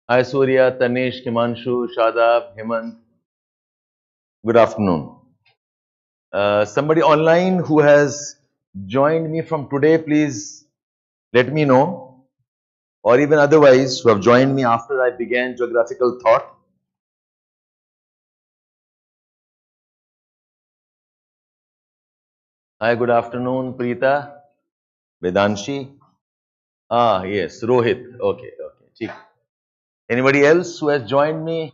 Hi Surya, Tanish, Himanshu, Shadab, Hemant. Good afternoon. Somebody online who has joined me from today, please let me know. Or even otherwise, who have joined me after I began geographical thought. Hi, good afternoon, Preeta, Vedanshi. Ah, yes, Rohit. Okay, okay. ठीक. Anybody else who has joined me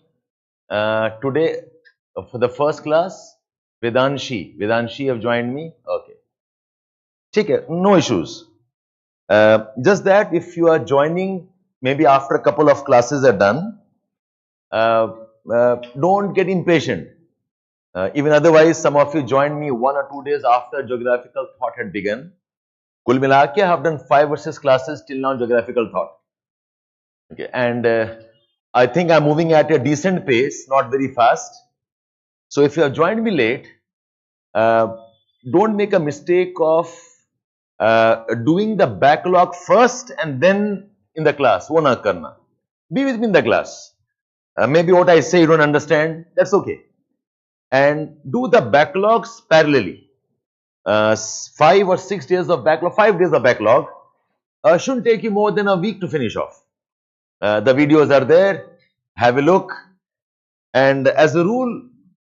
today for the first class? Vedanshi. Vedanshi have joined me. Okay. ठीक है, no issues. Just that if you are joining maybe after a couple of classes are done, don't get impatient. Even otherwise, some of you joined me 1 or 2 days after geographical thought had begun. Kul mila ke I have done 5 or 6 classes till now geographical thought. Okay, and I think I'm moving at a decent pace, not very fast. So if you have joined me late, don't make a mistake of doing the backlog first and then in the class. Wo na karna. Be with me in the class. Maybe what I say you don't understand, that's okay. And do the backlogs parallelly. 5 or 6 days of backlog, 5 days of backlog shouldn't take you more than a week to finish off. The videos are there, have a look. And as a rule,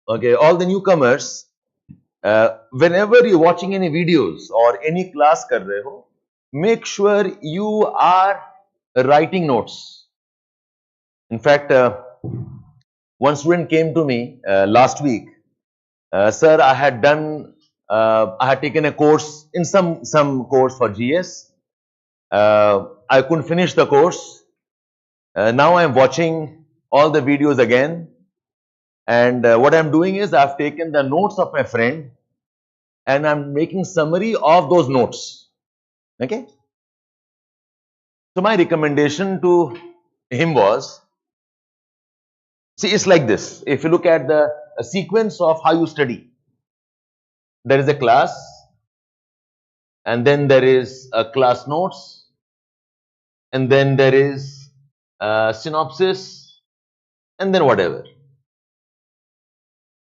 okay, all the newcomers, whenever you're watching any videos or any class kar rahe ho, make sure you are writing notes. In fact, one student came to me last week. Sir, I had taken a course in some course for GS. I couldn't finish the course. Now I'm watching all the videos again. And what I'm doing is I've taken the notes of my friend and I'm making summary of those notes. Okay. So my recommendation to him was, see, it's like this. If you look at the sequence of how you study, there is a class, and then there is a class notes, and then there is synopsis, and then whatever.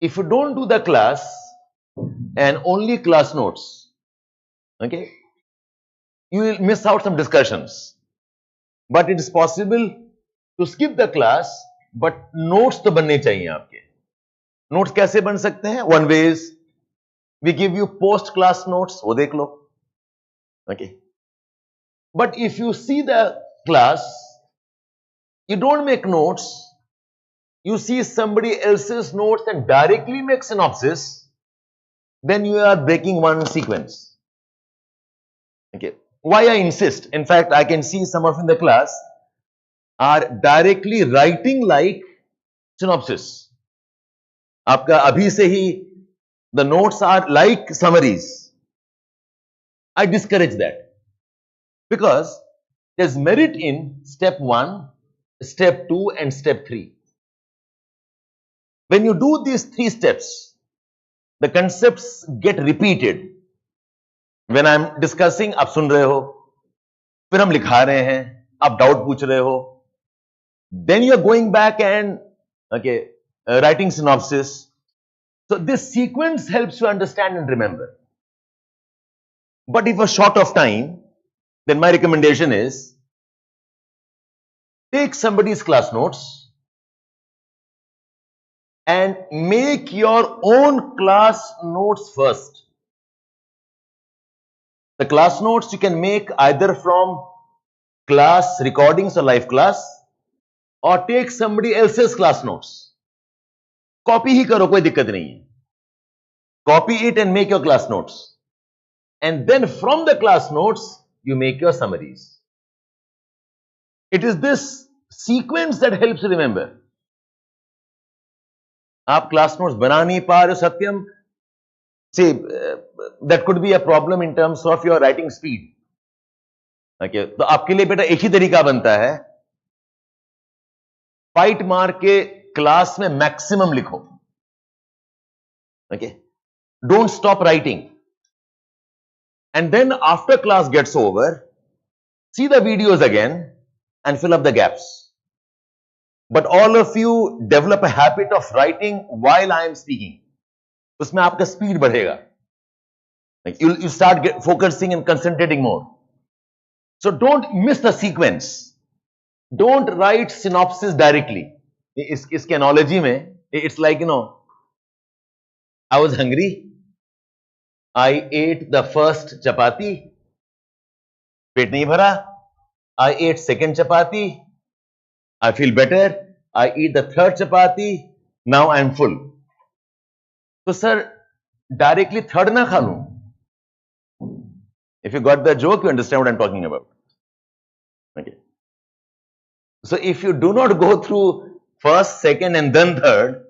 If you don't do the class and only class notes, okay, you will miss out some discussions. But it is possible to skip the class, but notes तो बनने चाहिए आपके. Notes कैसे बन सकते हैं? One way is we give you post class notes, वो देख लो. Okay. But if you see the class, you don't make notes, you see somebody else's notes and directly make synopsis, then you are breaking one sequence. Okay. Why I insist? In fact, I can see some of in the class are directly writing like synopsis. आपका अभी से ही the notes are like summaries. I discourage that because there's merit in step 1, step 2 and step 3. When you do these 3 steps, the concepts get repeated. When I'm discussing, आप सुन रहे हो, फिर हम लिखा रहे हैं, आप doubt पूछ रहे हो, then you're going back and okay, writing synopsis. So this sequence helps you understand and remember. But if you're short of time, then my recommendation is take somebody's class notes and make your own class notes first. The class notes you can make either from class recordings or live class or take somebody else's class notes. Copy ही करो, कोई दिक्कत नहीं है. Copy it and make your class notes. And then from the class notes, you make your summaries. It is this sequence that helps you remember. आप class notes बना नहीं पा रहे हो सत्यम, see, that could be a problem in terms of your writing speed. Okay, तो आपके लिए बेटा एक ही तरीका बनता है, फाइट मार के क्लास में मैक्सिमम लिखो. Okay, don't stop writing. And then after class gets over, see the videos again and fill up the gaps. but all of you develop a habit of writing while I am speaking. उसमें आपका speed बढ़ेगा. Like you start focusing and concentrating more. So don't miss the sequence. Don't write synopsis directly. इसके analogy में, it's like, I was hungry. I ate the first chapati. पेट नहीं भरा. I ate second chapati. I feel better. I eat the third chapati. Now I am full. So sir, directly third na खा लूं. If you got the joke, you understand what I am talking about. Okay. So if you do not go through first, second and then third,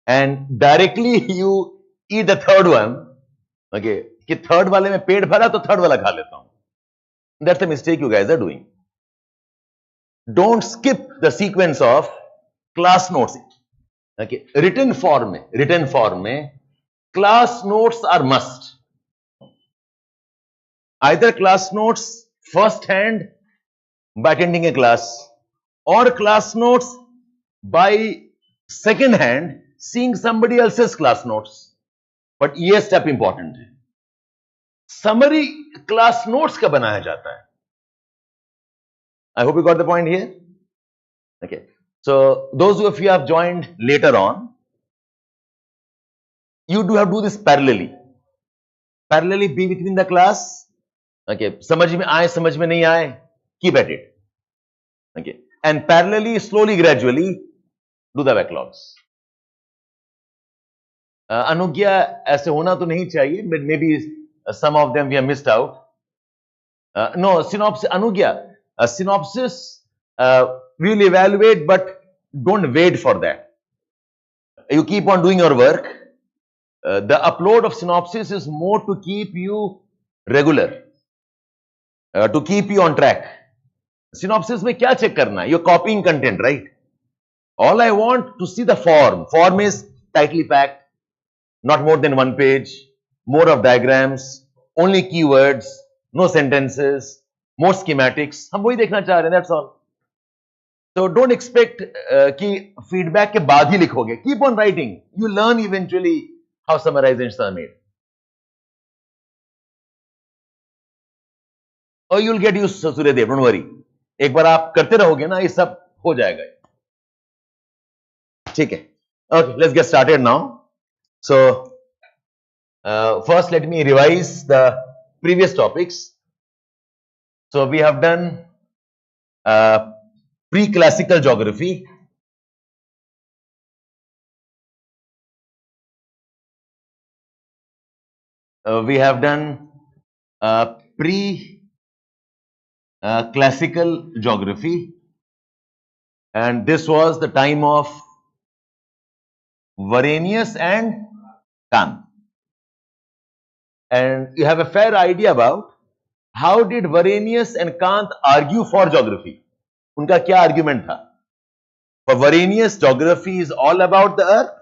and directly you eat the third one, okay, कि third वाले में पेट भरा तो third वाला खा लेता हूं. That's the mistake you guys are doing. Don't skip the sequence of class notes. Okay, written form में class notes are must. Either class notes first hand by attending a class, or class notes by second hand seeing somebody else's class notes. But ये step important है. Summary class notes का बनाया जाता है. I hope you got the point here. Okay. So those of you have joined later on, you do have to do this parallelly. Parallelly be between the class. Okay. समझ में आए, समझ में नहीं आए, keep at it. Okay. And parallelly, slowly, gradually, do the backlogs. अनुज्ञा ऐसे होना तो नहीं चाहिए, but maybe some of them we have missed out. No, synopsis, अनुज्ञा, synopsis, we will evaluate, but don't wait for that. You keep on doing your work. The upload of synopsis is more to keep you regular, to keep you on track. Synopsis में क्या check करना है? You're copying content, right? All I want to see the form. Form is tightly packed, not more than one page, more of diagrams, only keywords, no sentences, more schematics. हम वही देखना चाह रहे हैं, that's all. So don't expect कि feedback के बाद ही लिखोगे. Keep on writing. You learn eventually how summarizations are made. Or you'll get used to Suryadev, don't worry. एक बार आप करते रहोगे ना, ये सब हो जाएगा. ठीक है. Okay, let's get started now. So, first let me revise the previous topics. So, we have done pre-classical geography. We have done pre-classical geography, and this was the time of Varenius and Kant. And you have a fair idea about how did Varenius and Kant argue for geography. उनका क्या argument था? For Varenius, geography is all about the earth,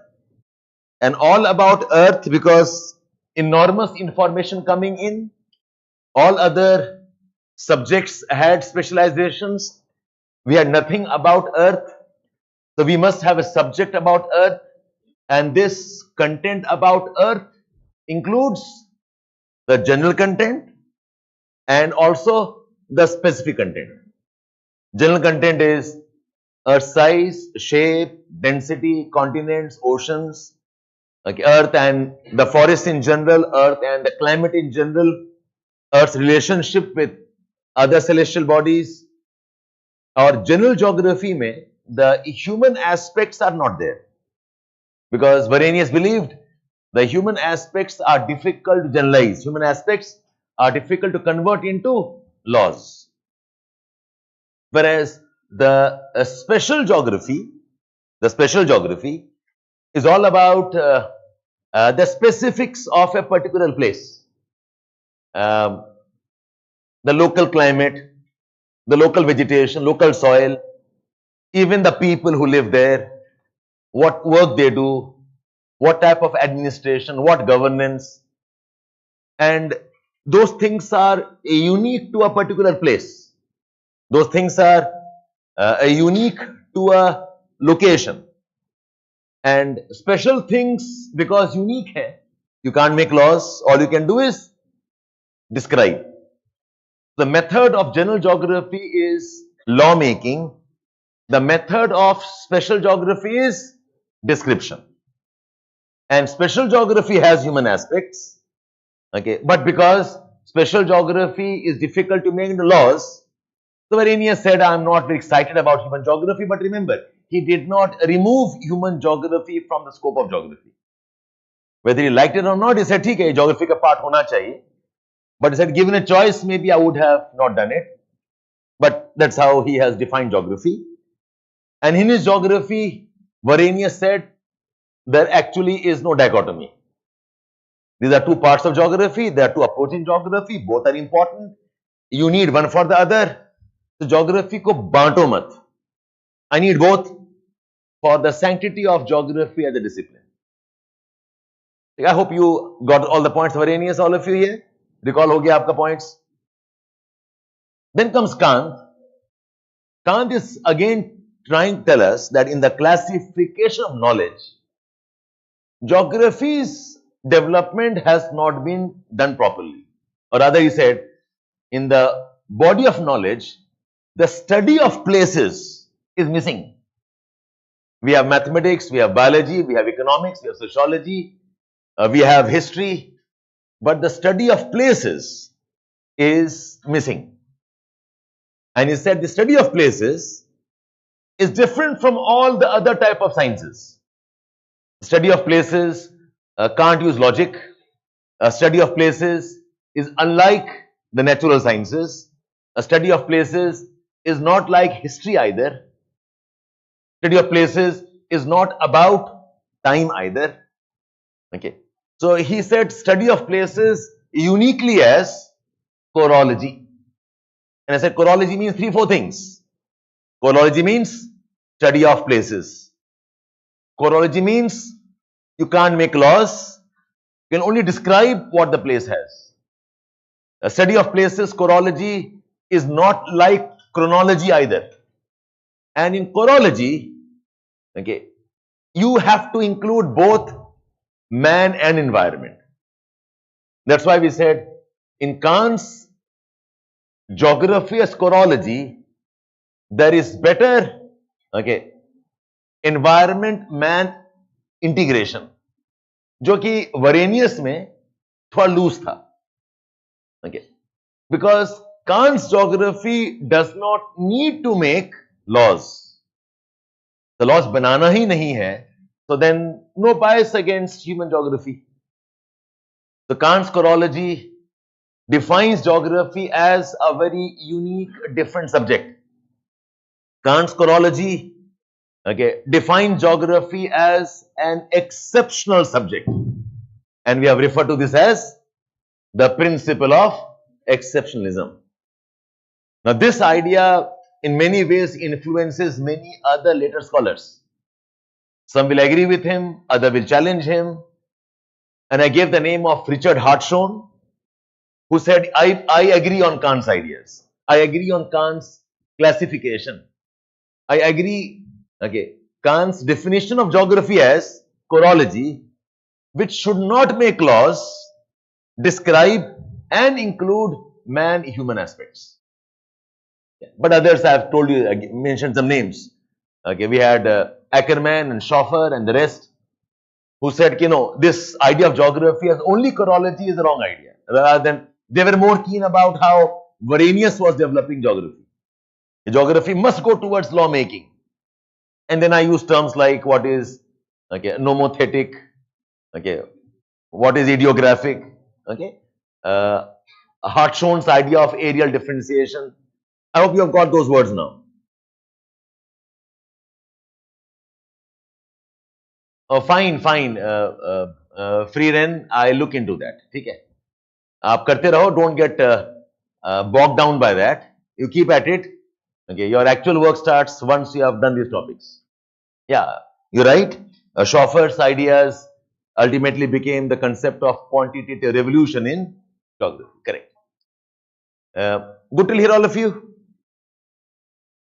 and all about earth because enormous information coming in. All other subjects had specializations. We had nothing about earth. So we must have a subject about earth. And this content about earth includes the general content and also the specific content. General content is earth size, shape, density, continents, oceans, okay, earth and the forest in general, earth and the climate in general, earth's relationship with other celestial bodies. Or general geography mein, the human aspects are not there. Because Varenius believed the human aspects are difficult to generalize. Human aspects are difficult to convert into laws. Whereas the special geography is all about the specifics of a particular place. The local climate, the local vegetation, local soil, even the people who live there, what work they do, what type of administration, what governance, and those things are unique to a particular place. Those things are unique to a location. And special things, because unique hai, you can't make laws. All you can do is describe. The method of general geography is lawmaking. The method of special geography is description. And special geography has human aspects. Okay, but because special geography is difficult to make the laws, so Varenius said, I am not very excited about human geography. But remember, he did not remove human geography from the scope of geography. Whether he liked it or not, he said, okay, geography ka part hona chahiye. But he said, given a choice, maybe I would have not done it. But that's how he has defined geography. And in his geography, Varenius said, there actually is no dichotomy. These are two parts of geography. There are two approaches in geography. Both are important. You need one for the other. So geography ko baanto mat. I need both for the sanctity of geography as a discipline. I hope you got all the points, Varenius, all of you here. Recall ho gaya aapka points. Then comes Kant. Kant is again trying to tell us that in the classification of knowledge, geography's development has not been done properly. Or rather, he said, in the body of knowledge, the study of places is missing. We have mathematics, we have biology, we have economics, we have sociology, we have history, but the study of places is missing. And he said the study of places is different from all the other type of sciences. Study of places can't use logic. A study of places is unlike the natural sciences. A study of places is not like history either. Study of places is not about time either. Okay. So he said study of places uniquely as chorology. And I said chorology means 3-4 things. Chorology means study of places. Chorology means you can't make laws. You can only describe what the place has. A study of places, chorology, is not like chronology either. And in chorology, okay, you have to include both man and environment. That's why we said in Kant's geography as chorology, there is better, okay, environment man integration, जो कि Varenius में थोड़ा loose था. Okay, because Kant's geography does not need to make laws. The laws banana ही नहीं है. So then no bias against human geography. So Kant's chorology defines geography as a very unique, different subject. Kant's chorology, okay, defines geography as an exceptional subject. And we have referred to this as the principle of exceptionalism. Now this idea in many ways influences many other later scholars. Some will agree with him, others will challenge him. And I gave the name of Richard Hartshorne, who said, I agree on Kant's ideas. I agree on Kant's classification. I agree, okay, Kant's definition of geography as chorology, which should not make laws, describe and include man-human aspects. But others I have told you, I mentioned some names. Okay, we had Ackerman and Schoffer and the rest, who said, you know, this idea of geography as only chorology is the wrong idea. Rather than, they were more keen about how Varenius was developing geography. Geography must go towards lawmaking. And then I use terms like what is, okay, nomothetic, okay, what is idiographic, okay, Hartshorne's idea of areal differentiation. I hope you have got those words now. Oh, fine. Free Ren, I look into that. ठीक है. आप करते रहो. Don't get bogged down by that. You keep at it. Okay. Your actual work starts once you have done these topics. Yeah, you're right. Schoffer's ideas ultimately became the concept of quantitative revolution in geography. Correct. Good to hear all of you.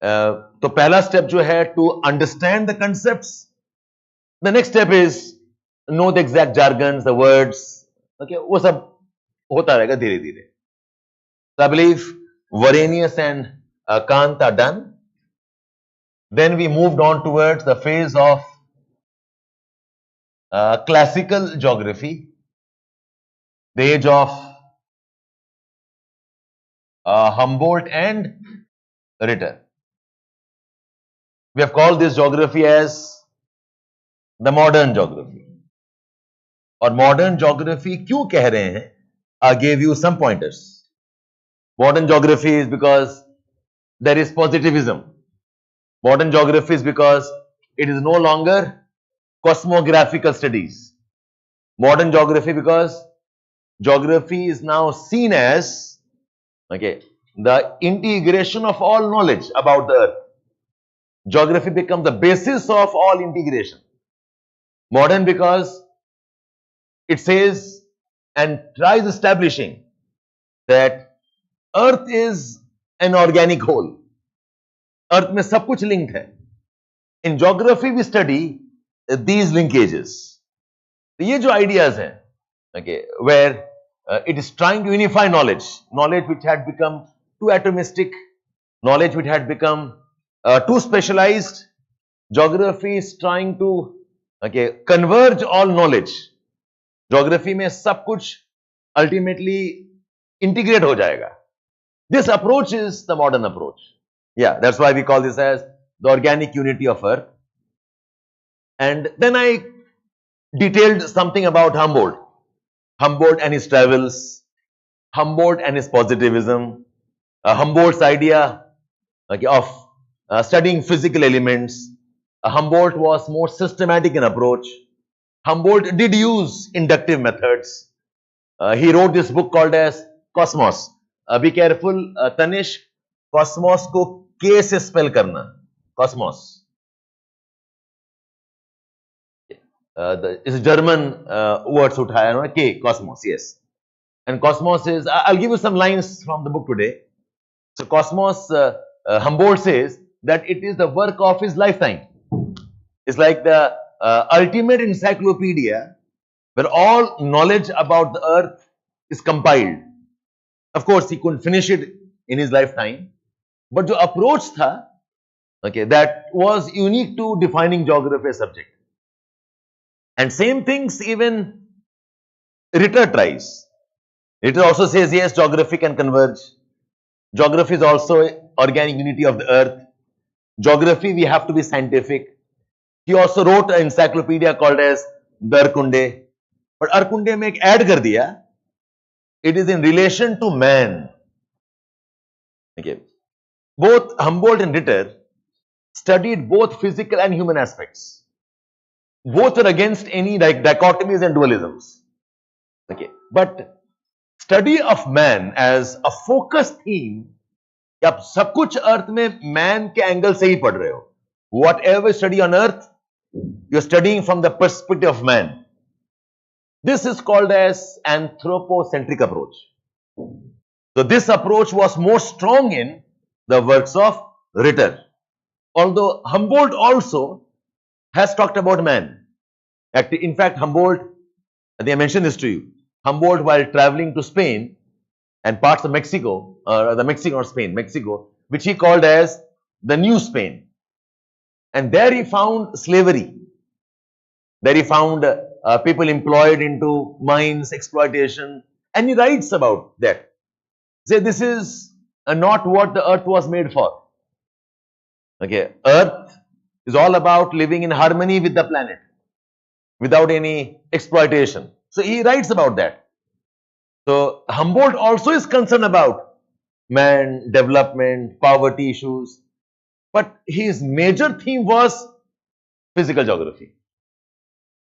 तो पहला step जो है to understand the concepts, the next step is know the exact jargons, the words, okay, वो सब होता रहेगा धीरे धीरे. So I believe Varenius and Kant are done. Then we moved on towards the phase of classical geography, the age of Humboldt and Ritter. We have called this geography as the modern geography. और modern geography क्यों कह रहे हैं? I gave you some pointers. Modern geography is because there is positivism. Modern geography is because it is no longer cosmographical studies. Modern geography because geography is now seen as, okay, the integration of all knowledge about the earth. Geography becomes the basis of all integration. Modern because it says and tries establishing that earth is an organic whole. Earth में सब कुछ linked है. In geography we study these linkages. ये जो ideas हैं, okay, where it is trying to unify knowledge, knowledge which had become too atomistic, knowledge which had become too specialized. Geography is trying to, okay, converge all knowledge. Geography में सब कुछ ultimately integrate हो जाएगा. This approach is the modern approach. Yeah, that's why we call this as the organic unity of earth. And then I detailed something about Humboldt. Humboldt and his travels, Humboldt and his positivism, Humboldt's idea, okay, of studying physical elements. Humboldt was more systematic in approach. Humboldt did use inductive methods. He wrote this book called as Cosmos. Be careful, Tanish, Cosmos को K से spell करना. Cosmos. It's German words उठाया ना, K, Cosmos, yes. And Cosmos is, I'll give you some lines from the book today. So Cosmos, Humboldt says that it is the work of his lifetime. It's like the ultimate encyclopedia where all knowledge about the earth is compiled. Of course, he couldn't finish it in his lifetime, but the approach tha, okay, that was unique to defining geography as subject. And same things even Ritter tries. Ritter also says, yes, geography can converge. Geography is also organic unity of the earth. Geography, we have to be scientific. He also wrote an encyclopedia called as the Arkunde. But Arkunde में एक add कर दिया. It is in relation to man. Okay. Both Humboldt and Ritter studied both physical and human aspects. Both are against any dichotomies and dualisms. Okay. But study of man as a focus theme, आप सब कुछ अर्थ में man के angle से ही पढ़ रहे हो. Whatever study on earth, you're studying from the perspective of man. This is called as anthropocentric approach. So this approach was more strong in the works of Ritter. Although Humboldt also has talked about man. In fact, Humboldt, I think I mentioned this to you, Humboldt while traveling to Spain and parts of Mexico, Mexico, which he called as the New Spain. And there he found slavery. There he found people employed into mines, exploitation, and he writes about that. Say this is not what the earth was made for. Okay, earth is all about living in harmony with the planet, without any exploitation. So he writes about that. So Humboldt also is concerned about man, development, poverty issues, but his major theme was physical geography.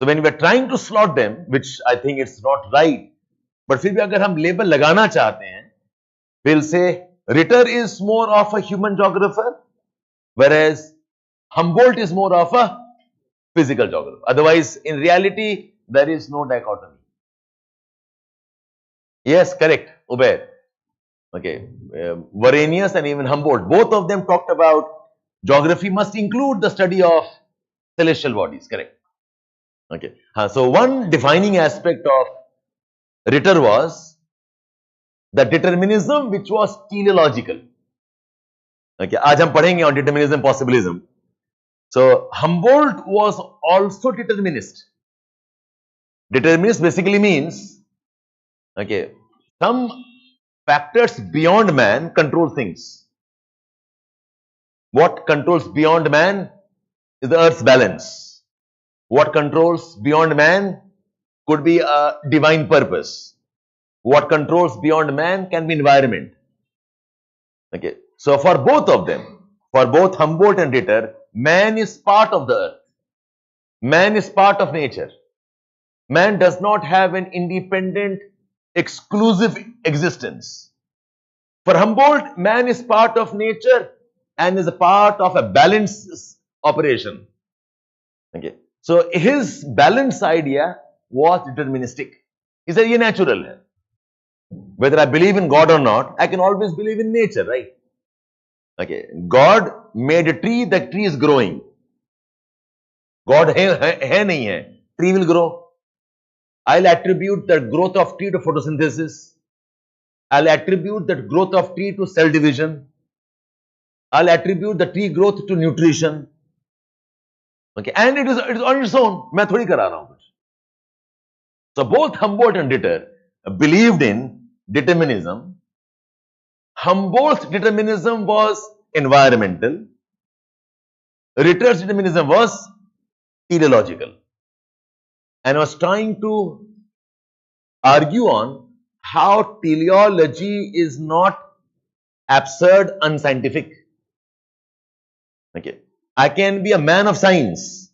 So when we are trying to slot them, which I think it's not right, but फिर भी अगर हम label लगाना चाहते हैं, we'll say Ritter is more of a human geographer, whereas Humboldt is more of a physical geographer. Otherwise, in reality, there is no dichotomy. Yes, correct, Ubair. Okay, Varenius and even Humboldt, both of them talked about geography must include the study of celestial bodies, correct? Okay. So one defining aspect of Ritter was the determinism which was teleological. Okay. आज हम पढ़ेंगे on determinism, possibilism. So Humboldt was also determinist. Determinist basically means, okay, some factors beyond man control things. What controls beyond man is the earth's balance. What controls beyond man could be a divine purpose. What controls beyond man can be environment. Okay. So for both of them, for both Humboldt and Ritter, man is part of the earth. Man is part of nature. Man does not have an independent, exclusive existence. For Humboldt, man is part of nature and is a part of a balanced operation. Okay. So his balance idea was deterministic. He said, "Ye natural hai. Whether I believe in God or not, I can always believe in nature, right? Okay. God made a tree, the tree is growing. God hai nahi hai. Tree will grow. I'll attribute the growth of tree to photosynthesis. I'll attribute the growth of tree to cell division. I'll attribute the tree growth to nutrition. Okay, and it is on its own. मैं थोड़ी करा रहा हूँ कुछ. So both Humboldt and Ritter believed in determinism. Humboldt's determinism was environmental. Ritter's determinism was teleological, and was trying to argue on how teleology is not absurd, unscientific. Okay. I can be a man of science,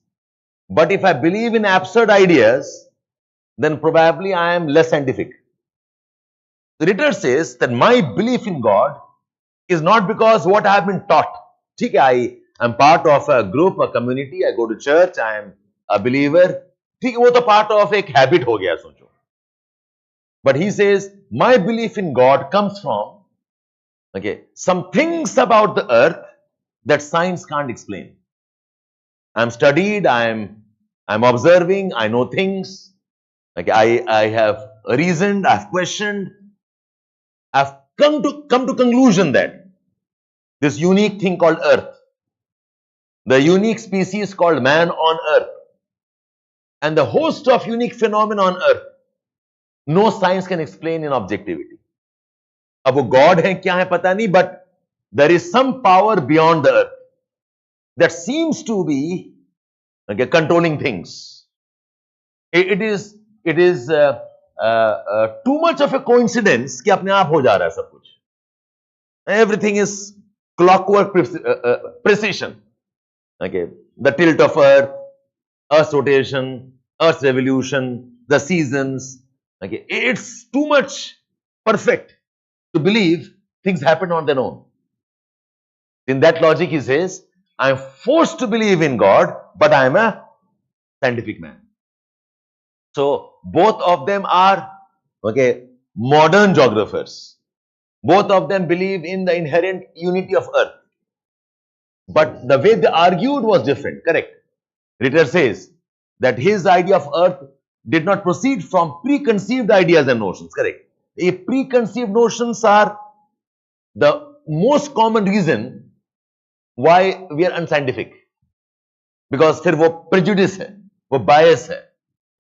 but if I believe in absurd ideas, then probably I am less scientific. Ritter says that my belief in God is not because what I have been taught. Okay, I am part of a group, a community, I go to church, I am a believer. ठीक है, वो तो part of एक habit हो गया सोचो. But he says, my belief in God comes from, okay, some things about the earth that science can't explain. I'm studied, I'm observing, I know things. Okay, I have reasoned, I've questioned, I've come to conclusion that this unique thing called earth, the unique species called man on earth, and the host of unique phenomena on earth, no science can explain in objectivity. अब वो God है क्या है पता नहीं, but there is some power beyond the earth that seems to be, okay, controlling things. It is too much of a coincidence कि अपने आप हो जा रहा है सब कुछ. Everything is clockwork precision. Okay, the tilt of earth, Earth's rotation, Earth's revolution, the seasons. Okay, it's too much perfect to believe things happen on their own. In that logic, he says, I am forced to believe in God, but I am a scientific man. So both of them are, okay, modern geographers. Both of them believe in the inherent unity of earth. But the way they argued was different, correct? Ritter says that his idea of earth did not proceed from preconceived ideas and notions, correct? If preconceived notions are the most common reason why we are unscientific. Because फिर वो prejudice है, वो bias है,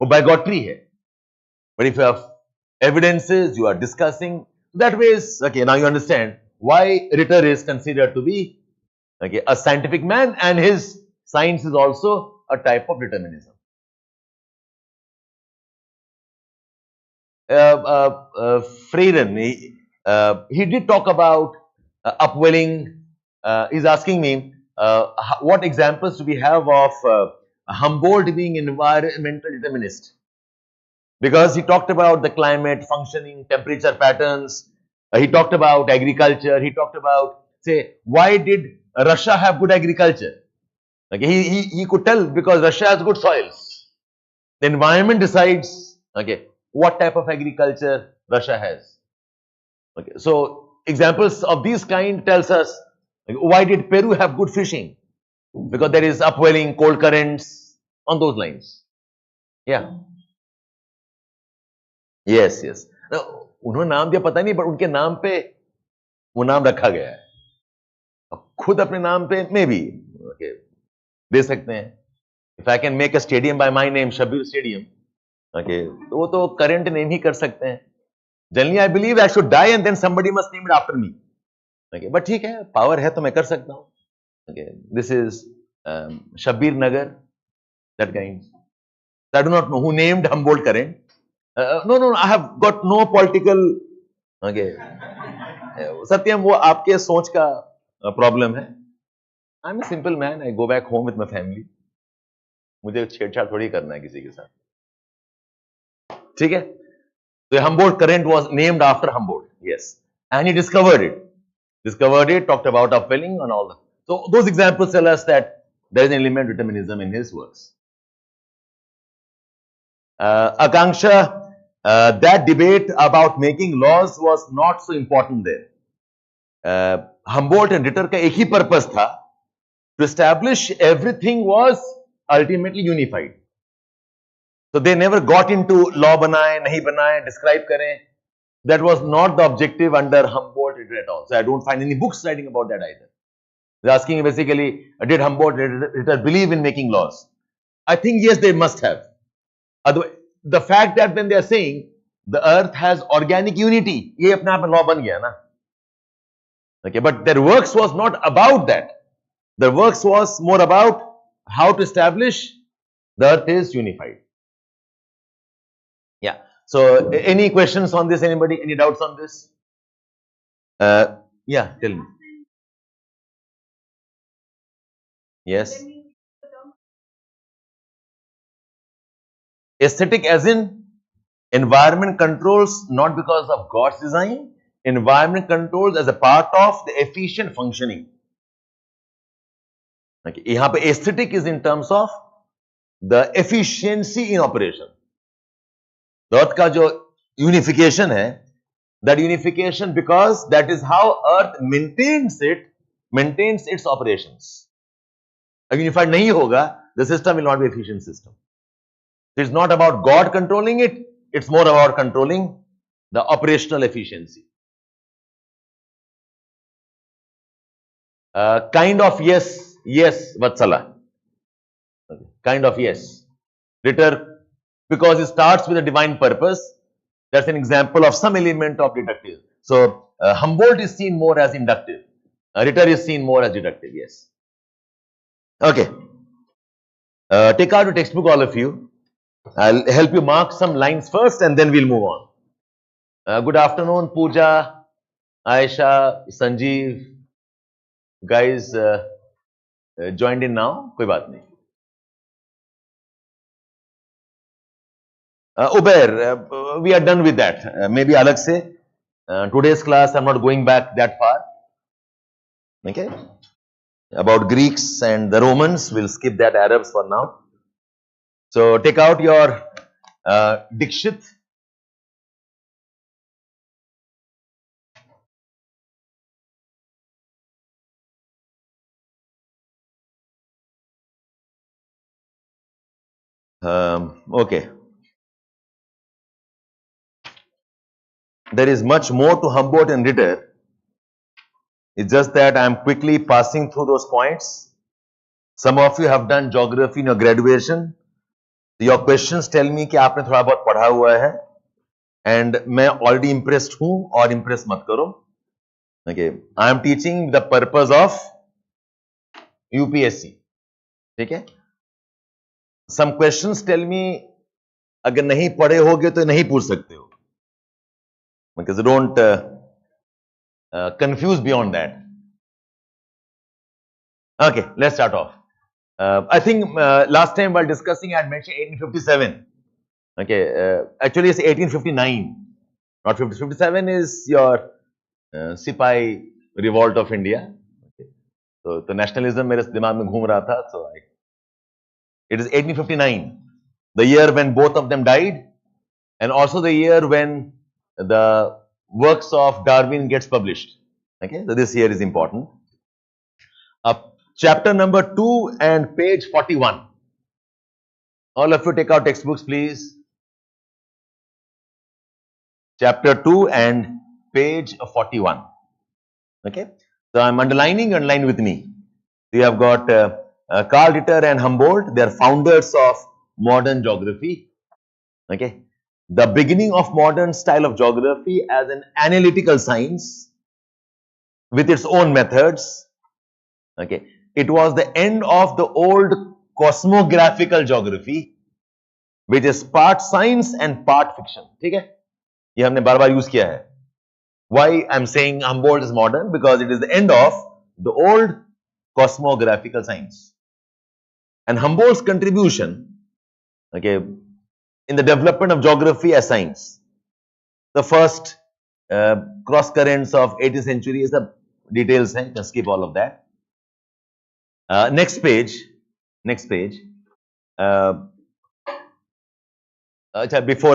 वो bigotry है. But if you have evidences, you are discussing, that way is, okay, now you understand why Ritter is considered to be, okay, a scientific man, and his science is also a type of determinism. Freyren, he did talk about upwelling. He's asking me, what examples do we have of Humboldt being environmental determinist? Because he talked about the climate, functioning, temperature patterns. He talked about agriculture. He talked about, say, why did Russia have good agriculture? Okay, he could tell because Russia has good soils. The environment decides, okay, what type of agriculture Russia has. Okay, so examples of these kind tells us, why did Peru have good fishing? because there is upwelling, cold currents, on those lines. Yeah. Yes, yes. Now, उन्होंने नाम दिया पता नहीं, but उनके नाम पे वो नाम रखा गया है. खुद अपने नाम पे मे भी दे सकते हैं. If I can make a stadium by my name, Shabbir Stadium, okay, तो वो तो current name ही कर सकते हैं. Generally, I believe I should die and then somebody must name it after me. Okay, but ठीक है, power है तो मैं कर सकता हूँ. Okay, this is Shabbir Nagar, that kind. I do not know who named Humboldt current. No, I have got no political. Okay, सत्यम वो आपके सोच का प्रॉब्लम है. I'm a simple man. I go back home with my family. मुझे छेड़छाड़ थोड़ी करना है किसी के साथ. ठीक है. The Humboldt current was named after Humboldt. Yes, and he discovered it. Talked about upwelling and all that. So those examples tell us that there is an element of determinism in his works. Akanksha, that debate about making laws was not so important there. Humboldt and Ritter का एक ही purpose था, to establish everything was ultimately unified. So they never got into law बनाए, नहीं बनाए, describe करें. That was not the objective under Humboldt at all. So I don't find any books writing about that either. They're asking basically, did Humboldt Ritter believe in making laws? I think yes, they must have. Otherwise, the fact that when they are saying the earth has organic unity, ये अपने आप में law बन गया ना. Okay, but their works was not about that. Their works was more about how to establish the earth is unified. Yeah. So, any questions on this? Anybody? Any doubts on this? Yeah, tell me. Yes. Aesthetic as in environment controls, not because of God's design. Environment controls as a part of the efficient functioning. Okay. यहाँ पे aesthetic is in terms of the efficiency in operation. The earth का जो unification है, that unification because that is how earth maintains its operations. अगर unified नहीं होगा, the system will not be efficient system. It is not about God controlling it, it's more about controlling the operational efficiency. Kind of yes, Vatsala. Okay. Kind of yes. Ritter, because it starts with a divine purpose, that's an example of some element of deductive. So, Humboldt is seen more as inductive. Ritter is seen more as deductive, yes. Okay. Take out your textbook, all of you. I'll help you mark some lines first and then we'll move on. Good afternoon, Pooja, Aisha, Sanjeev. Guys joined in now. कोई बात नहीं. Uber, we are done with that. Maybe अलग से. Today's class, I'm not going back that far. Okay. About Greeks and the Romans, we'll skip that. Arabs for now. So take out your Dikshit. Okay. There is much more to Humboldt and Ritter. It's just that I am quickly passing through those points. Some of you have done geography in your graduation. Your questions tell me कि आपने थोड़ा बहुत पढ़ा हुआ है. And मैं already impressed हूँ और impress मत करो. Okay. I am teaching the purpose of UPSC. ठीक है? Some questions tell me अगर नहीं पढ़े होगे तो नहीं पूछ सकते हो. Because don't confuse beyond that. Okay, let's start off. I think last time while discussing I had mentioned 1857. Okay, actually it's 1859, not 50. 57 is your Sipai revolt of India. Okay. So the nationalism मेरे दिमाग में घूम रहा था. So it is 1859, the year when both of them died, and also the year when the works of Darwin gets published. Okay, so this year is important. अब chapter number 2 and page 41. All of you take out textbooks, please. Chapter 2 and page 41. Okay. So I'm underlining, underline with me. We have got Karl Ritter and Humboldt. They are founders of modern geography. Okay. The beginning of modern style of geography as an analytical science with its own methods. Okay. It was the end of the old cosmographical geography, which is part science and part fiction. ठीक है? ये हमने बार-बार use किया है. Why I'm saying Humboldt is modern? Because it is the end of the old cosmographical science. And Humboldt's contribution, okay, in the development of geography as science. The first cross currents of 18th century is the details. You can skip all of that. Next page. Before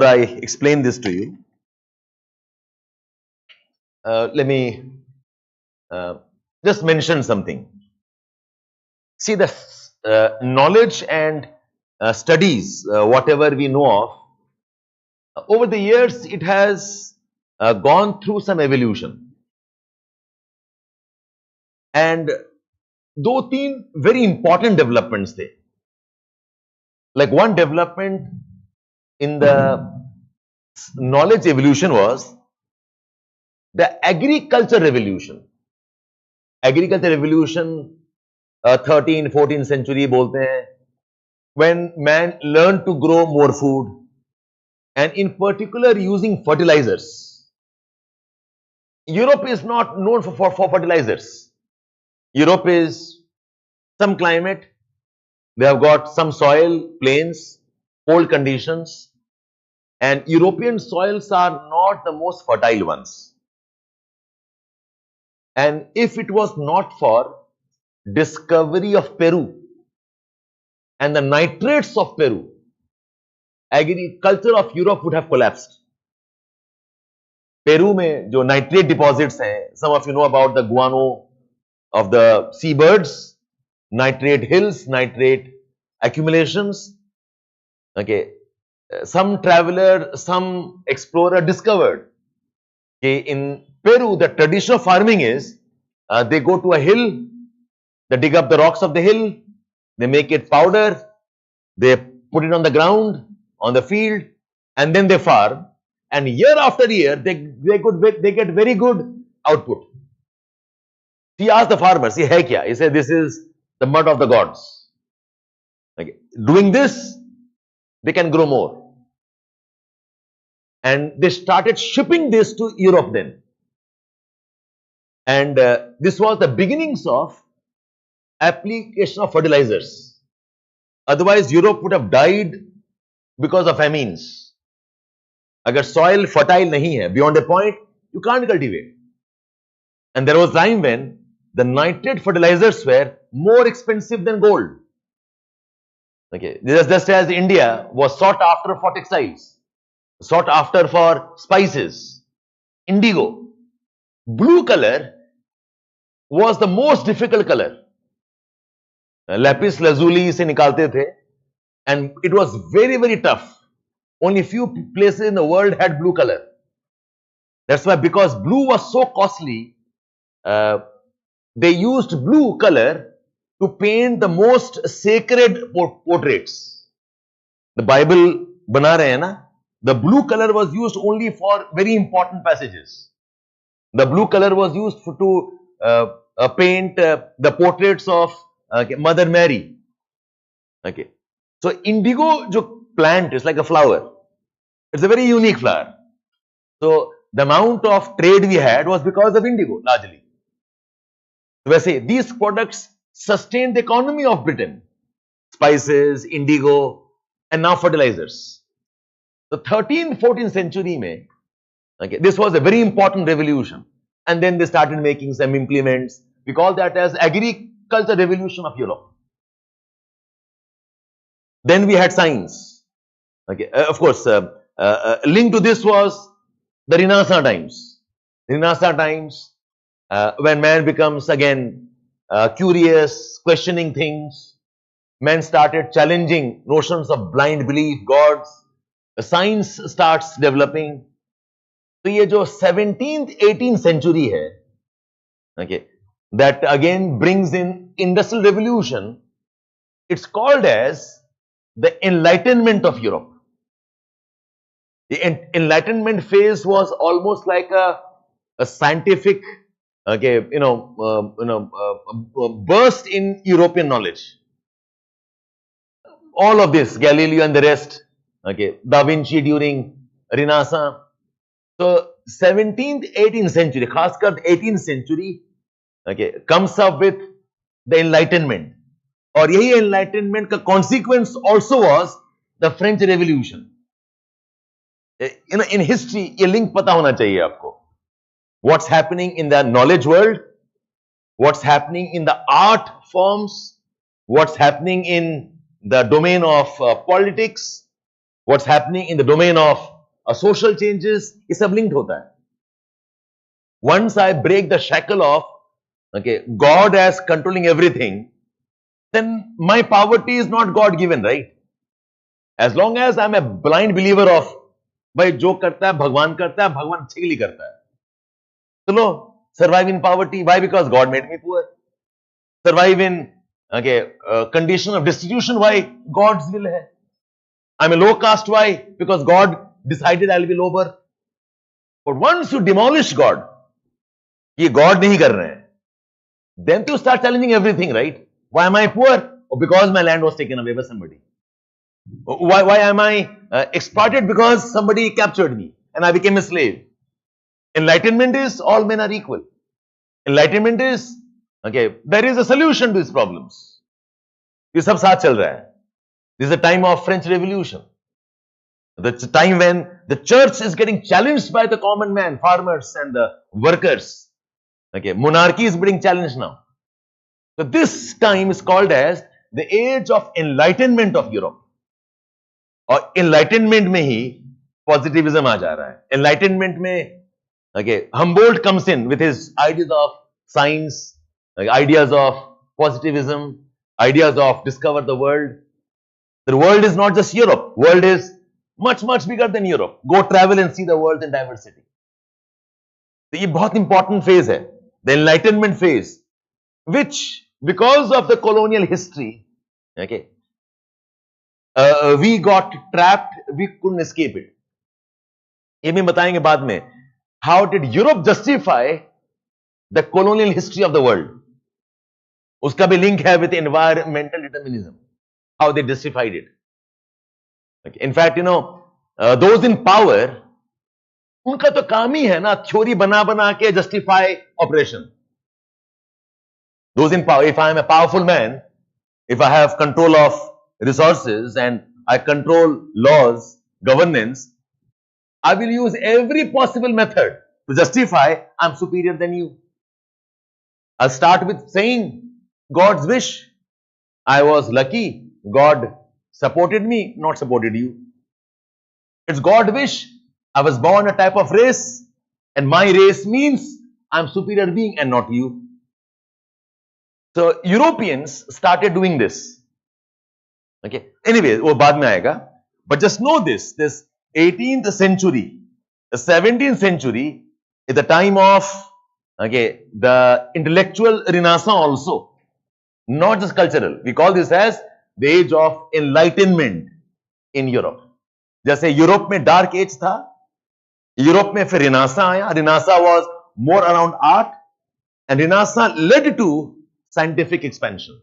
I explain this to you, let me just mention something. See, the knowledge and studies, whatever we know of, over the years it has gone through some evolution. And दो तीन very important developments थे. Like one development in the knowledge evolution was the agriculture revolution. Agriculture revolution 13th, 14th century बोलते हैं. When man learned to grow more food and in particular using fertilizers. Europe is not known for fertilizers. Europe is some climate, they have got some soil, plains, cold conditions, and European soils are not the most fertile ones. And if it was not for discovery of Peru and the nitrates of Peru, agriculture of Europe would have collapsed. Peru में जो nitrate deposits हैं, some of you know about the guano of the seabirds, nitrate hills, nitrate accumulations. Okay, some traveler, some explorer discovered okay, in Peru the tradition of farming is they go to a hill, they dig up the rocks of the hill, they make it powder, they put it on the ground, on the field, and then they farm. And year after year, they get very good output. He asked the farmers, "Ye hai kya?" He said, "This is the mud of the gods." Okay. Doing this, they can grow more. And they started shipping this to Europe then. And this was the beginnings of application of fertilizers. Otherwise, Europe would have died because of famines. Agar soil fertile nahi hai, beyond a point, you can't cultivate. And there was time when the nitrate fertilizers were more expensive than gold. Okay, just as India was sought after for textiles, sought after for spices, indigo, blue color was the most difficult color. Lapis lazuli se nikalte the, and it was very, very tough. Only few places in the world had blue color. That's why, because blue was so costly, they used blue color to paint the most sacred portraits. The Bible bana rahe hai na, the blue color was used only for very important passages. The blue color was used to paint the portraits of Mother Mary. Okay, so indigo jo plant is like a flower. It's a very unique flower. So the amount of trade we had was because of indigo largely. So these products sustained the economy of Britain. Spices, indigo, and now fertilizers. The 13th, 14th century mein, okay, this was a very important revolution. And then they started making some implements. We call that as agriculture revolution of Europe. Then we had science. Okay, of course, linked to this was the Renaissance times. Renaissance times, when man becomes again curious, questioning things. Men started challenging notions of blind belief, gods. Science starts developing. तो ये जो 17th 18th century है, okay, that again brings in industrial revolution. It's called as the Enlightenment of Europe. The Enlightenment phase was almost like a scientific, okay, burst in European knowledge. All of this, Galileo and the rest, okay, Da Vinci during Renaissance. So 17th, 18th century, खासकर 18th century, okay, comes up with the Enlightenment. और यही Enlightenment का consequence also was the French Revolution. In history, ये link पता होना चाहिए आपको. What's happening in the knowledge world, what's happening in the art forms, what's happening in the domain of politics, what's happening in the domain of social changes, ये सब linked होता है. Once I break the shackle of, okay, God as controlling everything, then my poverty is not God given, right? As long as I'm a blind believer of, भाई जो करता है भगवान करता है, भगवान अच्छे के लिए करता है. चलो, survive in poverty. Why? Because God made me poor. Survive in, okay, condition of destitution. Why? God's will है. I'm a low caste. Why? Because God decided I'll be lower. But once you demolish God, ये God नहीं कर रहे हैं, then you start challenging everything, right? Why am I poor? Oh, because my land was taken away by somebody. Why am I exploited? Because somebody captured me and I became a slave. Enlightenment is all men are equal. Enlightenment is, okay, there is a solution to these problems. ये सब साथ चल रहा है. This is the time of French Revolution. The time when the church is getting challenged by the common man, farmers and the workers. Okay, monarchy is being challenged now. So this time is called as the age of enlightenment of Europe. और enlightenment में ही positivism आ जा रहा है. Enlightenment में, okay, Humboldt comes in with his ideas of science, like ideas of positivism, ideas of discover the world. The world is not just Europe. World is much, much bigger than Europe. Go travel and see the world in diversity. तो ये बहुत important phase है, the enlightenment phase, which because of the colonial history, okay, we got trapped, we couldn't escape it. ये भी बताएंगे बाद में. How did Europe justify the colonial history of the world? उसका भी link है with environmental determinism. How they justified it. Okay. In fact, those in power, उनका तो काम ही है ना theory बना के justify operation. Those in power, if I am a powerful man, if I have control of resources and I control laws, governance, I will use every possible method to justify I'm superior than you. I'll start with saying God's wish. I was lucky. God supported me, not supported you. It's God's wish. I was born a type of race and my race means I'm superior being and not you. So Europeans started doing this. Okay. Anyway, वो बाद में आएगा. But just know this 18th century, the 17th century is the time of, okay, the intellectual renaissance also, not just cultural. We call this as the age of enlightenment in Europe. जैसे Europe में dark as था, Europe में फिर रिनासा आया. रिनासा was more around art and Renaissance led to scientific expansion.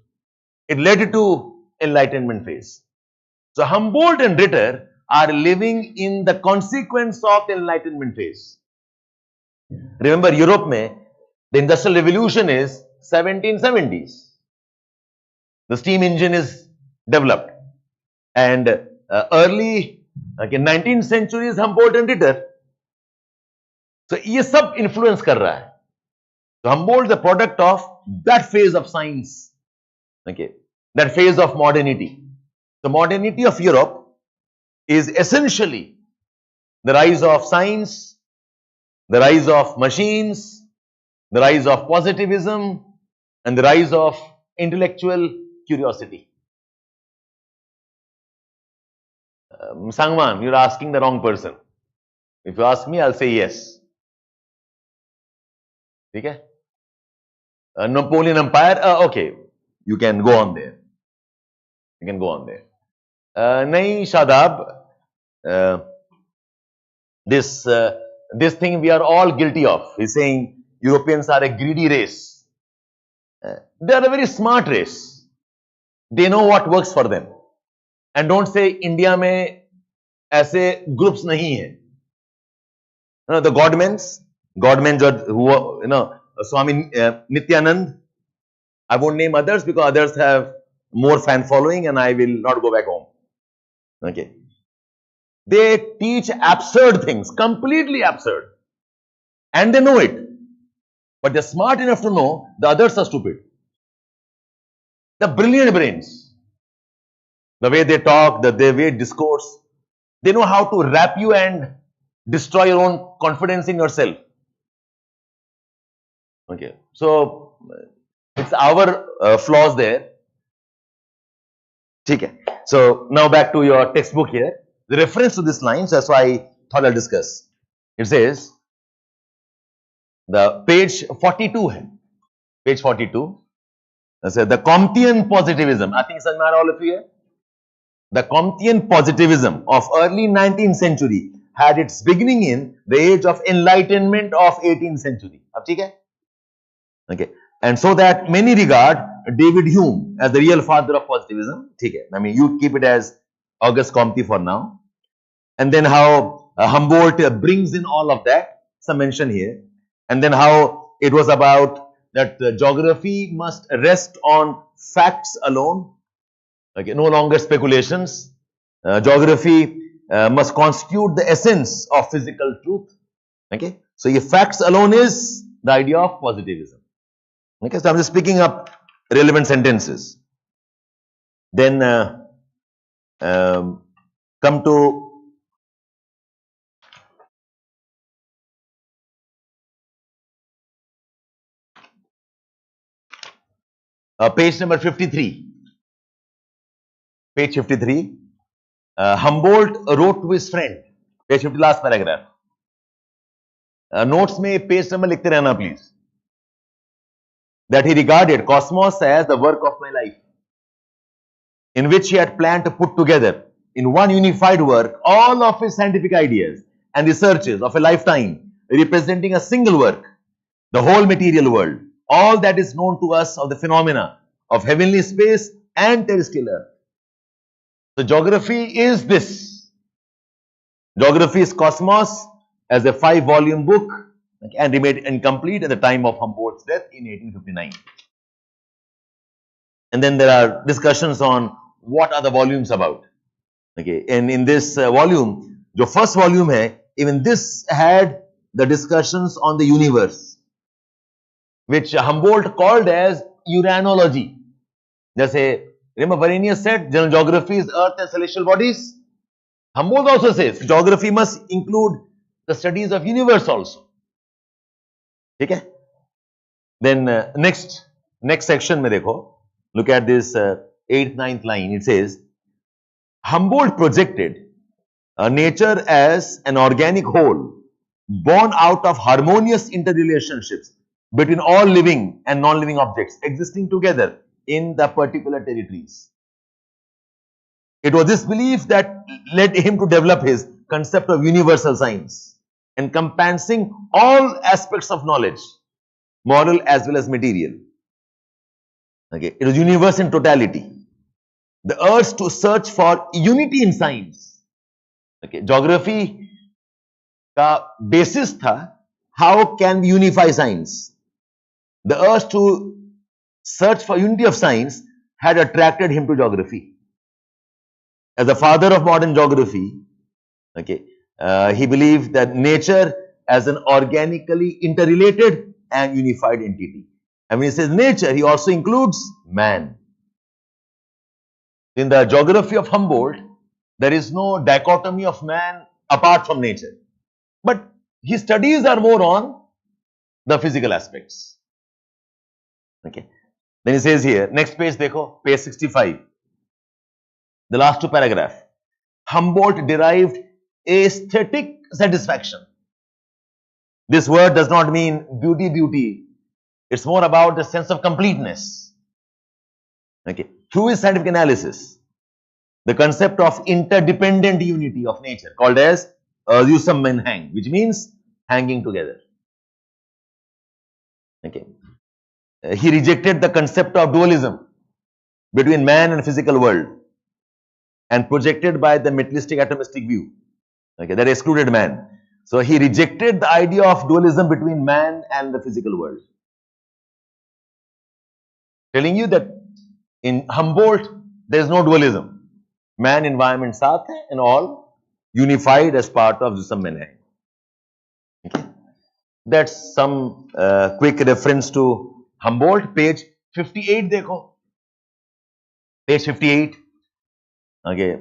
It led to enlightenment phase. So Humboldt and Ritter are living in the consequence of the enlightenment phase. Remember, Europe में the industrial revolution is 1770s. The steam engine is developed and early 19th century is Humboldt and Ritter. So ये सब influence कर रहा है. So Humboldt is the product of that phase of science, okay, that phase of modernity. The modernity of Europe is essentially the rise of science, the rise of machines, the rise of positivism, and the rise of intellectual curiosity. Sangman, you're asking the wrong person. If you ask me, I'll say yes. Okay? Napoleon Empire, okay, you can go on there. You can go on there. Nahi, Shadab, this thing we are all guilty of. He's saying Europeans are a greedy race. They are a very smart race. They know what works for them. And don't say India में ऐसे groups नहीं है. The Godmen who Swami Nityanand. I won't name others because others have more fan following and I will not go back home. Okay. They teach absurd things, completely absurd. And they know it. But they're smart enough to know the others are stupid. The brilliant brains. The way they talk, the way they discourse. They know how to wrap you and destroy your own confidence in yourself. Okay. So, it's our flaws there. Okay. So, now back to your textbook here. The reference to this line, so that's why I thought I'll discuss. It says, the page 42 hai. Page 42. I said the Comtean positivism. I think it's all of you here. The Comtean positivism of early 19th century had its beginning in the age of enlightenment of 18th century. Okay. And so that many regard David Hume as the real father of positivism. I mean, you keep it as Auguste Comte for now. And then how Humboldt brings in all of that, some mention here. And then how it was about that geography must rest on facts alone. Okay, no longer speculations. Geography must constitute the essence of physical truth. Okay, so if facts alone is the idea of positivism. Okay, so I'm just picking up relevant sentences. Then come to page number 53. Page 53. Humboldt wrote to his friend. Page 50, last paragraph. Notes में page number लिखते रहना please. That he regarded cosmos as the work of my life, in which he had planned to put together in one unified work all of his scientific ideas and researches of a lifetime, representing a single work, the whole material world, all that is known to us of the phenomena of heavenly space and terrestrial earth. So geography is this. Geography is cosmos as a 5-volume book and remained incomplete at the time of Humboldt's death in 1859. And then there are discussions on what are the volumes about. Okay, and in this volume, the first volume hai, even this had the discussions on the universe, which Humboldt called as Uranology. Jaise, remember Varenius said general geography is earth and celestial bodies. Humboldt also says geography must include the studies of universe also. Okay? Then next section mein dekho, look at this 8th, 9th line. It says, Humboldt projected nature as an organic whole born out of harmonious interrelationships between all living and non-living objects existing together in the particular territories. It was this belief that led him to develop his concept of universal science, encompassing all aspects of knowledge, moral as well as material. Okay, it was universe in totality. The urge to search for unity in science. Okay, geography ka basis tha, how can we unify science? The urge to search for unity of science had attracted him to geography. As the father of modern geography, okay, he believed that nature as an organically interrelated and unified entity. And when he says nature, he also includes man. In the geography of Humboldt, there is no dichotomy of man apart from nature. But his studies are more on the physical aspects. Okay. Then he says here, next page dekho, page 65. The last two paragraph. Humboldt derived aesthetic satisfaction. This word does not mean beauty. It's more about the sense of completeness. Okay. Through his scientific analysis, the concept of interdependent unity of nature called as Zusammenhang, which means hanging together. Okay. He rejected the concept of dualism between man and physical world and projected by the materialistic atomistic view. Okay, that excluded man. So he rejected the idea of dualism between man and the physical world. Telling you that in Humboldt there is no dualism. Man, environment, saath hai, and all unified as part of Zusammenhang. Okay. That's some quick reference to Humboldt. Page 58 dekho. Page 58. Okay.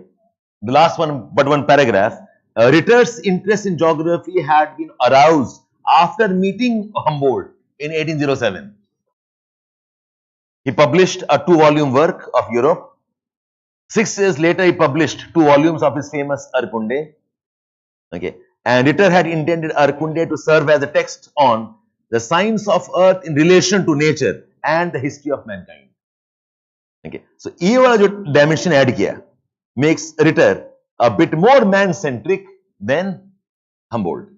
The last one, but one paragraph. Ritter's interest in geography had been aroused after meeting Humboldt in 1807. He published a 2-volume work of Europe. 6 years later, he published 2 volumes of his famous Urkunde. Okay. And Ritter had intended Urkunde to serve as a text on the science of earth in relation to nature and the history of mankind. Okay. So, ये वाला जो dimension add किया makes Ritter a bit more man-centric than Humboldt.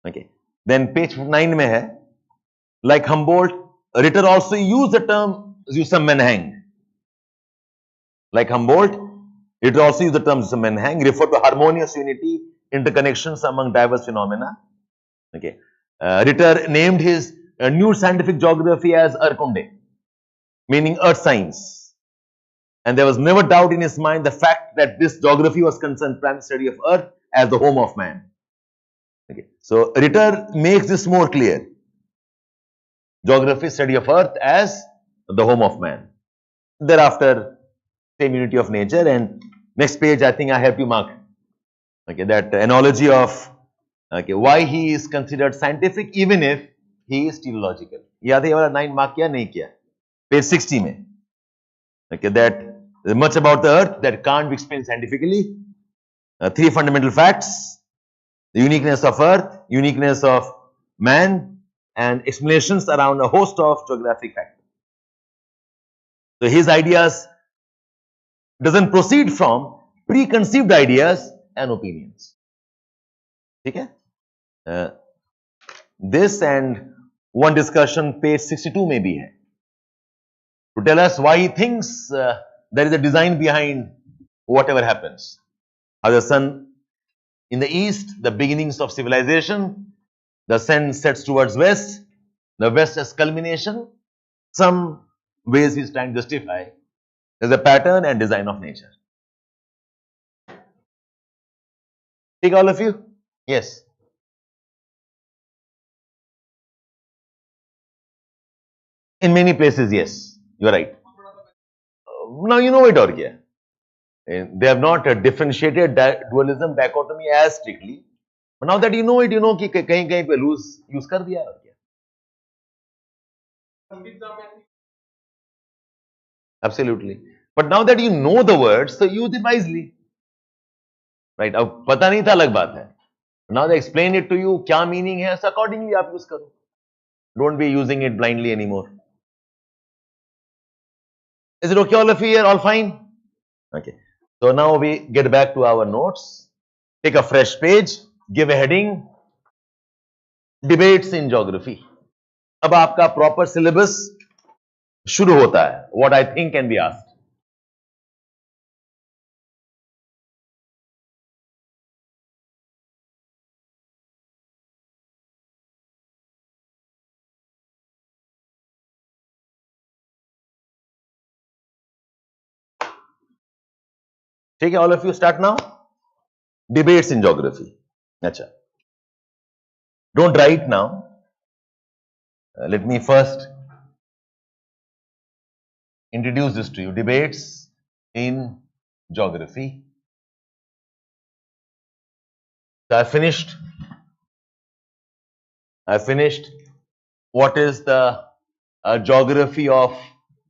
Okay. Then page 9 में है, like Humboldt, Ritter also used the term Zusammenhang. Like Humboldt, Ritter also used the term Zusammenhang, refer to harmonious unity, interconnections among diverse phenomena. Okay. Ritter named his new scientific geography as Urkunde, meaning earth science. And there was never doubt in his mind the fact that this geography was concerned primary study of earth as the home of man. Okay. So Ritter makes this more clear. Geography, study of earth as the home of man. Thereafter, same unity of nature. And next page, I think I have to mark. Okay, that analogy of why he is considered scientific even if he is teleological. याद है ये वाला 9 mark किया नहीं किया? Page 60 में. Okay, that much about the earth that can't be explained scientifically. 3 fundamental facts: the uniqueness of earth, uniqueness of man, and explanations around a host of geographic factors. So his ideas doesn't proceed from preconceived ideas and opinions. Okay? This and one discussion, page 62 may be here, to tell us why he thinks there is a design behind whatever happens. How the sun in the east, the beginnings of civilization, the sun sets towards west, the west as culmination. Some ways he is trying to justify there's a pattern and design of nature. Take all of you? Yes. In many places, yes. You are right. Now you know it or kya. They have not differentiated dualism, dichotomy as strictly. But now that you know it, you know कि कहीं पे use कर दिया और क्या. Absolutely. But now that you know the words, so use it wisely. Right? अब पता नहीं था अलग बात है. Now they explain it to you, क्या meaning है, so accordingly आप use करो. Don't be using it blindly anymore. Is it okay all of you here? All fine? Okay. So now we get back to our notes. Take a fresh page. Give a heading. Debates in geography. अब आपका proper syllabus शुरू होता है. What I think can be asked. ठीक है, all of you start now. Debates in geography. अच्छा. Don't write now. Let me first introduce this to you. Debates in geography. So I finished what is the geography of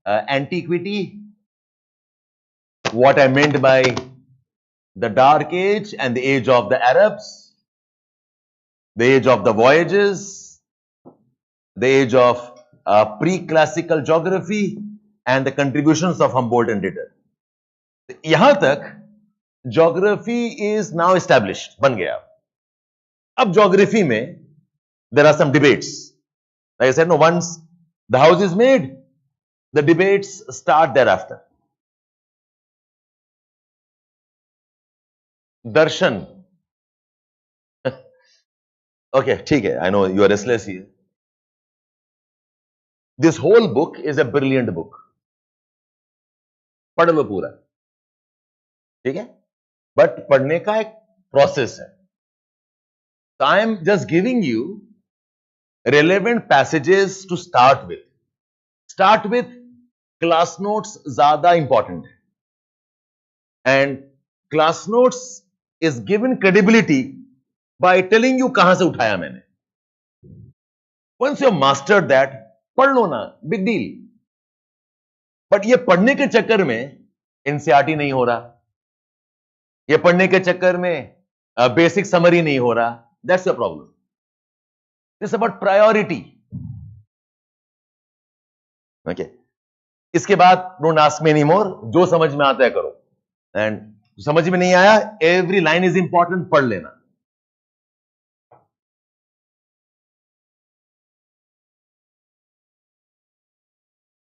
antiquity, what I meant by the Dark Age and the age of the Arabs, the age of the voyages, the age of pre-classical geography, and the contributions of Humboldt and Ritter. यहाँ तक geography is now established, बन गया. अब geography में there are some debates. Like I said, no, once the house is made, the debates start thereafter. Darshan. Okay, ठीक है. I know you are restless here. This whole book is a brilliant book. पढ़ लो पूरा, ठीक है? But पढ़ने का एक process है. So I am just giving you relevant passages to start with. Start with class notes ज़्यादा important है. And class notes is given credibility by telling you कहां से उठाया मैंने. Once you have mastered that, पढ़ लो ना, big deal. But ये पढ़ने के चक्कर में NCERT नहीं हो रहा, ये पढ़ने के चक्कर में basic summary नहीं हो रहा. That's the problem. It's about priority. Okay. इसके बाद don't ask me anymore. जो समझ में आता है करो. And समझ में नहीं आया, every line is important, पढ़ लेना.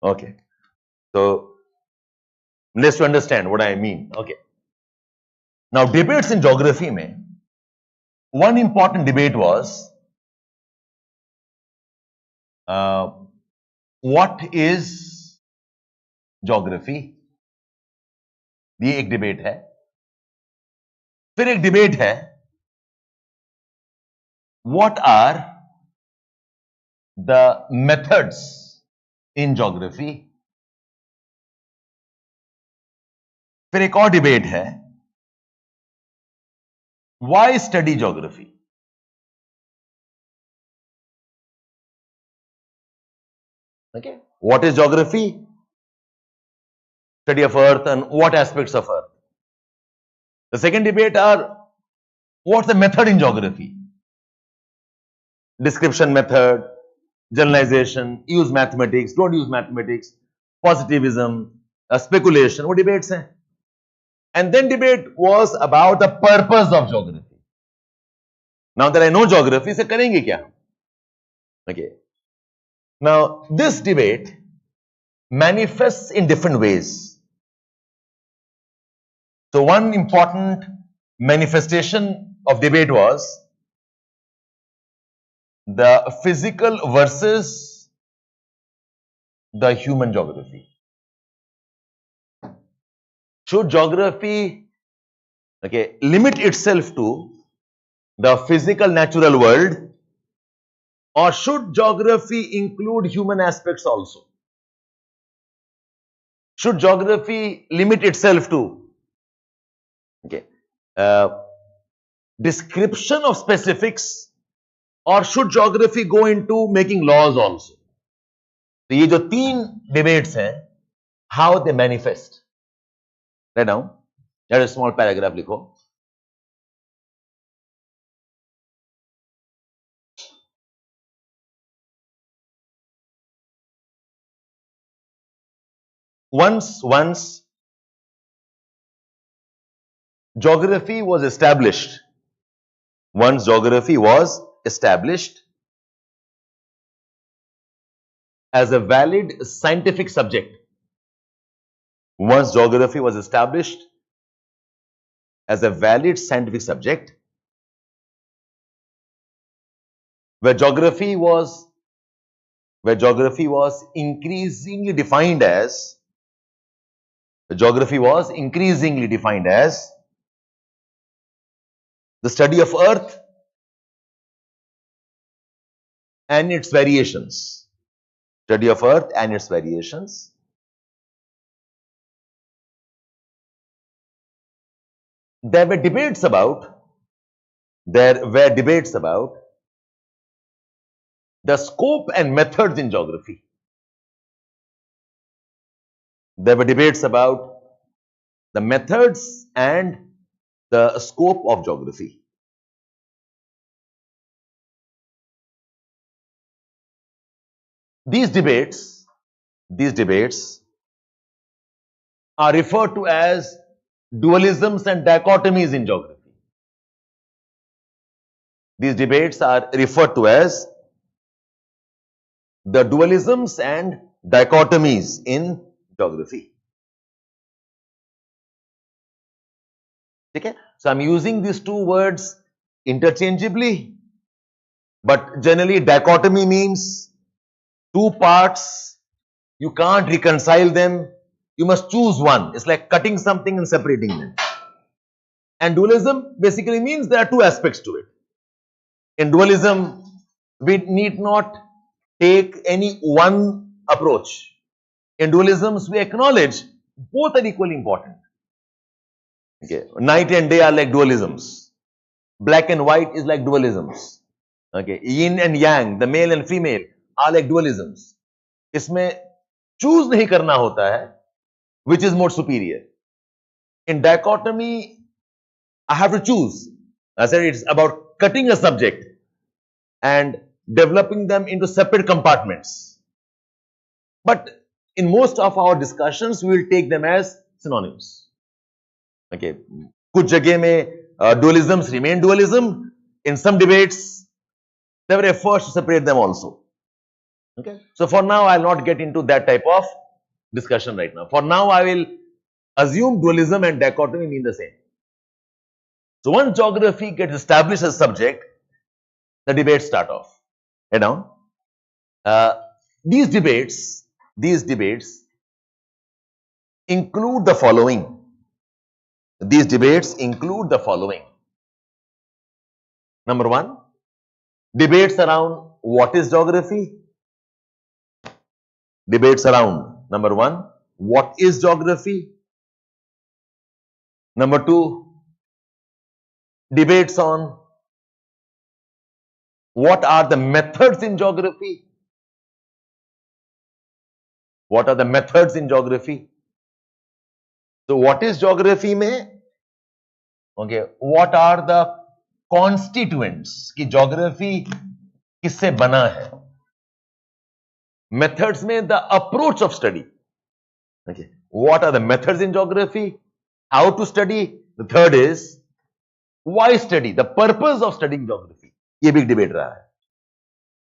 Okay. So let's understand what I mean. Okay. Now debates in geography में one important debate was what is geography? ये एक डिबेट है. फिर एक डिबेट है what are the methods in geography. फिर एक और डिबेट है why study geography. Okay, what is geography? Study of earth and what aspects of earth. The second debate are what's the method in geography? Description method, generalization, use mathematics, don't use mathematics, positivism, speculation, वो debates हैं. And then debate was about the purpose of geography. Now that I know geography, से करेंगे क्या? Okay. Now this debate manifests in different ways. So one important manifestation of debate was the physical versus the human geography. Should geography limit itself to the physical natural world, or should geography include human aspects also? Should geography limit itself to description of specifics, or should geography go into making laws also? तो ये जो तीन debates हैं, how they manifest. Write down. Let a small paragraph लिखो. Once geography was established. Once geography was established as a valid scientific subject. Once geography was established as a valid scientific subject, where geography was increasingly defined as the study of earth and its variations. Study of earth and its variations. There were debates about the scope and methods in geography. There were debates about the methods and the scope of geography. These debates are referred to as dualisms and dichotomies in geography. These debates are referred to as the dualisms and dichotomies in geography. Okay? So I'm using these two words interchangeably, but generally dichotomy means two parts, you can't reconcile them, you must choose one. It's like cutting something and separating them. And dualism basically means there are two aspects to it. In dualism, we need not take any one approach. In dualisms, we acknowledge both are equally important. Okay, night and day are like dualisms. Black and white is like dualisms. Okay, yin and yang, the male and female are like dualisms. इसमें choose नहीं करना होता है, which is more superior. In dichotomy, I have to choose. I said it's about cutting a subject and developing them into separate compartments. But in most of our discussions, we will take them as synonyms. Okay, कुछ जगह में dualisms remain dualism. In some debates, there were efforts to separate them also. Okay, so for now, I'll not get into that type of discussion right now. For now, I will assume dualism and dichotomy mean the same. So once geography gets established as a subject, the debates start off. Head down. These debates include the following. These debates include the following. Number one, debates around what is geography. Debates around, number one, what is geography? Number two, debates on what are the methods in geography? What are the methods in geography? So, what is geography mein? Okay, what are the constituents ki geography kisse bana hai? Methods mein the approach of study. Okay, what are the methods in geography? How to study? The third is why study? The purpose of studying geography. ये भी debate रहा है.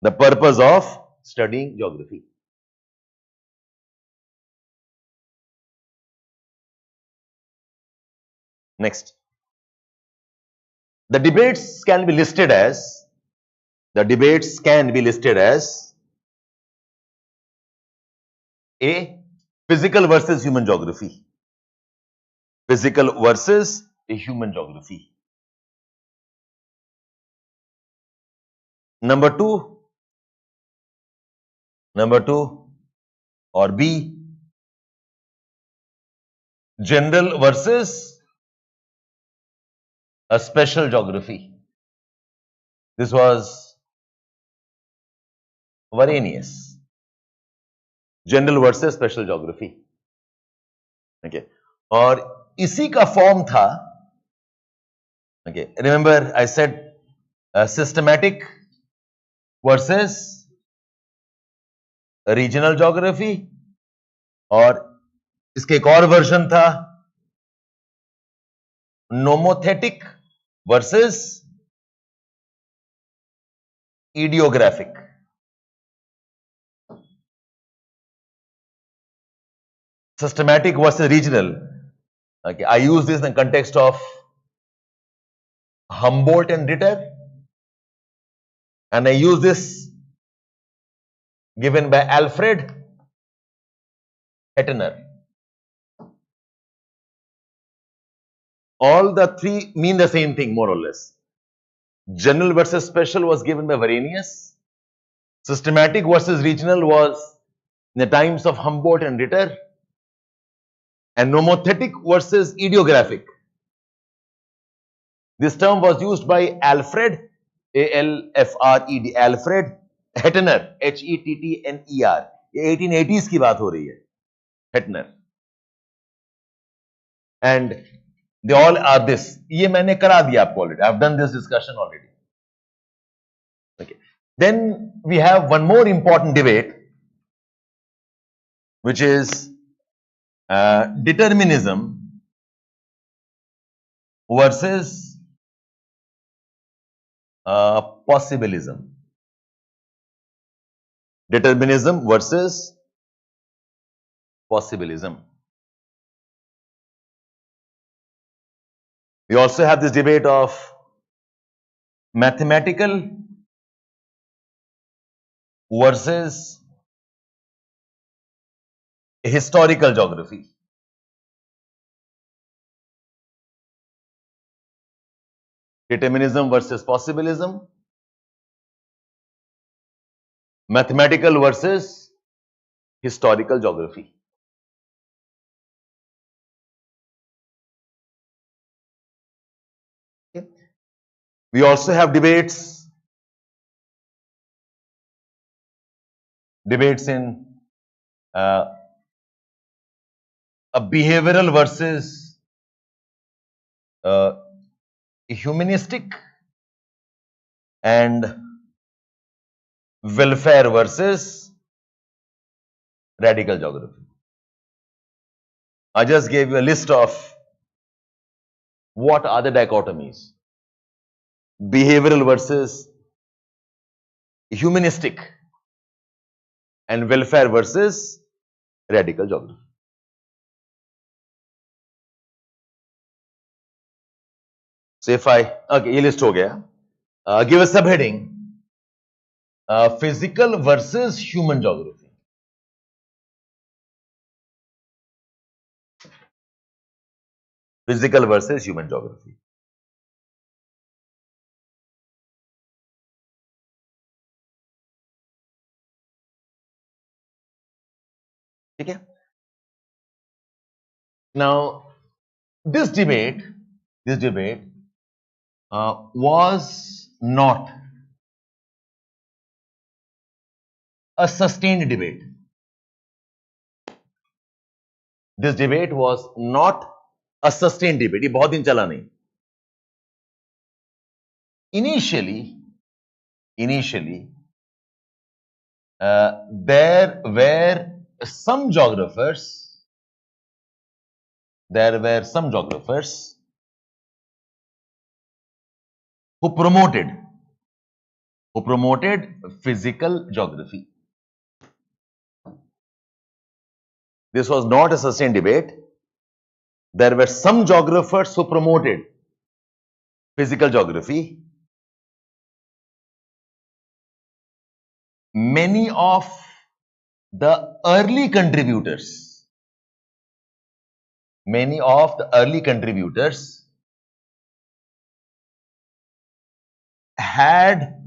The purpose of studying geography. Next, the debates can be listed as A, physical versus human geography. Physical versus a human geography. Number two, or B, general versus a special geography. This was Varenius. General versus special geography. Okay. और इसी का form था. Okay. Remember I said systematic versus regional geography, और इसके एक और version था nomothetic versus ideographic. Systematic versus regional. Okay, I use this in the context of Humboldt and Ritter, and I use this given by Alfred Hettner. All the three mean the same thing, more or less. General versus special was given by Varenius. Systematic versus regional was in the times of Humboldt and Ritter. And nomothetic versus ideographic. This term was used by Alfred, A-L-F-R-E-D, Alfred Hettner, H-E-T-T-N-E-R. 1880s की बात हो रही है, Hettner. and they all are this. ये मैंने करा दिया आपको already. I've done this discussion already. Okay. Then we have one more important debate, which is determinism versus possibilism. Determinism versus possibilism. We also have this debate of mathematical versus historical geography. Determinism versus possibilism. Mathematical versus historical geography. Okay. We also have debates in a behavioral versus humanistic, and welfare versus radical geography. I just gave you a list of what are the dichotomies. Behavioral versus humanistic, and welfare versus radical geography. So if I, okay, ये list हो गया. Give a subheading, physical versus human geography. Physical versus human geography. Okay. Now, this debate was not a sustained debate. This debate was not a sustained debate. ये बहुत दिन चला नहीं. Initially, there were some geographers who promoted physical geography. This was not a sustained debate. There were some geographers who promoted physical geography. Many of the early contributors had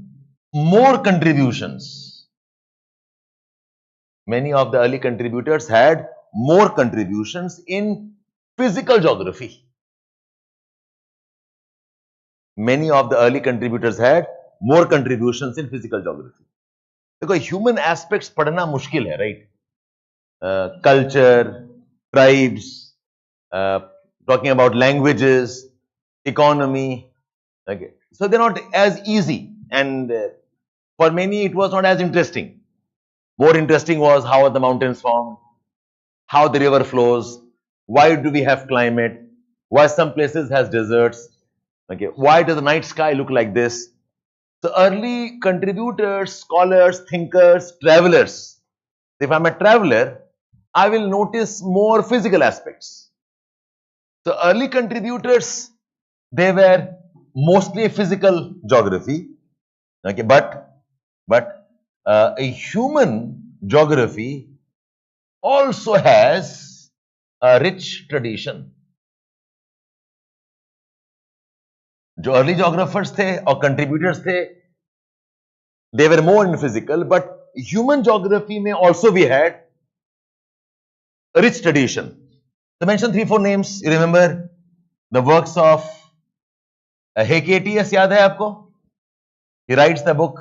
more contributions. Many of the early contributors had more contributions in physical geography. Many of the early contributors had more contributions in physical geography. देखो human aspects पढ़ना मुश्किल है, right? Culture, tribes, talking about languages, economy. Okay, so they're not as easy, and for many it was not as interesting. More interesting was how are the mountains formed, how the river flows, why do we have climate, why some places has deserts, okay, why does the night sky look like this. So early contributors, scholars, thinkers, travelers. If I'm a traveler, I will notice more physical aspects. So early contributors, they were mostly physical geography, okay, but a human geography also has a rich tradition. जो early geographers थे और contributors थे, they were more in physical, but human geography में also we had a rich tradition. So mention 3-4 names. You remember the works of Hecataeus, याद है आपको? He writes the book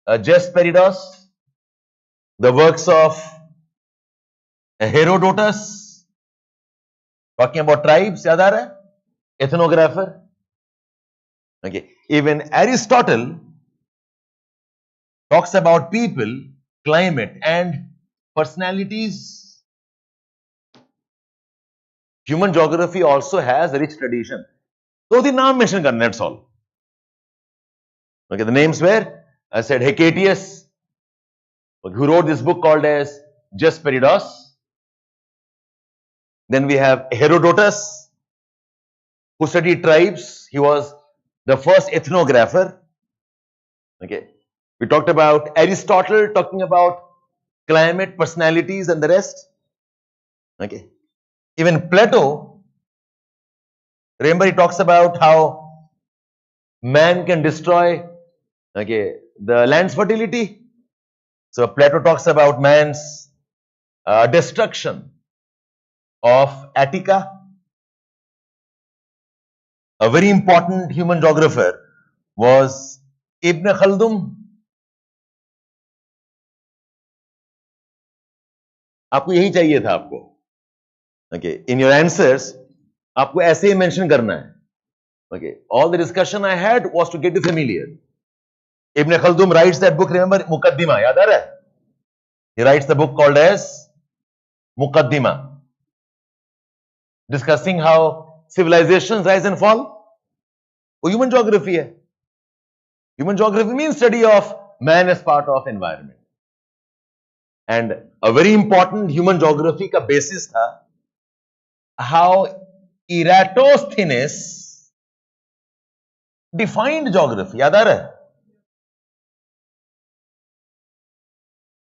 Hesperidos. The works of Herodotus, Talking about tribes, याद आ रहा है? Ethnographer. Okay. Even Aristotle talks about people, climate, and personalities. Human geography also has a rich tradition. So the name mention karna, that's all. Okay, the names were, I said Hecatius, who wrote this book called as Hesperidos. Then we have Herodotus, who studied tribes. He was the first ethnographer. Okay. We talked about Aristotle talking about climate, personalities, and the rest. Okay. Even Plato, remember, he talks about how man can destroy, okay, the land's fertility. So Plato talks about man's destruction of Attica. A very important human geographer was Ibn Khaldun. आपको यही चाहिए था आपको. Okay, in your answers, आपको ऐसे ही mention करना है. Okay, all the discussion I had was to get you familiar. Ibn Khaldun writes that book, remember, Muqaddima, याद आ रहा है? He writes the book called as Muqaddima, discussing how civilizations rise and fall. वो human geography है. Human geography means study of man as part of environment. And a very important human geography का basis था how Eratosthenes defined geography. याद आ रहा है?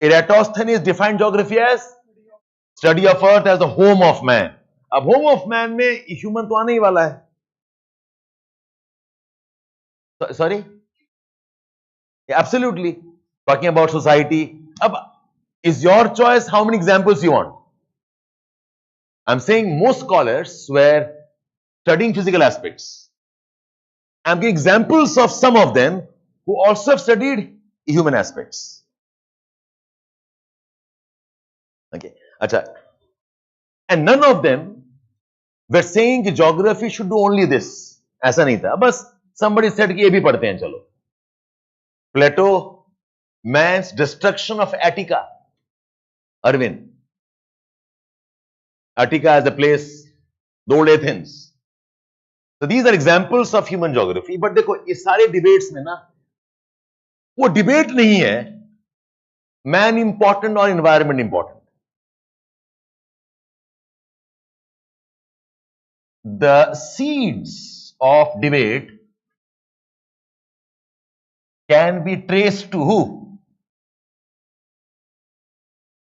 Eratosthenes defined geography as study of earth as the home of man. अब home of man में human तो आने ही वाला है. Sorry? Yeah, absolutely. Talking about society. Ab, is your choice how many examples you want? I'm saying most scholars were studying physical aspects. I'm giving examples of some of them who also have studied human aspects. Okay. Achha. And none of them were saying that geography should do only this. ऐसा नहीं था. बस somebody said कि ये भी पढ़ते हैं चलो. Plato, man's destruction of Attica. Arvind. Attica as a place, the old Athens. So these are examples of human geography. But देखो ये सारे debates में ना वो debate नहीं है man important or environment important. The seeds of debate can be traced to who?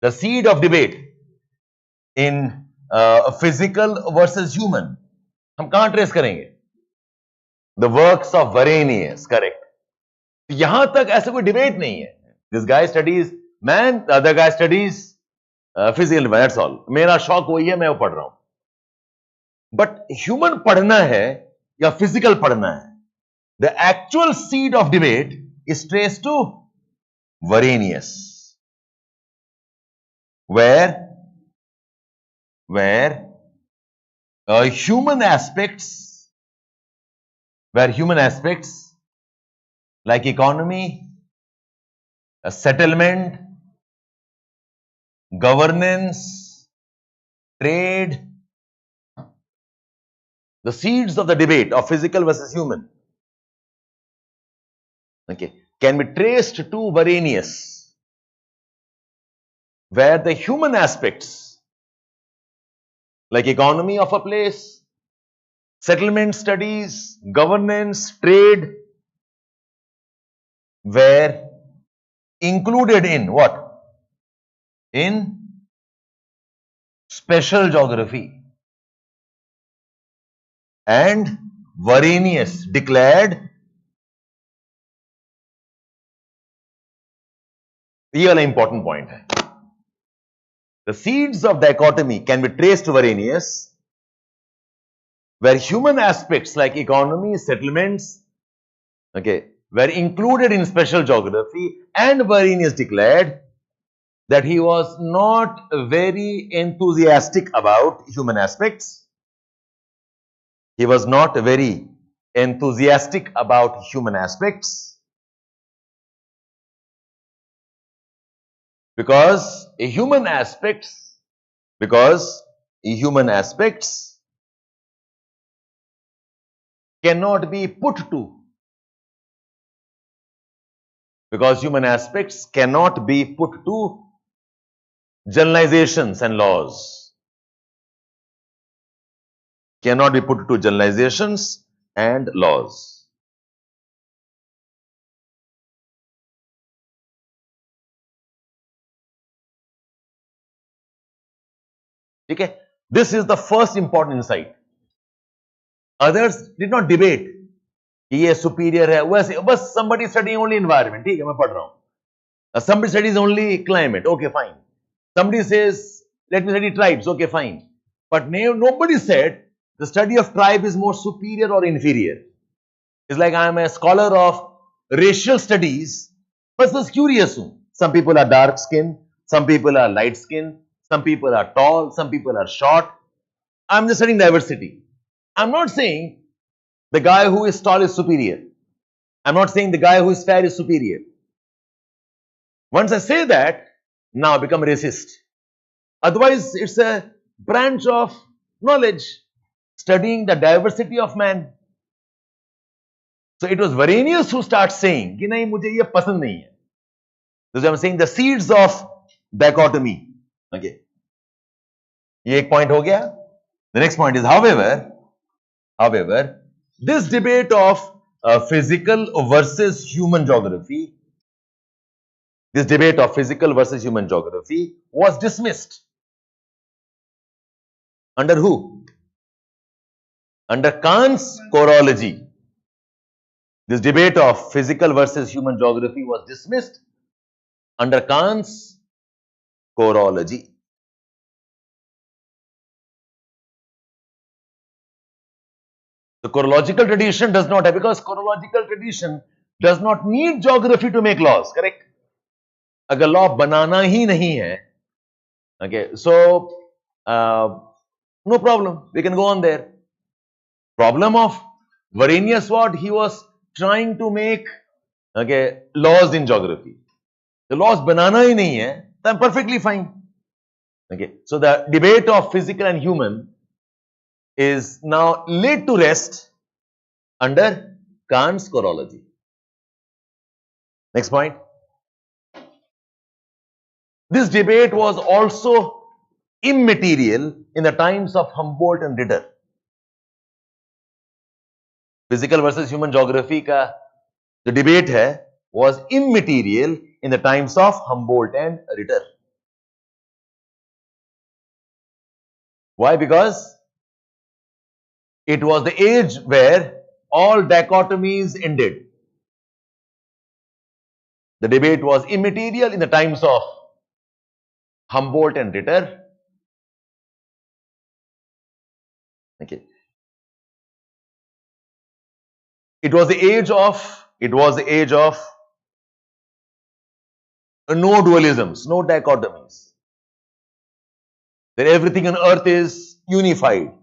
The seed of debate in physical versus human. हम कहां ट्रेस करेंगे? The works of Varenius, correct. यहां तक ऐसा कोई डिबेट नहीं है. This guy studies man, the other guy studies physical. That's all. मेरा शौक वही है, मैं वो पढ़ रहा हूं. But human पढ़ना है या physical पढ़ना है? The actual seed of debate is traced to Varenius, where human aspects like economy, settlement, governance, trade, the seeds of the debate of physical versus human, okay, can be traced to Varenius, where the human aspects like economy of a place, settlement studies, governance, trade, were included in what? In special geography. And Varenius declared, ये वाला important point है. The seeds of dichotomy can be traced to Varenius, where human aspects like economy, settlements, okay, were included in special geography, and Varenius declared that he was not very enthusiastic about human aspects. He was not very enthusiastic about human aspects because human aspects cannot be put to generalizations and laws. Cannot be put to generalizations and laws. Okay? This is the first important insight. Others did not debate कि ये superior है, वैसे बस somebody studying only environment, ठीक है मैं पढ़ रहा हूँ. Somebody studies only climate, okay fine. Somebody says let me study tribes, okay fine. But nobody said the study of tribe is more superior or inferior. It's like I am a scholar of racial studies, but just curious. Some people are dark skinned, some people are light skinned, some people are tall, some people are short. I'm just studying diversity. I'm not saying the guy who is tall is superior. I'm not saying the guy who is fair is superior. Once I say that, now I become racist. Otherwise, it's a branch of knowledge, studying the diversity of man. So it was Varenius who starts saying, कि नहीं मुझे ये पसंद नहीं है. So I'm saying the seeds of dichotomy. Okay. ये एक point हो गया. The next point is, however, this debate of physical versus human geography, was dismissed. Under who? Under Kant's chorology. This debate of physical versus human geography was dismissed under Kant's chorology. The chorological tradition does not have, because chorological tradition does not need geography to make laws, correct? अगर law बनाना ही नहीं है, okay, so no problem, we can go on there. Problem of Varenius, what he was trying to make, okay, laws in geography. The laws banana hi nahi hai, then perfectly fine. Okay, so the debate of physical and human is now laid to rest under Kant's chorology. Next point. This debate was also immaterial in the times of Humboldt and Ritter. Physical versus human geography का जो debate है was immaterial in the times of Humboldt and Ritter. Why? Because it was the age where all dichotomies ended. The debate was immaterial in the times of Humboldt and Ritter. Okay. It was the age of no dualisms, no dichotomies. That everything on earth is unified.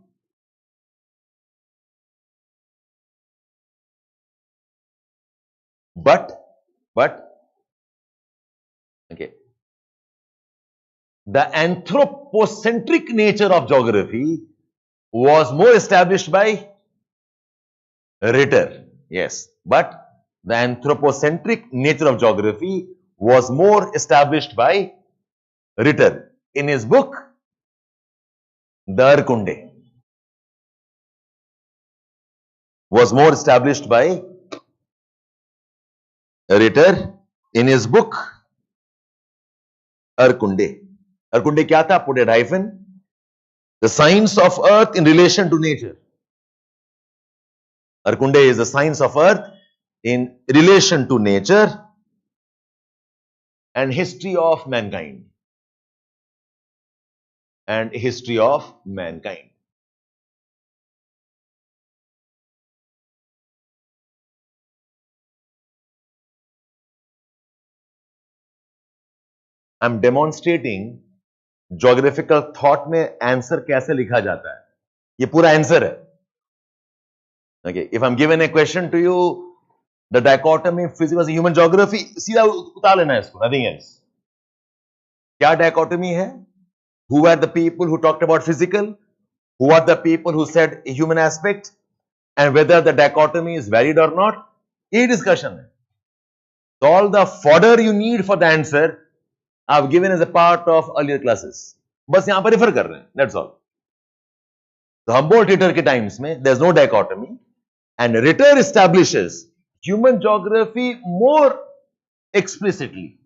But okay, the anthropocentric nature of geography was more established by Ritter. Yes, but the anthropocentric nature of geography was more established by Ritter in his book Darkunde. Was more established by Ritter in his book Arkunde. Arkunde क्या था? Put a hyphen. The science of earth in relation to nature. Arkunde is the science of earth in relation to nature and history of mankind. And history of mankind. I am demonstrating geographical thought में answer कैसे लिखा जाता है. ये पूरा answer है. Okay, if I'm given a question to you, the dichotomy of physics versus human geography, सीधा उतार लेना है इसको, nothing else. क्या dichotomy है? Who are the people who talked about physical? Who are the people who said a human aspect? And whether the dichotomy is valid or not? ये discussion है. So all the fodder you need for the answer, I've given as a part of earlier classes. बस यहाँ पर refer कर रहे हैं. That's all. So Humboldt Ritter के times में there's no dichotomy, and Ritter establishes human geography more explicitly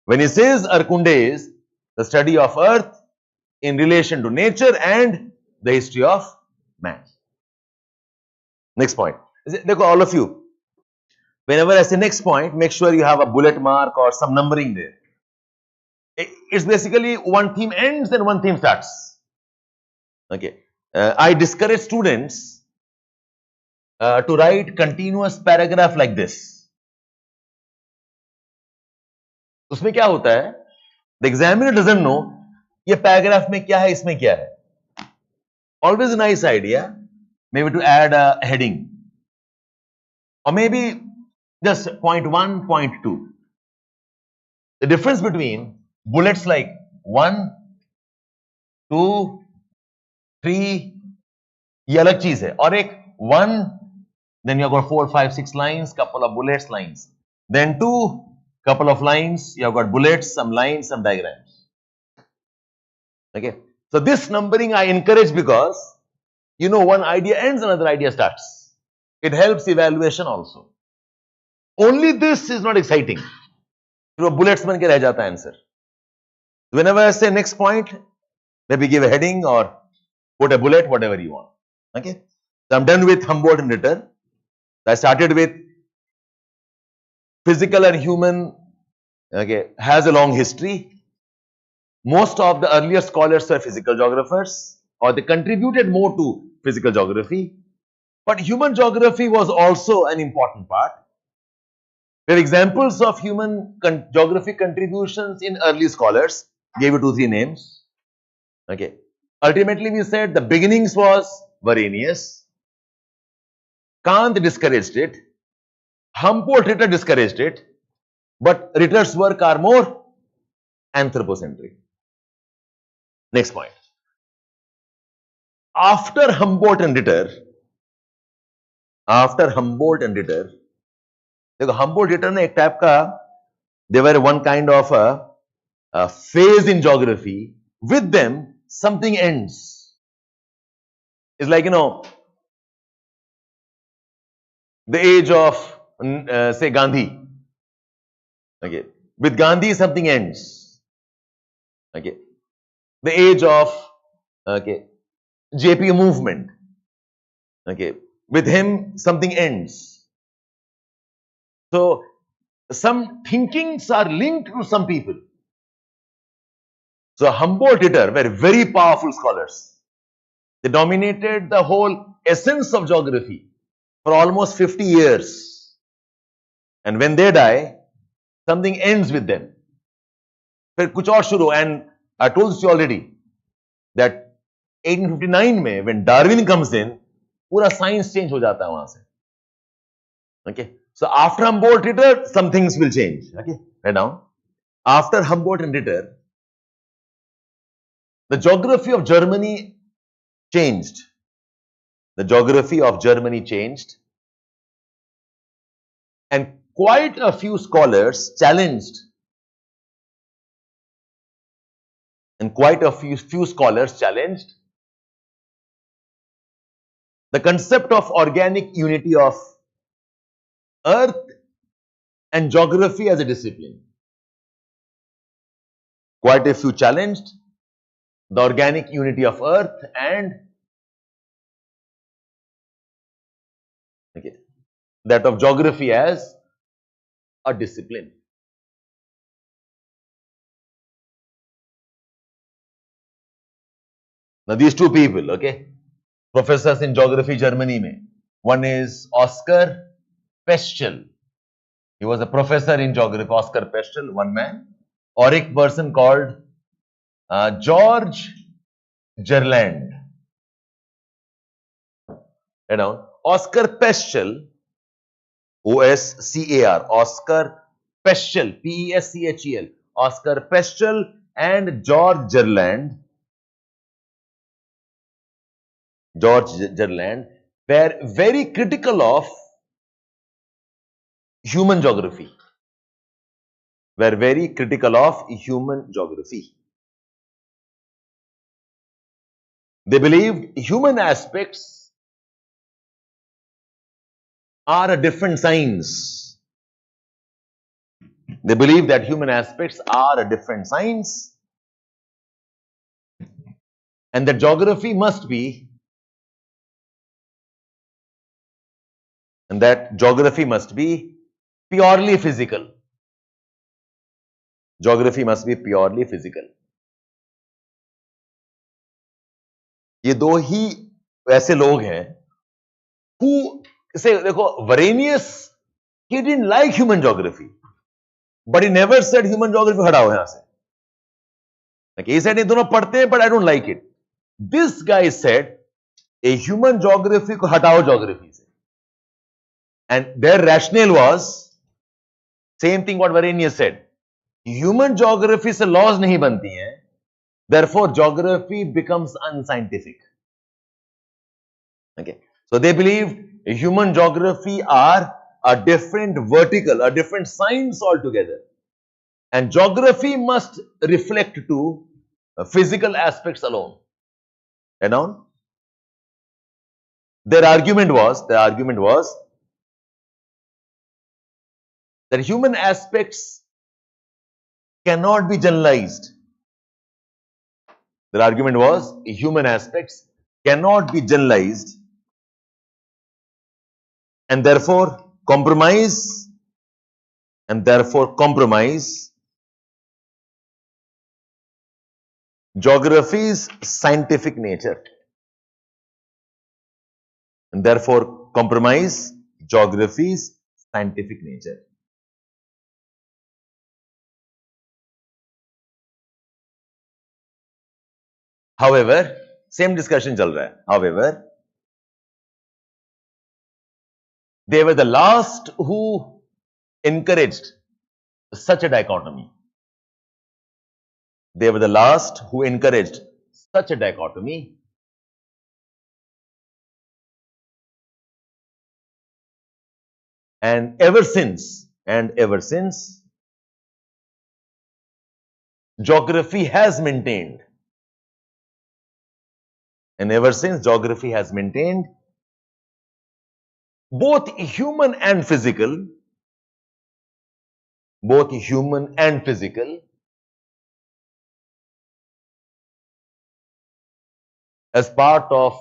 when he says Arkunde is the study of earth in relation to nature and the history of man. Next point. Look, all of you, whenever I say next point, make sure you have a bullet mark or some numbering there. It's basically one theme ends and one theme starts. Okay. I discourage students to write continuous paragraph like this. उसमें क्या होता है? The examiner doesn't know ये paragraph में क्या है, इसमें क्या है. Always a nice idea, maybe to add a heading, or maybe just point 1, point 2. The difference between bullets like 1, 2, 3, ये अलग चीज है, और एक 1, then you have got 4, 5, 6 lines, couple of bullets, lines. Then 2, couple of lines, you have got bullets, some lines, some diagrams. Okay. So this numbering I encourage because, you know, one idea ends, another idea starts. It helps evaluation also. Only this is not exciting. So bullets बन के रह जाता है answer. Whenever I say next point, maybe give a heading or put a bullet, whatever you want. Okay. So I'm done with Humboldt and Ritter. I started with physical and human, okay, has a long history. Most of the earlier scholars were physical geographers, or they contributed more to physical geography. But human geography was also an important part. We have examples of human geography contributions in early scholars. Gave you 2, 3 names. Okay. Ultimately, we said the beginnings was Varenius. Kant discouraged it. Humboldt Ritter discouraged it. But Ritter's work are more anthropocentric. Next point. After Humboldt and Ritter, देखो Humboldt Ritter ने एक type का, they were one kind of a phase in geography. With them, something ends. It's like, you know, the age of, say, Gandhi. Okay. With Gandhi, something ends. Okay. The age of, okay, JP movement. Okay. With him, something ends. So, some thinkings are linked to some people. So, Humboldt Ritter were very powerful scholars. They dominated the whole essence of geography for almost 50 years. And when they die, something ends with them. फिर कुछ और शुरू. And I told you already that 1859 में when Darwin comes in, पूरा science change हो जाता है वहां से. Okay. So after Humboldt Ritter, some things will change. Okay. Right now, after Humboldt and Ritter, the geography of Germany changed. The geography of Germany changed. And quite a few scholars challenged. The concept of organic unity of earth and geography as a discipline. Quite a few challenged the organic unity of earth and that of geography as a discipline. Now these two people, okay, professors in geography Germany mein. One is Oscar Peschel. He was a professor in geography, Oscar Peschel, one man. Or a person called George Gerland. You know, Oscar Peschel, O-S-C-A-R, Oscar Peschel, P-E-S-C-H-E-L, Oscar Peschel and George Gerland were very critical of human geography. They believed human aspects are a different science. They believe that human aspects are a different science and that geography must be purely physical. Geography must be purely physical. ये दो ही ऐसे लोग हैं who say, देखो, Varenius, he didn't like human geography, but he never said human geography हटाओ यहां से. Like he said ये दोनों पढ़ते हैं but I don't like it. This guy said a human geography को हटाओ geography से, and their rationale was same thing what Varenius said. Human geography से laws नहीं बनती हैं, therefore geography becomes unscientific. Okay, so they believed human geography are a different vertical, a different science altogether, and geography must reflect to physical aspects alone. And now their argument was that human aspects cannot be generalized. Their argument was human aspects cannot be generalized, and therefore compromise geography's scientific nature. And therefore compromise geography's scientific nature. However, same discussion chal raha hai. However, they were the last who encouraged such a dichotomy. And ever since, geography has maintained. Both human and physical as part of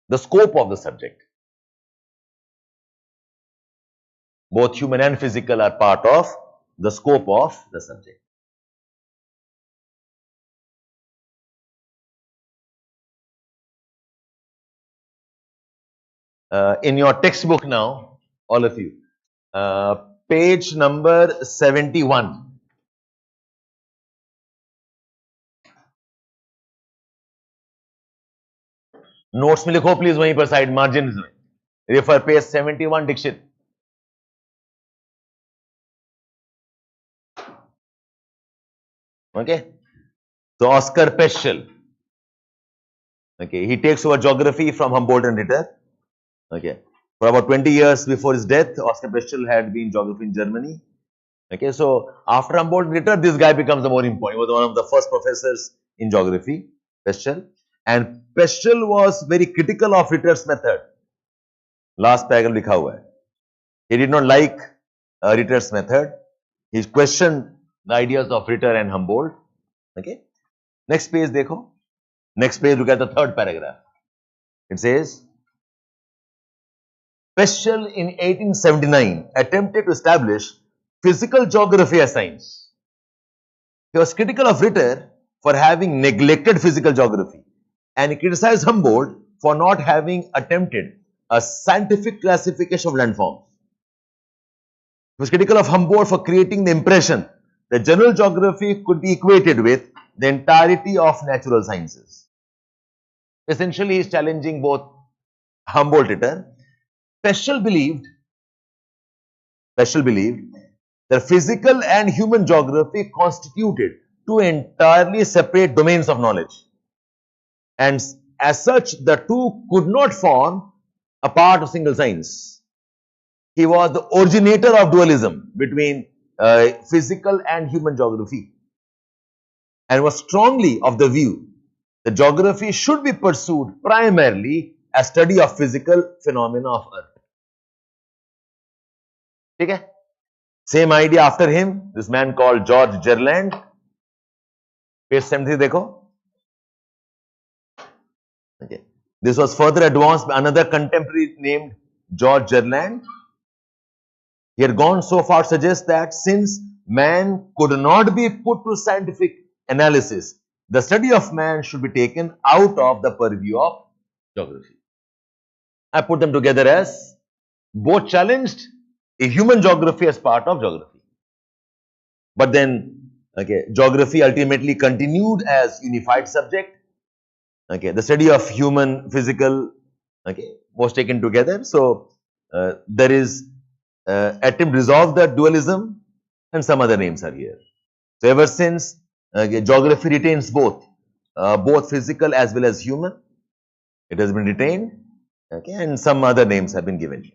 the scope of the subject. Both human and physical are part of the scope of the subject. In your textbook now, all of you, page number 71. Notes में लिखो please वहीं पर side margins में. Refer page 71 Dixit. Okay. So Oscar Peschel. Okay, he takes over geography from Humboldt and Ritter. Okay, for about 20 years before his death, Oscar Peschel had been geography in Germany. Okay, so after Humboldt and Ritter, this guy becomes the more important. He was one of the first professors in geography, Peschel. And Peschel was very critical of Ritter's method. Last paragraph likha hua hai. He did not like Ritter's method. He questioned the ideas of Ritter and Humboldt. Okay. Next page dekho. Next page, look at the third paragraph. It says, Peschel in 1879 attempted to establish physical geography as science. He was critical of Ritter for having neglected physical geography, and he criticized Humboldt for not having attempted a scientific classification of landforms. He was critical of Humboldt for creating the impression that general geography could be equated with the entirety of natural sciences. Essentially, he is challenging both Humboldt, Peschel believed that physical and human geography constituted two entirely separate domains of knowledge, and as such, the two could not form a part of single science. He was the originator of dualism between physical and human geography, and was strongly of the view that geography should be pursued primarily as study of physical phenomena of Earth. Okay? Same idea after him, this man called George Gerland. Page 73, dekho. Okay. This was further advanced by another contemporary named George Gerland. He had gone so far to suggest that since man could not be put to scientific analysis, the study of man should be taken out of the purview of geography. I put them together as both challenged a human geography as part of geography. But then, okay, geography ultimately continued as unified subject. Okay, the study of human physical, okay, was taken together. So there is attempt to resolve the dualism, and some other names are here. So ever since, geography retains both physical as well as human. It has been retained, okay, and some other names have been given here.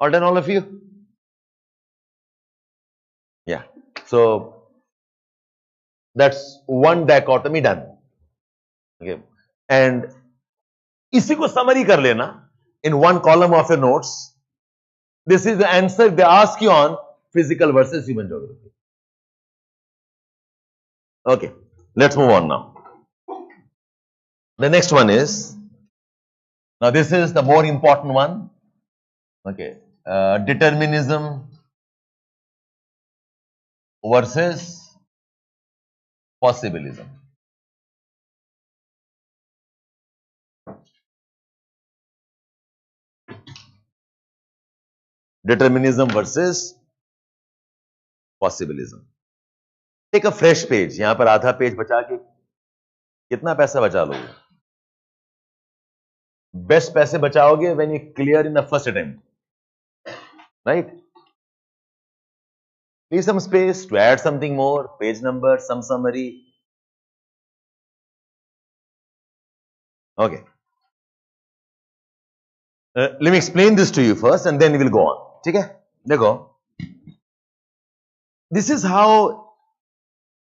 All done, all of you? Yeah. So that's one dichotomy done. Okay, and इसी को summary कर लेना in one column of your notes. This is the answer they ask you on physical versus human geography. Okay, let's move on now. The next one is, now this is the more important one. Okay, determinism versus possibilism. Determinism versus possibilism. Take a fresh page. यहाँ पर आधा page बचा के कितना पैसा बचा लोगे? Best पैसे बचाओगे when you clear in the first attempt, right? Leave some space to add something more, page number, some summary. Okay. Let me explain this to you first and then we will go on. ठीक है? देखो. This is how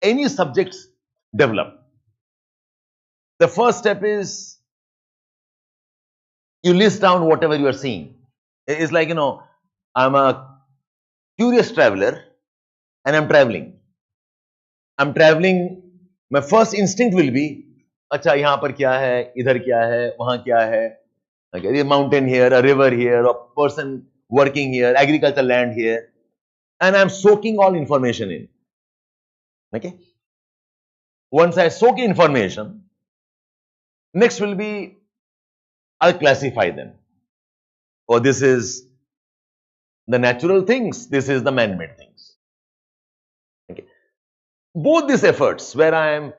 any subjects develop. The first step is you list down whatever you are seeing. It's like, you know, I'm a curious traveler and I'm traveling. My first instinct will be, अच्छा यहाँ पर क्या है, इधर क्या है, वहाँ क्या है, okay, a mountain here, a river here, a person working here, agricultural land here, and I'm soaking all information in. Okay. Once I soak information, next will be I'll classify them. Oh, this is the natural things, this is the man-made things. Okay. Both these efforts where I am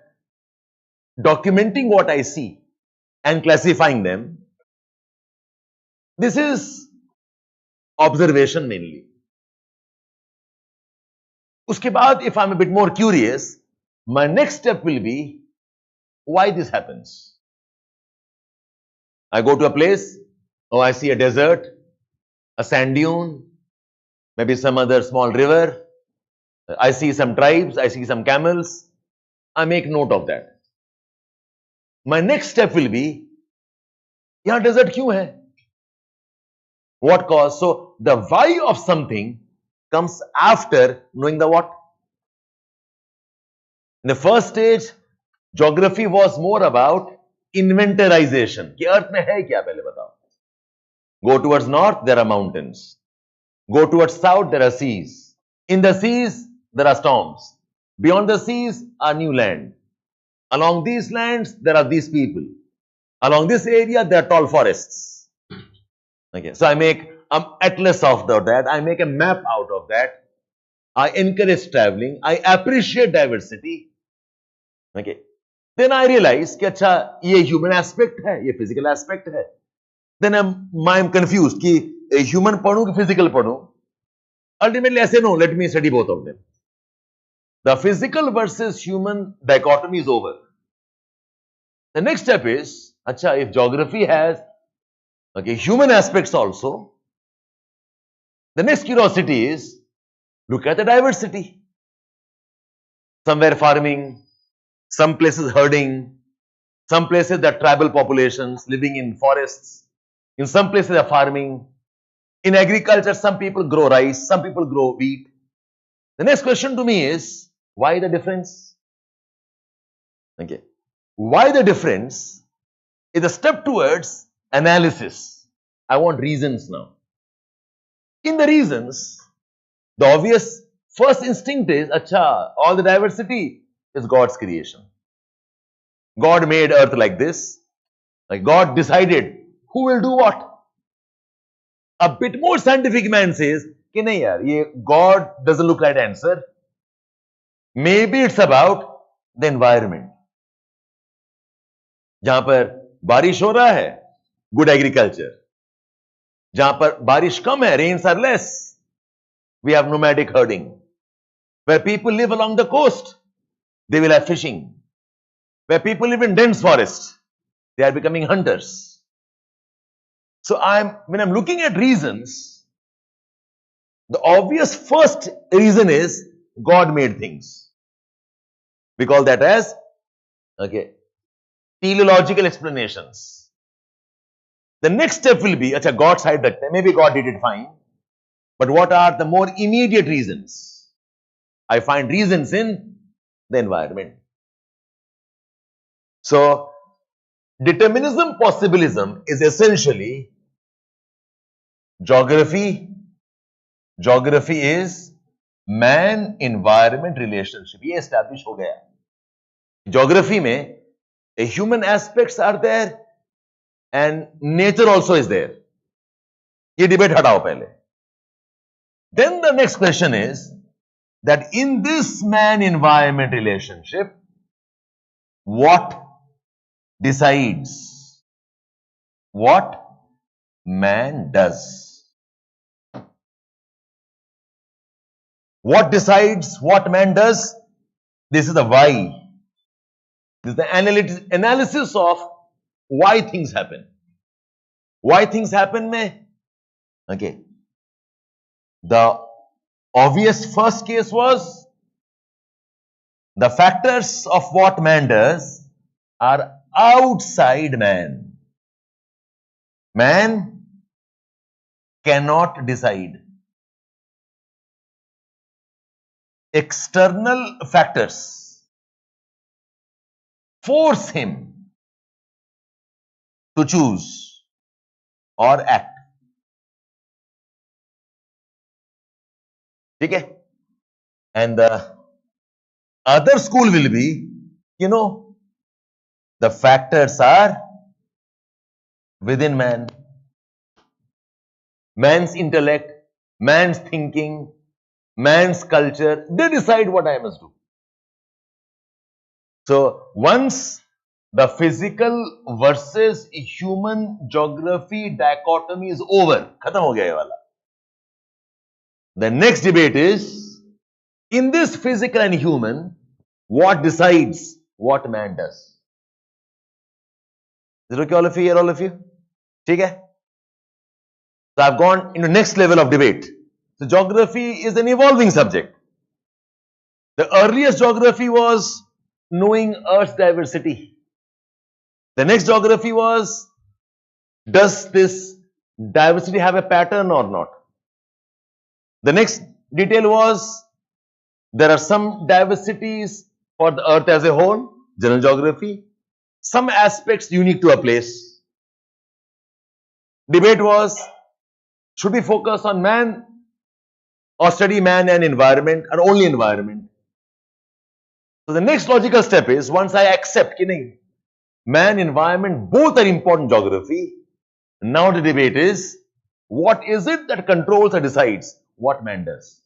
documenting what I see and classifying them, this is observation mainly. Uske baad, if I'm a bit more curious, my next step will be why this happens. I go to a place, oh, I see a desert, a sand dune, maybe some other small river. I see some tribes, I see some camels. I make note of that. My next step will be, yahan desert kyun hai? What cause? So, the why of something comes after knowing the what. In the first stage, geography was more about inventorization. कि अर्थ में है क्या पहले बताओ. Go towards north, there are mountains. Go towards south, there are seas. In the seas, there are storms. Beyond the seas are new land. Along these lands, there are these people. Along this area, there are tall forests. Okay, so I make an atlas of that. I make a map out of that. I encourage traveling. I appreciate diversity. Okay, Then I realize कि अच्छा ये human aspect है, ये physical aspect है. Then I'm confused कि human पढ़ूं कि physical पढ़ूं. Ultimately I say no, let me study both of them. The physical versus human dichotomy is over. The next step is, अच्छा, if geography has human aspects also, the next curiosity is, look at the diversity. Somewhere farming, some places herding, some places there are tribal populations living in forests, in some places they are farming. In agriculture, some people grow rice, some people grow wheat. The next question to me is, why the difference? Okay. Why the difference is a step towards analysis. I want reasons now. In the reasons, the obvious first instinct is, acha, all the diversity is God's creation. God made earth like this. Like God decided who will do what. A bit more scientific man says, कि नहीं यार, ये God doesn't look like answer. Maybe it's about the environment. जहां पर बारिश हो रहा है, good agriculture. जहां पर बारिश कम है, rains are less, we have nomadic herding. Where people live along the coast, they will have fishing. Where people live in dense forest, they are becoming hunters. So when I'm looking at reasons, the obvious first reason is God made things. We call that as teleological explanations. The next step will be, acha, God side rakte hain, maybe God did it fine. But what are the more immediate reasons? I find reasons in the environment. So, determinism, possibilism is essentially geography. Geography is man-environment relationship. ये establish हो गया. Geography में human aspects are there and nature also is there. ये debate हटाओ पहले. Then the next question is that in this man-environment relationship, what decides what man does? What decides what man does? This is the why. This is the analysis of why things happen. Why things happen mein, the obvious first case was the factors of what man does are outside man. Man cannot decide. External factors force him to choose or act. Okay? And the other school will be, the factors are within man. Man's intellect, man's thinking, man's culture, they decide what I must do. So, once the physical versus human geography dichotomy is over, khatam ho gaya ye wala. The next debate is, in this physical and human, what decides what man does? Is it okay, all of you here, all of you? Okay? So, I've gone into next level of debate. So, geography is an evolving subject. The earliest geography was knowing Earth's diversity. The next geography was, does this diversity have a pattern or not? The next detail was, there are some diversities for the Earth as a whole, general geography, some aspects unique to a place. Debate was, should we focus on man or study man and environment or only environment? So the next logical step is, once I accept that man, environment, both are important geography, now the debate is, what is it that controls or decides what man does?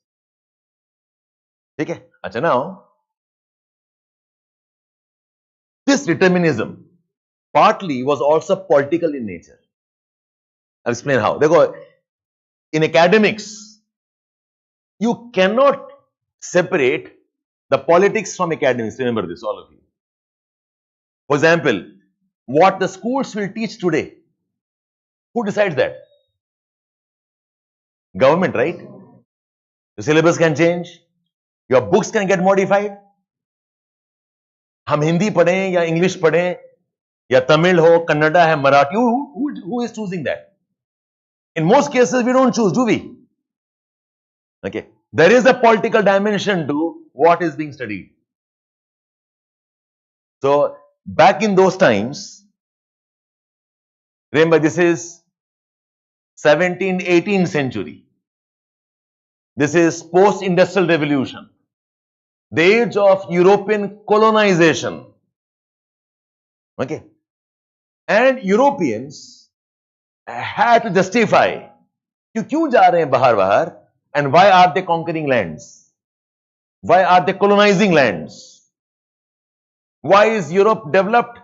Okay? Achha, now, This determinism partly was also political in nature. I'll explain how. In academics, you cannot separate the politics from academics. Remember this, all of you. For example, what the schools will teach today, who decides that? Government, right? The syllabus can change. Your books can get modified. हम हिंदी पढ़ें या English पढ़ें या तमिल हो, कन्नड़ा है, Marathi, who is choosing that? In most cases, we don't choose, do we? Okay. There is a political dimension to what is being studied. So, back in those times, remember this is 17th, 18th century. This is post-industrial revolution. The age of European colonization. Okay. And Europeans had to justify कि क्यों जा रहे हैं बाहर and why are they conquering lands? Why are they colonizing lands? Why is Europe developed?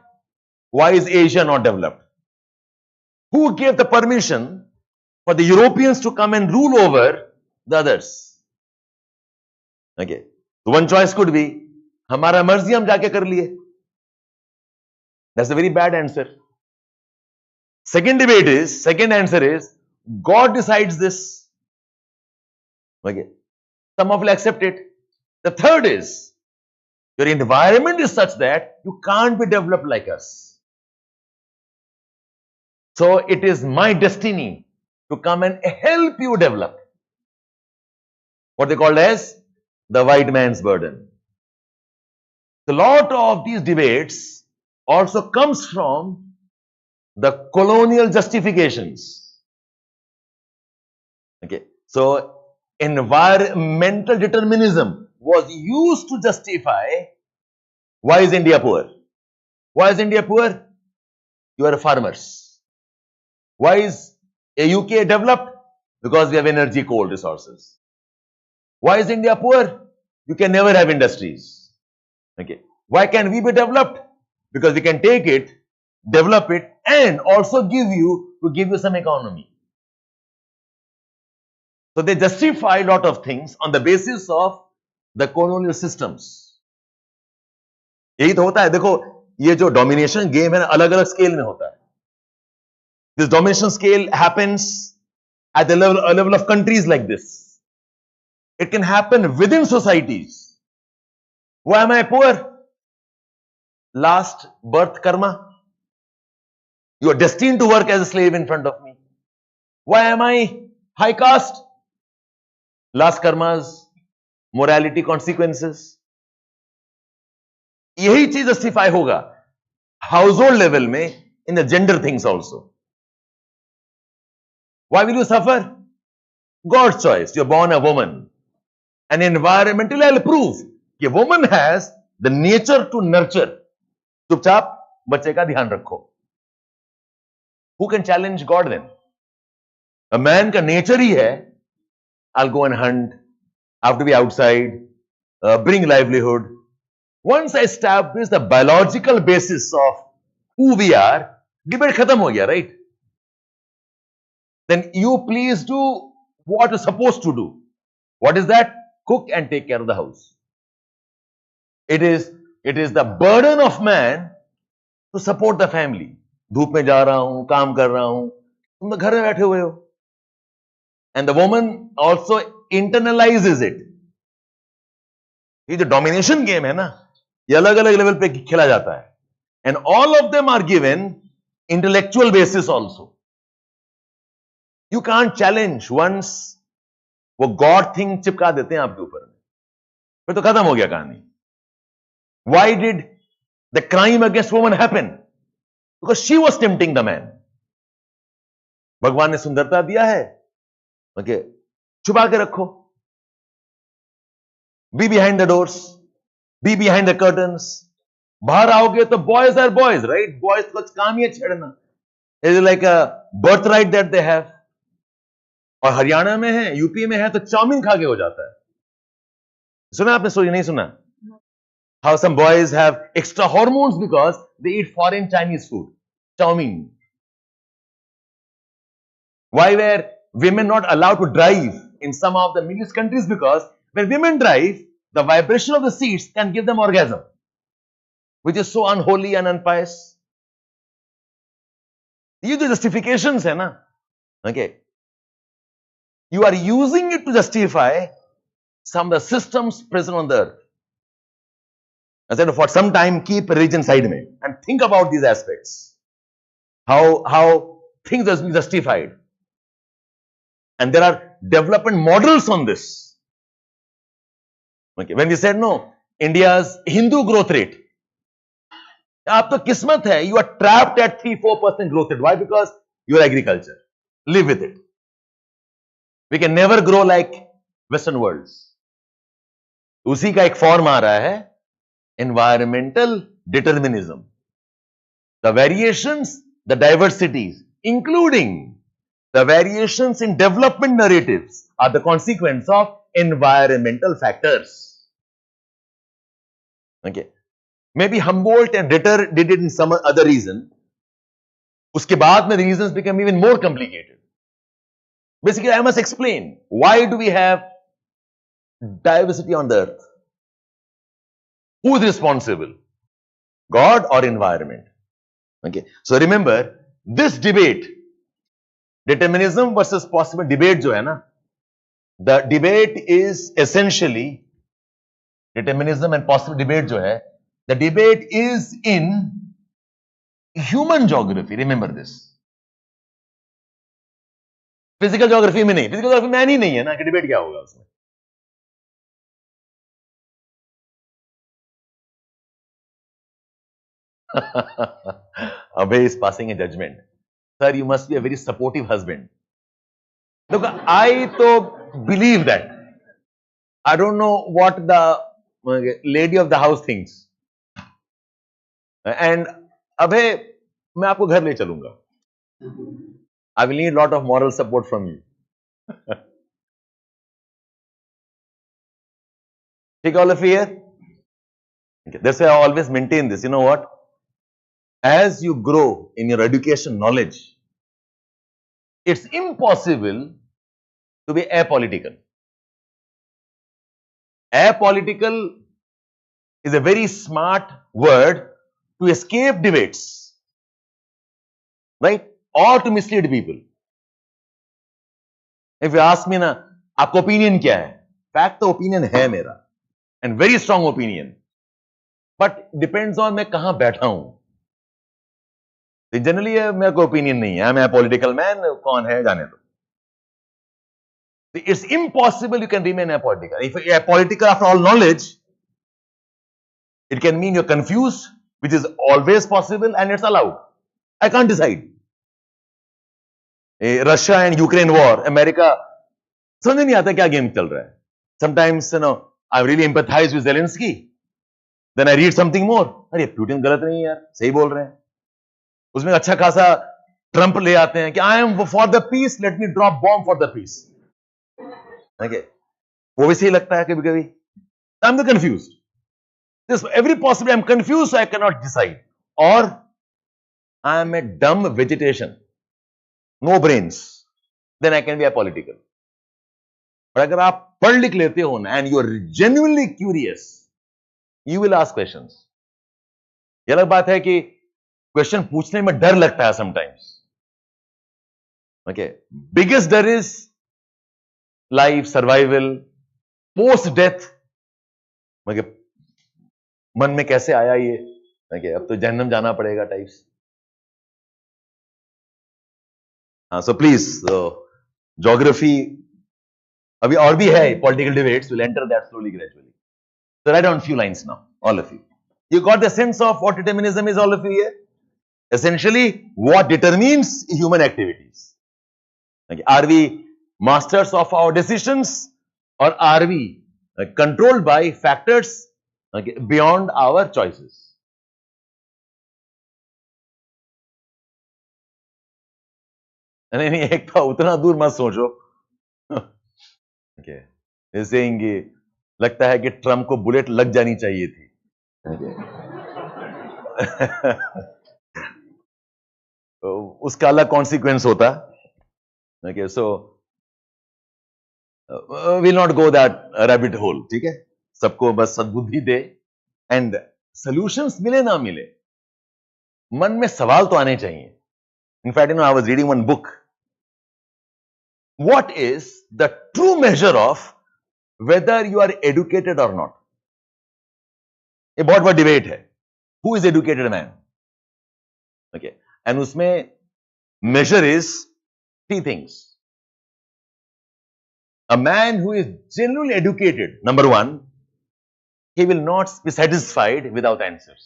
Why is Asia not developed? Who gave the permission for the Europeans to come and rule over the others? Okay. So one choice could be, हमारा मर्जी हम जाके कर लिए. That's a very bad answer. Second answer is, God decides this. Okay. Some of will accept it. The third is, your environment is such that you can't be developed like us. So it is my destiny to come and help you develop. What they called as the white man's burden. A lot of these debates also comes from the colonial justifications. Okay. So environmental determinism was used to justify why is India poor? Why is India poor? You are farmers. Why is a UK developed? Because we have energy, coal resources. Why is India poor? You can never have industries. Okay. Why can we be developed? Because we can take it, develop it, and also give you some economy. So they justify a lot of things on the basis of the colonial systems. यही तो होता है. देखो, ये जो domination game है ना, अलग-अलग scale में होता है. This domination scale happens at the level of countries like this. It can happen within societies. Why am I poor? Last birth karma. You are destined to work as a slave in front of me. Why am I high caste? Last karmas, morality consequences. यही चीज justify होगा household level में, in the gender things also. Why will you suffer? God's choice. You're born a woman. And environmentally I'll prove कि woman has the nature to nurture. चुपचाप बच्चे का ध्यान रखो. Who can challenge God then? A man का nature ही है, I'll go and hunt, I have to be outside, bring livelihood. Once I establish the biological basis of who we are, debate khatam ho gaya, right? Then you please do what you're supposed to do. What is that? Cook and take care of the house. It is the burden of man to support the family. धूप में जा रहा हूं, काम कर रहा हूं, तुम तो घर में बैठे हुए हो. And the woman also internalizes it. ये जो domination game है ना, ये अलग-अलग level पे खेला जाता है. And all of them are given intellectual basis also. You can't challenge once वो God thing चिपका देते हैं आपके ऊपर में, फिर तो खत्म हो गया कहानी. Why did the crime against woman happen? Because she was tempting the man. भगवान ने सुंदरता दिया है, ओके, छुपा के रखो. Be behind the doors, be behind the curtains. बाहर आओगे तो boys are boys, right? Boys को काम ही है छेड़ना. It is like a birthright that they have. और हरियाणा में है, यूपी में है तो चाउमीन खा के हो जाता है. सुना आपने? स्टोरी नहीं सुना? How some boys have extra hormones because they eat foreign Chinese food, chow mein. Why were women not allowed to drive in some of the Middle East countries? Because when women drive, the vibration of the seats can give them orgasm, which is so unholy and unpious. These are the justifications, hai na? Okay. You are using it to justify some of the systems present on the earth. I said, for some time, keep religion side mein and think about these aspects. How things are being justified. And there are development models on this. Okay. When we said, no, India's Hindu growth rate. आप तो किस्मत है, you are trapped at 3-4% growth rate. Why? Because you are agriculture. Live with it. We can never grow like Western worlds. उसी का एक form आ रहा है, environmental determinism. The variations, the diversities, including the variations in development narratives, are the consequence of environmental factors. Okay. Maybe Humboldt and Ritter did it in some other reason. Uske baad mein the reasons become even more complicated. Basically, I must explain, why do we have diversity on the earth? Who is responsible? God or environment? Okay. So remember, this debate, determinism versus possible debate jo hai na, the debate is essentially, determinism and possible debate jo hai, the debate is in human geography. Remember this. Physical geography में नहीं, physical geography में ही नहीं है ना कि debate क्या होगा उसमें. Abhay is passing a judgment. Sir, you must be a very supportive husband. Look, I to believe that. I don't know what the lady of the house thinks. And Abhay, मैं आपको घर ले चलूंगा. I will need a lot of moral support from you. Take all of you here. Okay. That's why I always maintain this. You know what? As you grow in your education knowledge, it's impossible to be apolitical. Apolitical is a very smart word to escape debates, right? Or to mislead people. If you ask me na, आपका opinion क्या है? Fact तो opinion है मेरा, and very strong opinion. But depends on मैं कहाँ बैठा हूँ. Generally मेरा कोई opinion नहीं है. मैं political man, कौन है जाने दो. It's impossible you can remain apolitical. If you are political after all knowledge, it can mean you're confused, which is always possible and it's allowed. I can't decide. Russia and Ukraine war, America, समझ नहीं आता क्या game चल रहा है. Sometimes, I really empathize with Zelensky. Then I read something more. अरे Putin गलत नहीं है यार, सही बोल रहे हैं. उसमें अच्छा खासा ट्रंप ले आते हैं कि I am for the peace, let me drop bomb for the peace. Okay. वो भी सही लगता है कभी-कभी. I'm the confused. This every possible I'm confused, so I cannot decide. Or I am a dumb vegetation. No brains, then I can be apolitical. But अगर आप पढ़ लिख लेते हो ना and you are genuinely curious, you will ask questions. ये अलग बात है कि क्वेश्चन पूछने में डर लगता है sometimes. Okay, biggest डर is life, survival, post death. Okay, मन में कैसे आया ये? Okay, अब तो जहन्नम जाना पड़ेगा टाइप्स. So please, geography, अभी और भी है political debates, will enter that slowly, gradually. So write down a few lines now, all of you. You got the sense of what determinism is, all of you here? Essentially, what determines human activities? Okay. Are we masters of our decisions, or are we controlled by factors beyond our choices? नहीं एक तो उतना दूर मत सोचो. Okay. Saying लगता है कि ट्रम्प को बुलेट लग जानी चाहिए थी. Okay. उसका अलग कॉन्सिक्वेंस होता. Okay, so we'll not go that rabbit hole. ठीक है, सबको बस सद्बुद्धि दे एंड सॉल्यूशंस मिले ना मिले, मन में सवाल तो आने चाहिए. In fact you know I was reading one book, what is the true measure of whether you are educated और नॉट. ये बहुत बड़ा डिबेट है, who is educated man. Okay, and उसमें measure is 3 things. A man who is genuinely educated, number 1, he will not be satisfied without answers.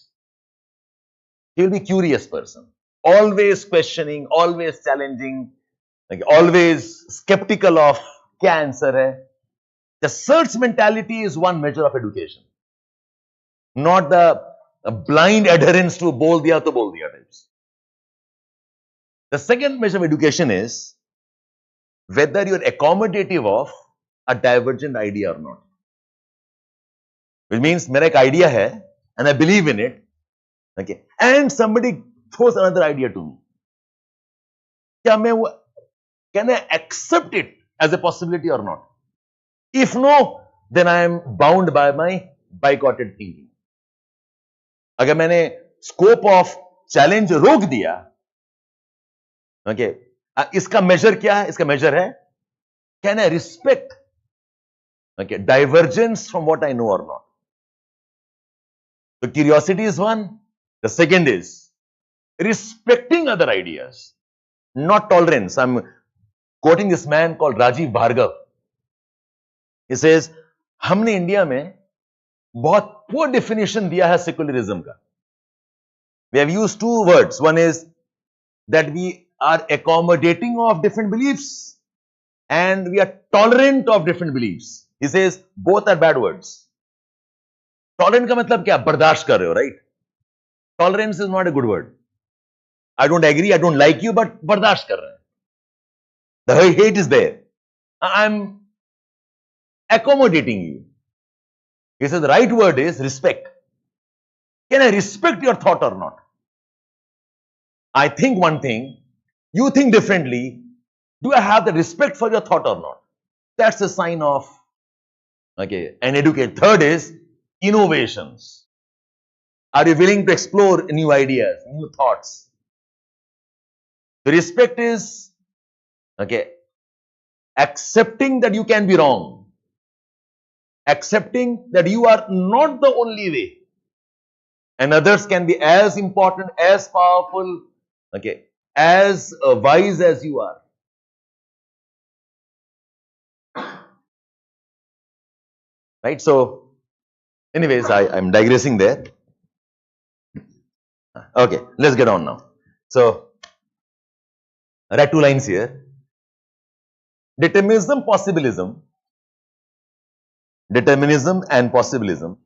He will be curious person, always questioning, always challenging, like always skeptical of क्या answer है. The search mentality is one measure of education, not the blind adherence to बोल दिया तो बोल दिया types. The second measure of education is whether you're accommodative of a divergent idea or not. Which means मेरा एक idea है and I believe in it, okay, and somebody throws another idea to me. क्या मैं वो, can I accept it as a possibility or not? If no, then I am bound by my boycotted thinking. अगर मैंने scope of challenge रोक दिया, okay, इसका measure क्या है? इसका measure है, can I respect, okay, divergence from what I know or not? So curiosity is one. The second is respecting other ideas, not tolerance. I'm quoting this man called Rajiv Bhargav. He says, हमने India में बहुत poor definition दिया है secularism का. We have used 2 words. One is that we are accommodating of different beliefs and we are tolerant of different beliefs. He says both are bad words. Tolerant का मतलब क्या? बर्दाश्त कर रहे हो, right? Tolerance is not a good word. I don't agree, I don't like you, but बर्दाश्त कर रहे हैं. The hate is there. I'm accommodating you. He says the right word is respect. Can I respect your thought or not? I think one thing, you think differently. Do I have the respect for your thought or not? That's a sign of, okay, an educated. Third is innovations. Are you willing to explore new ideas, new thoughts? The respect is, okay, accepting that you can be wrong. Accepting that you are not the only way. And others can be as important, as powerful, okay, as wise as you are. Right? So, anyways, I'm digressing there. Okay, let's get on now. So, I write 2 lines here. Determinism and possibilism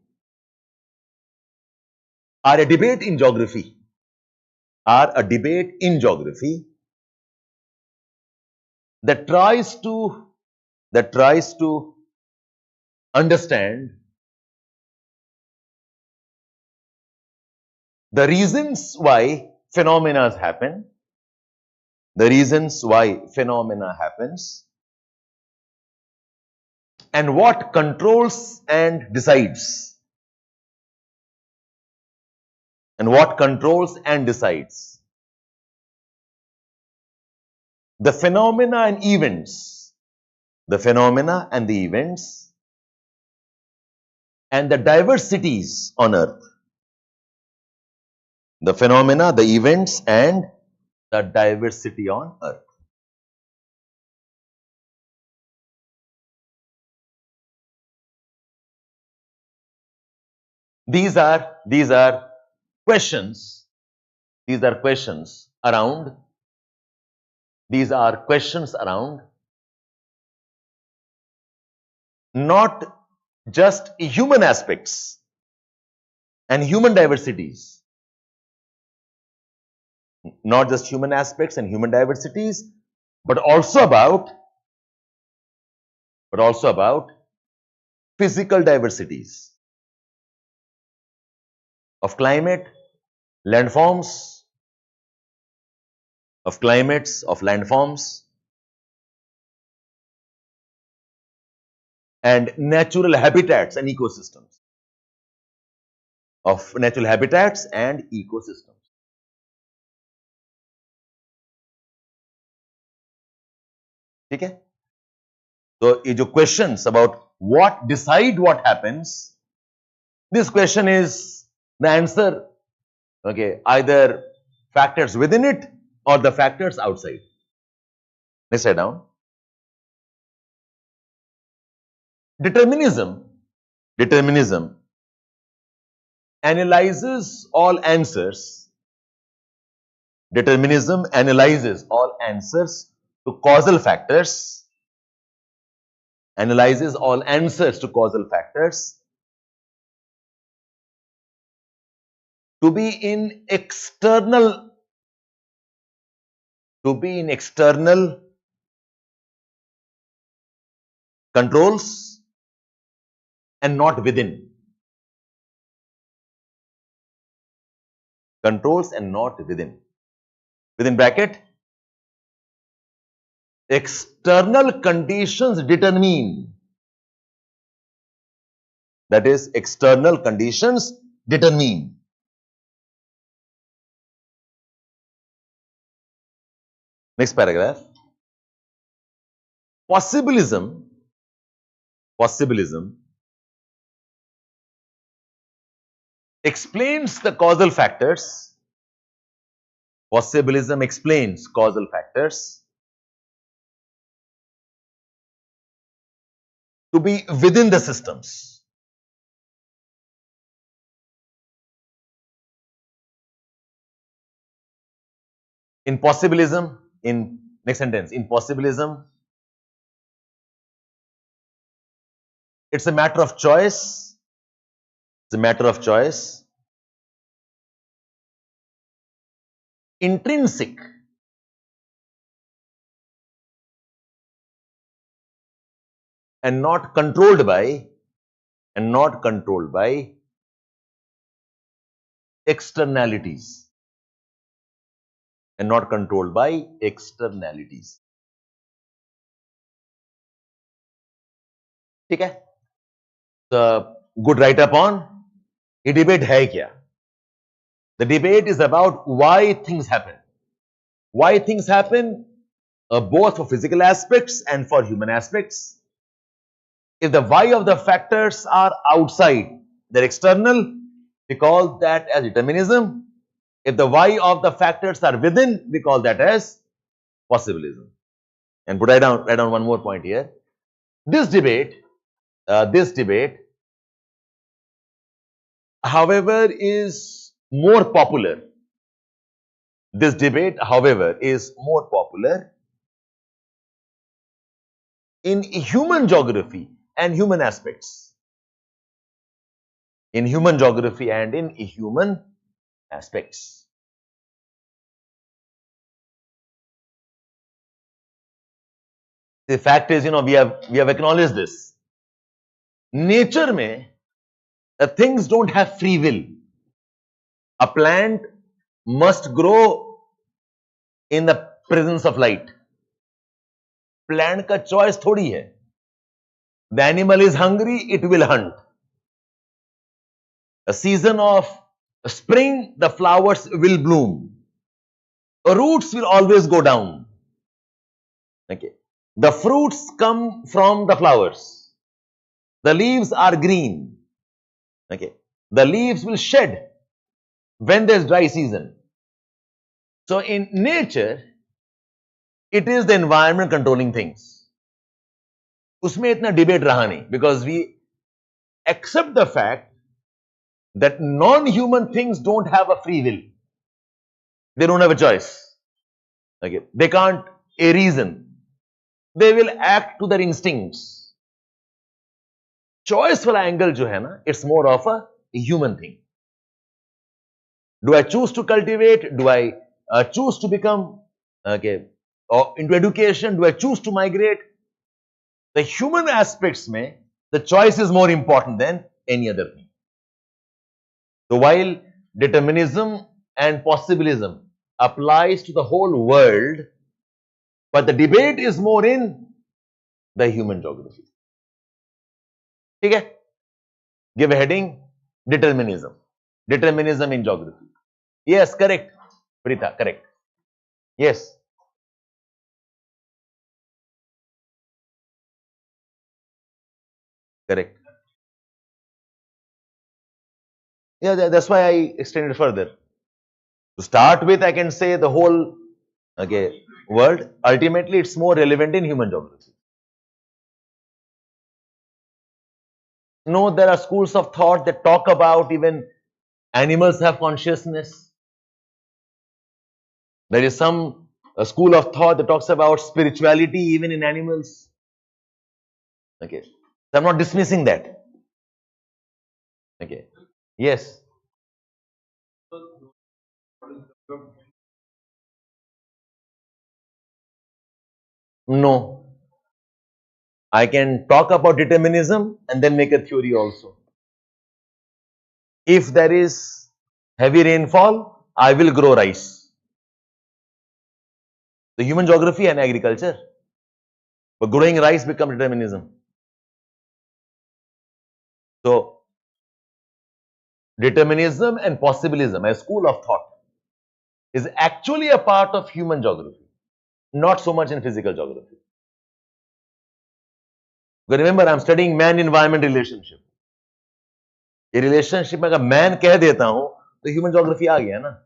are a debate in geography. That tries to understand the reasons why phenomena happen, and what controls and decides. The phenomena and the events and the diversities on earth. The phenomena, the events and the diversity on earth. These are questions. These are questions around not just human aspects and human diversities. Not just human aspects and human diversities, but also about physical diversities. of climate, landforms, of climates, of landforms, and natural habitats and ecosystems. Of natural habitats and ecosystems. ठीक है? So, ये जो questions about what decide what happens, this question is the answer, okay, either factors within it or the factors outside. Let's write down. Determinism analyzes all answers. Determinism analyzes all answers to causal factors. Analyzes all answers to causal factors to be in external controls and not within. Controls and not within. Within bracket, external conditions determine. That is, external conditions determine. Next paragraph. Possibilism explains the causal factors. Possibilism explains causal factors to be within the systems. In possibilism, in next sentence, in possibilism, it's a matter of choice. It's a matter of choice. Intrinsic. And not controlled by externalities. And not controlled by externalities. ठीक है? The good write-up on ये debate है क्या? The debate is about why things happen. Why things happen, both for physical aspects and for human aspects. If the why of the factors are outside, they're external, we call that as determinism. If the why of the factors are within, we call that as possibilism. And write down one more point here. This debate, however, is more popular. This debate, however, is more popular in human geography and human aspects. In human geography and in human aspects. The fact is, we have acknowledged this. Nature mein, things don't have free will. A plant must grow in the presence of light. Plant का choice थोड़ी है. The animal is hungry, it will hunt. A season of spring, the flowers will bloom. The roots will always go down. Okay. The fruits come from the flowers. The leaves are green. Okay. The leaves will shed when there is dry season. So in nature, it is the environment controlling things. Usme itna debate raha nahi, because we accept the fact that non-human things don't have a free will. They don't have a choice. Okay. They can't reason. They will act to their instincts. Choice wala angle jo hai na, it's more of a human thing. Do I choose to cultivate? Do I choose to become or into education? Do I choose to migrate? The human aspects mein, the choice is more important than any other thing. So while determinism and possibilism applies to the whole world, but the debate is more in the human geography. Okay? Give a heading, determinism. Determinism in geography. Yes, correct. Prita, correct. Yes. Correct. Yeah, that's why I extended further. To start with, I can say the whole world. Ultimately, it's more relevant in human geography. No, there are schools of thought that talk about even animals have consciousness. There is some school of thought that talks about spirituality even in animals. Okay. So I'm not dismissing that. Okay. Yes. No. I can talk about determinism and then make a theory also. If there is heavy rainfall, I will grow rice. The human geography and agriculture. But growing rice becomes determinism. So, determinism and possibilism, a school of thought, is actually a part of human geography, not so much in physical geography. But remember, I'm studying man-environment relationship. ये relationship में अगर man कह देता हूं तो human geography आ गया ना.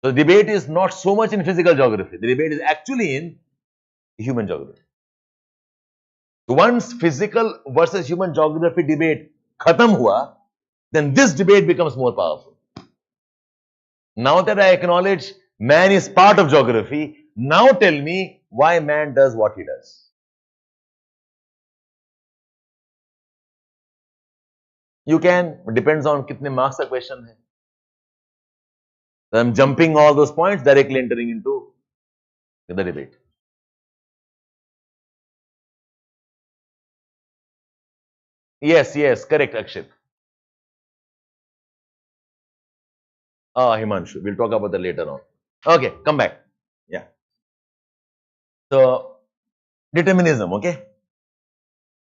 So the debate is not so much in physical geography. The debate is actually in human geography. Once physical versus human geography debate khatam hua, then this debate becomes more powerful. Now that I acknowledge man is part of geography, now tell me why man does what he does. You can, depends on kitne marks the question hai. So I'm jumping all those points, directly entering into the debate. Yes, yes, correct, Akshit. Ah, Himanshu, we'll talk about that later on. Okay, come back. Yeah. So, determinism, okay?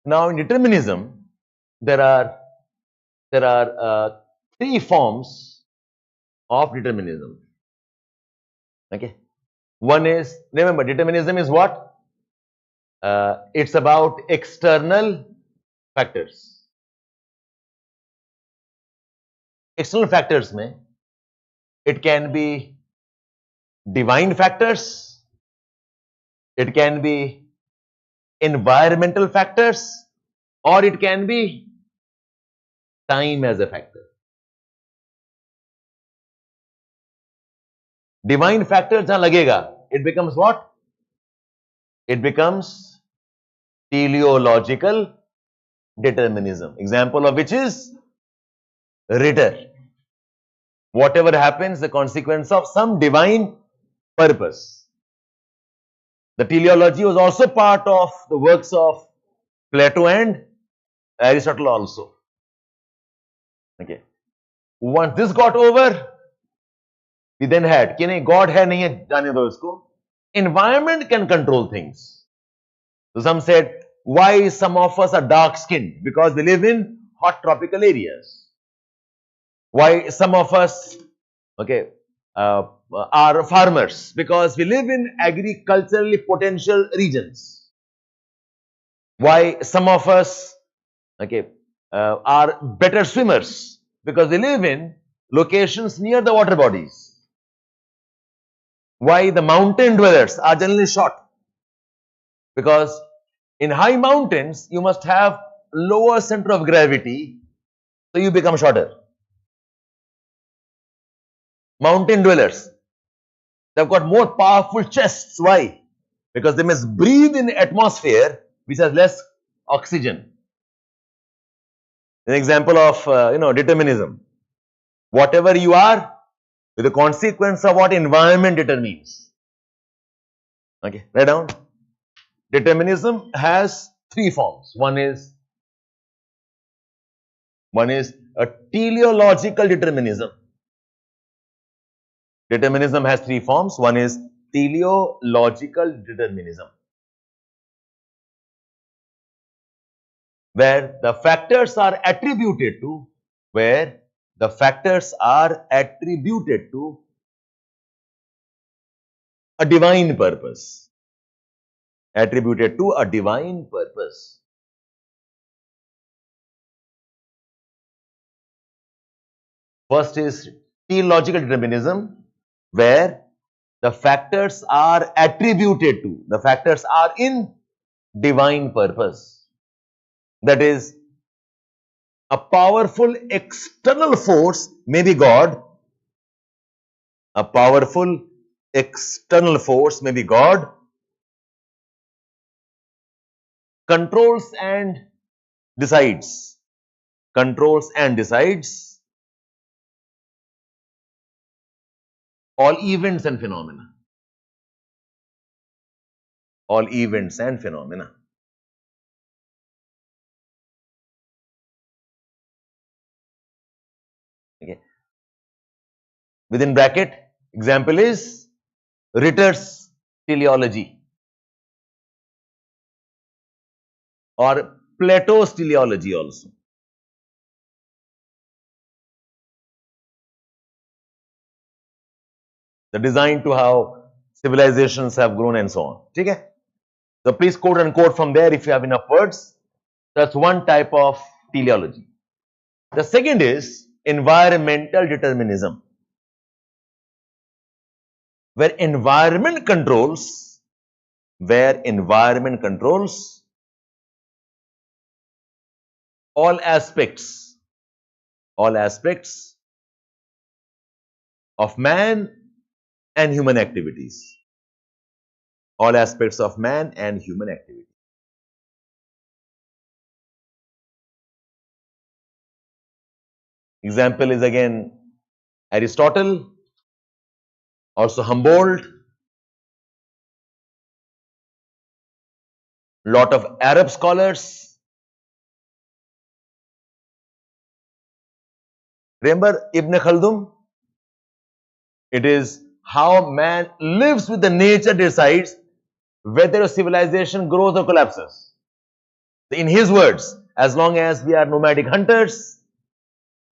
Now, in determinism, there are three forms of determinism. Okay. One is, remember, determinism is what? It's about external factors. External factors mein, it can be divine factors, it can be environmental factors, or it can be time as a factor. Divine factor jahan lagega, it becomes what? It becomes teleological determinism. Example of which is Ritter. Whatever happens, the consequence of some divine purpose. The teleology was also part of the works of Plato and Aristotle also. Okay. Once this got over, we then had, कि नहीं, God है नहीं है, जाने दो इसको. Environment can control things. So some said, why some of us are dark skinned? Because we live in hot tropical areas. Why some of us, are farmers? Because we live in agriculturally potential regions. Why some of us, are better swimmers? Because we live in locations near the water bodies. Why the mountain dwellers are generally short? Because in high mountains, you must have lower center of gravity, so you become shorter. Mountain dwellers, they've got more powerful chests. Why? Because they must breathe in atmosphere which has less oxygen. An example of determinism. Whatever you are, with the consequence of what environment determines. Okay, write down. Determinism has three forms. One is One is a teleological determinism. Determinism has three forms. One is teleological determinism, where the factors are attributed to, a divine purpose. Attributed to a divine purpose. First is teleological determinism, where the factors are attributed to, the factors are in divine purpose. That is, a powerful external force, may be God, a powerful external force, may be God, controls and decides all events and phenomena. All events and phenomena. Okay. Within bracket, example is Ritter's teleology or Plato's teleology also. The design to how civilizations have grown and so on. Okay? So please quote and quote from there if you have enough words. That's one type of teleology. The second is environmental determinism, where environment controls all aspects of man and human activities. All aspects of man and human activity. Example is again Aristotle, also Humboldt, lot of Arab scholars. Remember Ibn Khaldun? It is how man lives with the nature decides whether a civilization grows or collapses. In his words, as long as we are nomadic hunters,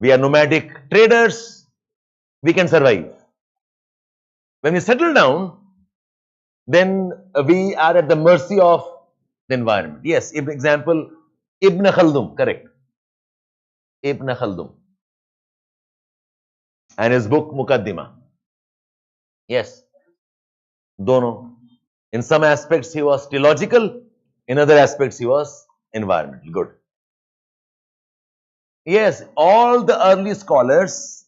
we are nomadic traders, we can survive. When we settle down, then we are at the mercy of the environment. Yes, example, Ibn Khaldun, correct. Ibn Khaldun and his book Muqaddimah. Yes, dono. In some aspects he was teleological, in other aspects he was environmental. Good. Yes, all the early scholars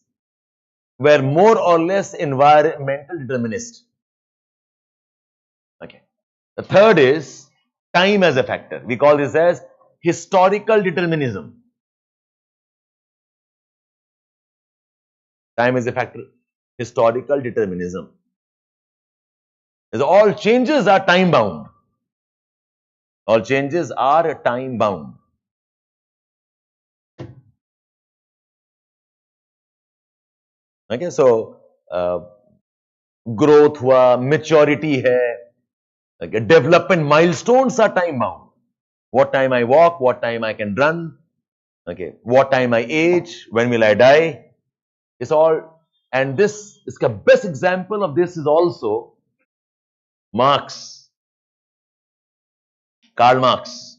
were more or less environmental determinists. Okay. The third is time as a factor. We call this as historical determinism. Time is a factor. Historical determinism. As all changes are time bound. All changes are time bound. Okay, so growth हुआ, maturity है, okay, development milestones are time bound. What time I walk, what time I can run, okay, what time I age, when will I die? It's all, and this is the best example of this is also Marx, Karl Marx.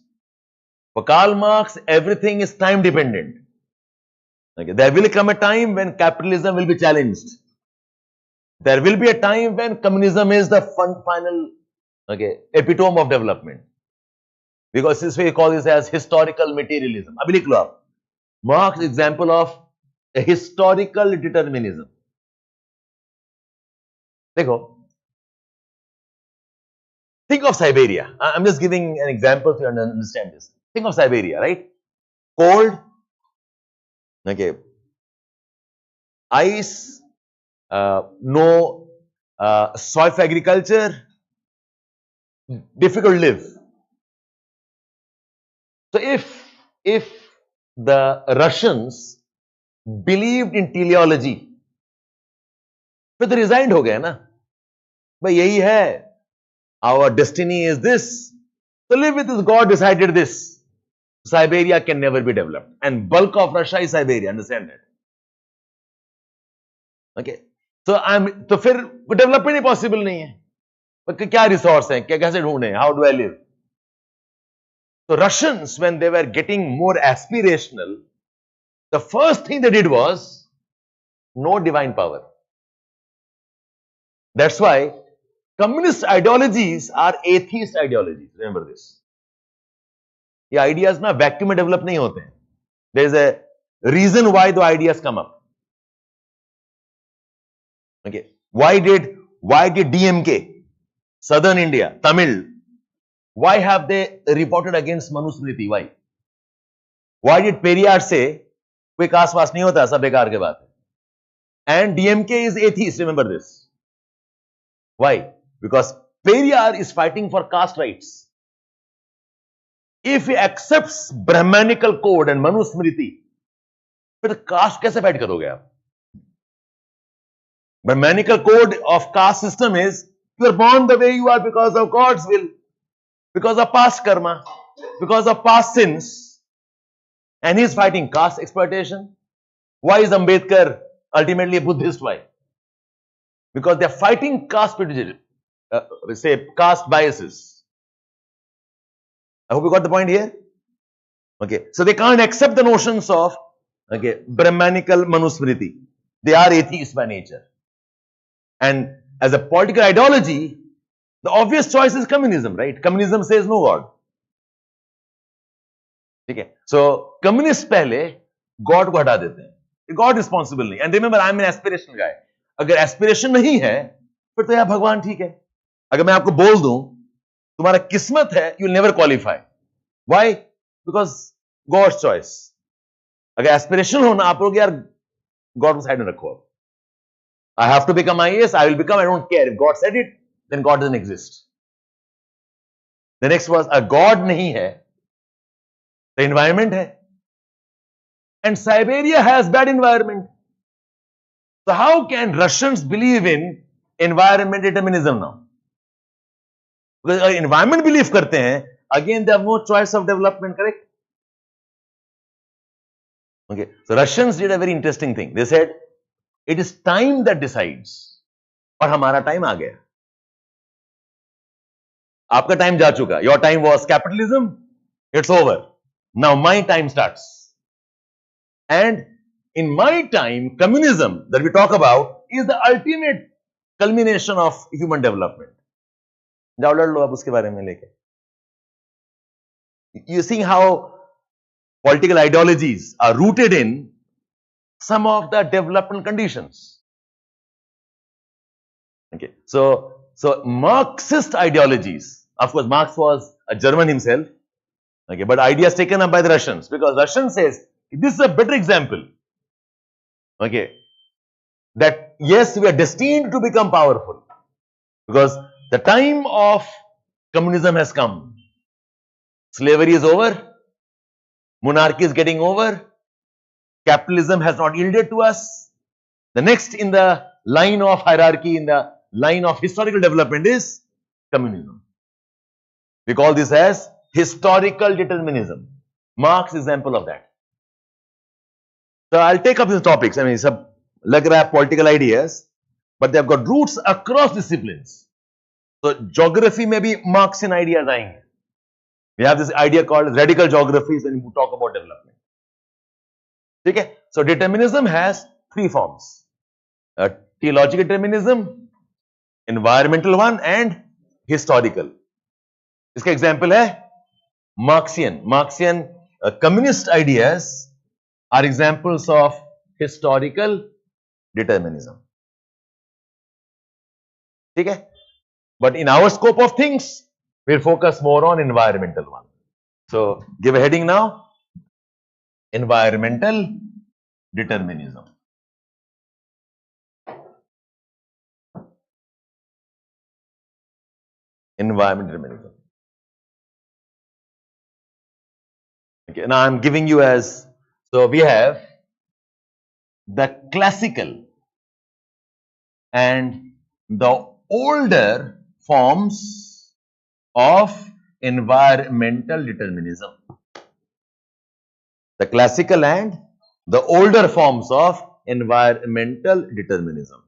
For Karl Marx, everything is time dependent. Okay, there will come a time when capitalism will be challenged. There will be a time when communism is the final, okay, epitome of development. Because this way we call this as historical materialism. Abhi likh lo aap. Marx example of a historical determinism. Dekho, think of Siberia. I'm just giving an example so you understand this. Think of Siberia, right? Cold, okay, ice, no soil for agriculture, difficult to live. So if the Russians believed in teleology. फिर तो resigned हो गए ना, भाई यही है, our destiny is this, so live with this, God decided this. Siberia can never be developed, and bulk of Russia is Siberia, understand that? Okay, तो फिर डेवलपमेंट ही पॉसिबल नहीं है, क्या रिसोर्स है, क्या कैसे ढूंढे, how do I live? So Russians, when they were getting more aspirational, the first thing they did was no divine power. That's why communist ideologies are atheist ideologies. Remember this. ये ideas ना vacuum में develop नहीं होते हैं. There is a reason why the ideas come up. Okay. Why did DMK, Southern India, Tamil, why have they reported against Manusmriti? Why? Why did Periyar say कोई cast वास नहीं होता, सब बेकार के बात है? And DMK is atheist, remember this. Why? Because Periyar is fighting for caste rights. If he accepts Brahmanical code and Manusmriti, फिर कास्ट कैसे फाइट करोगे आप? Brahmanical code of caste system is you are born the way you are because of God's will, because of past karma, because of past sins, and he is fighting caste exploitation. Why is Ambedkar ultimately a Buddhist? Why? Because they are fighting caste prejudice, say caste biases. I hope you got the point here. Okay, so they can't accept the notions of Brahmanical Manusmriti. They are atheists by nature, and as a political ideology, the obvious choice is communism, right? Communism says no God. ठीक है, so communists पहले God को हटा देते हैं, God responsible नहीं. And remember, I am an aspirational guy. अगर aspiration नहीं है फिर तो यार भगवान ठीक है. अगर मैं आपको बोल दूं तुम्हारा किस्मत है, you will never qualify. Why? Because God's choice. अगर एस्पिरेशन हो ना, आप लोग यार गॉड को साइड में रखो. I have to become IAS, I will become, I don't care. If God said it, then God doesn't exist. The next was a God नहीं है तो एनवायरमेंट है, and Siberia has bad environment. So how can Russians believe in environment determinism now? Because environment belief करते हैं, again they have no choice of development, correct? Okay, so Russians did a very interesting thing. They said it is time that decides, और हमारा time आ गया. आपका time जा चुका. Your time was capitalism, it's over. Now my time starts. And in my time, communism that we talk about is the ultimate culmination of human development. जाओ लड़ लो आप उसके बारे में लेके. You see how political ideologies are rooted in some of the development conditions. Okay, so Marxist ideologies. Of course, Marx was a German himself. Okay, but ideas taken up by the Russians, because Russian says this is a better example. Okay, that yes, we are destined to become powerful because the time of communism has come. Slavery is over, monarchy is getting over, capitalism has not yielded to us. The next in the line of hierarchy, in the line of historical development is communism. We call this as historical determinism. Marx is example of that. So I'll take up these topics. I mean, सब लग रहा है political ideas, but they have got roots across disciplines. So geography में भी Marxian ideas आएंगे. We have this idea called radical geographies when we talk about development. ठीक है? So determinism has three forms: teleological determinism, environmental one, and historical. इसका example है Marxian. Marxian communist ideas are examples of historical determinism. ठीक है? But in our scope of things, we'll focus more on environmental one. So give a heading now: environmental determinism. Environmental determinism. Okay, now I'm giving you as So we have the classical and the older forms of environmental determinism. The classical and the older forms of environmental determinism.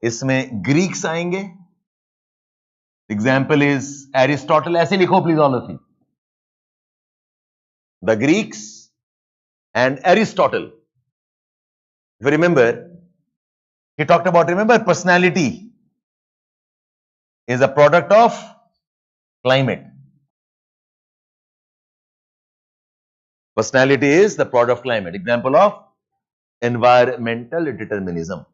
इसमें Greeks आएंगे. Example is Aristotle. ऐसे लिखो please all of you. The Greeks and Aristotle. If you remember, he talked about, remember, personality is a product of climate. Personality is the product of climate. Example of environmental determinism.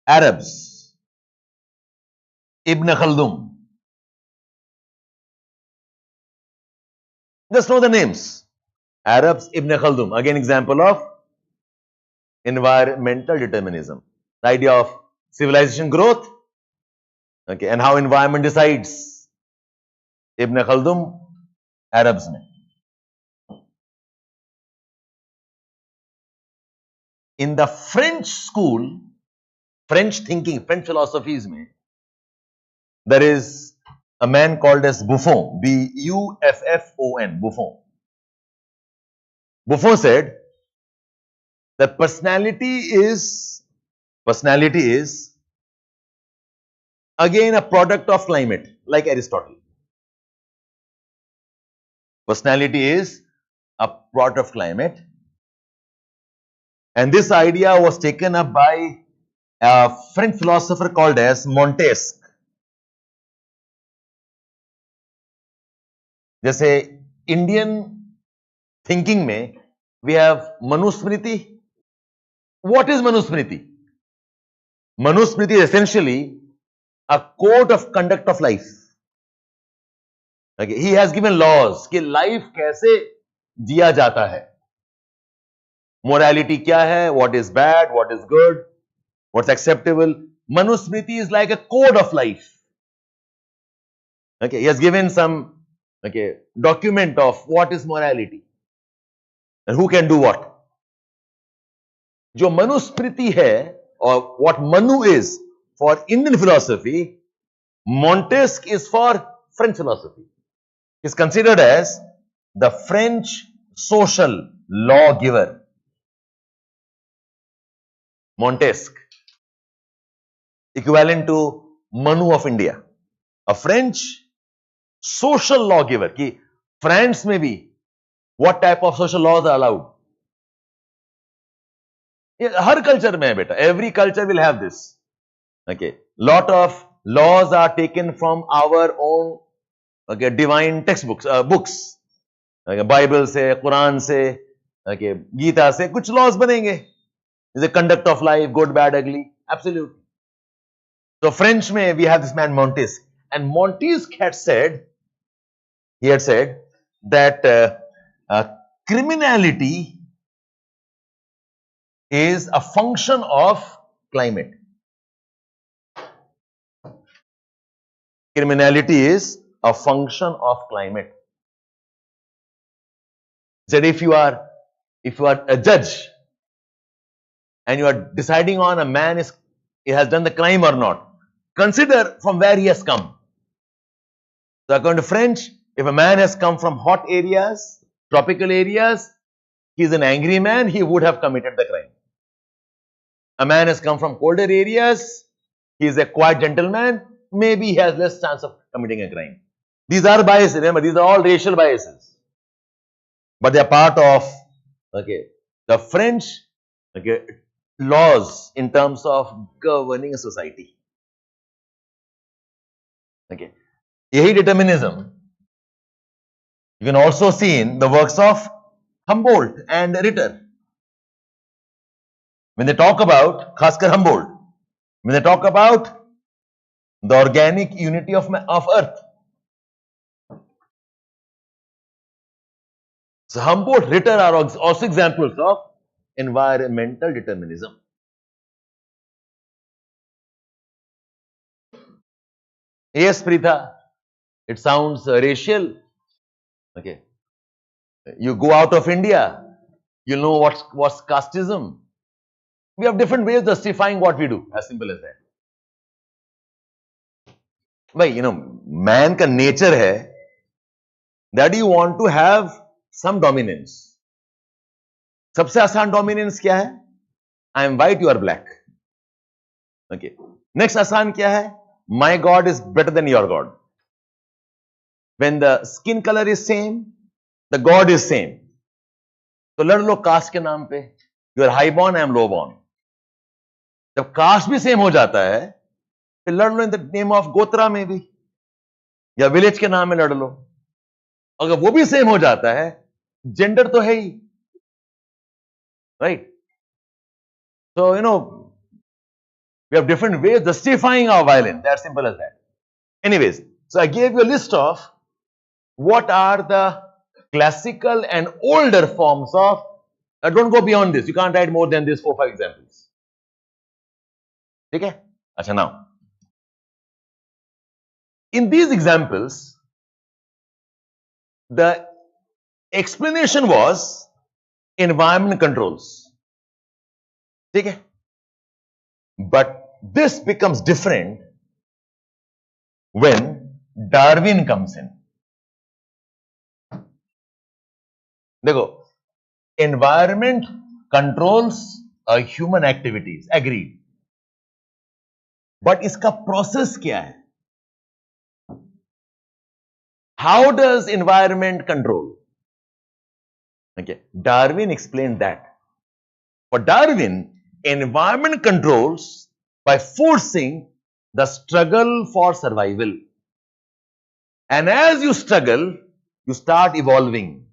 Arabs, Ibn Khaldun. Just know the names. Arabs, Ibn Khaldun. Again, example of environmental determinism. The idea of civilization growth, okay, and how environment decides. Ibn Khaldun, Arabs में. In the French school, French thinking, French philosophies में, there is a man called as Buffon, B-U-F-F-O-N, Buffon. Buffon said that personality is again a product of climate, like Aristotle. Personality is a product of climate, and this idea was taken up by a French philosopher called as Montesquieu. जैसे Indian thinking में we have Manusmriti. What is Manusmriti? Manusmriti is essentially a code of conduct of life. Okay, he has given laws कि life कैसे जिया जाता है. Morality क्या है? What is bad? What is good? What's acceptable? Manusmriti is like a code of life. Okay, he has given some document of what is morality and who can do what. जो मनुस्मृति है, or what Manu is for Indian philosophy, Montesquieu is for French philosophy. He is considered as the French social lawgiver. Montesquieu, equivalent to Manu of India, a French social lawgiver. कि France में भी what type of social laws are allowed? Her culture में है बेटा. Every culture will have this. Okay, lot of laws are taken from our own divine textbooks, books. Bible से, Quran से, Gita से कुछ laws बनेंगे. The conduct of life, good, bad, ugly, absolutely. So French में we have this man Montesquieu, and Montesquieu had said, that criminality is a function of climate. Criminality is a function of climate. That if you are a judge and you are deciding on a man he has done the crime or not, consider from where he has come. So according to French, if a man has come from hot areas, tropical areas, he is an angry man, he would have committed the crime. A man has come from colder areas, he is a quiet gentleman, maybe he has less chance of committing a crime. These are biases, remember, these are all racial biases. But they are part of the French laws in terms of governing a society. यही determinism you can also see in the works of Humboldt and Ritter. When they talk about, खासकर Humboldt, when they talk about the organic unity of Earth. So Humboldt, Ritter are also examples of environmental determinism. Yes, Pritha, it sounds racial. Okay. You go out of India, you know what's casteism. We have different ways of justifying what we do, as simple as that. भाई, man का nature है that you want to have some dominance. सबसे आसान dominance क्या है? I am white, you are black. Okay. Next आसान क्या है? My God is better than your God. When the skin color is same, the God is same. तो लड़ लो cast के नाम पे. You are high born, I am low born. जब cast भी सेम हो जाता है, फिर लड़ लो इन द नेम ऑफ गोत्रा में भी, या विलेज के नाम में लड़ लो. अगर वो भी सेम हो जाता है, जेंडर तो है ही, right? So, we have different ways of justifying our violence. That's simple as that. Anyways, so I gave you a list of what are the classical and older forms of, don't go beyond this. You can't write more than this 4-5 examples. Okay? Achha, now, in these examples, the explanation was environment controls. Okay? But this becomes different when Darwin comes in. देखो, environment controls human activities, agreed. But इसका process क्या है? How does environment control? Okay, Darwin explained that. For Darwin, environment controls by forcing the struggle for survival. And as you struggle, you start evolving.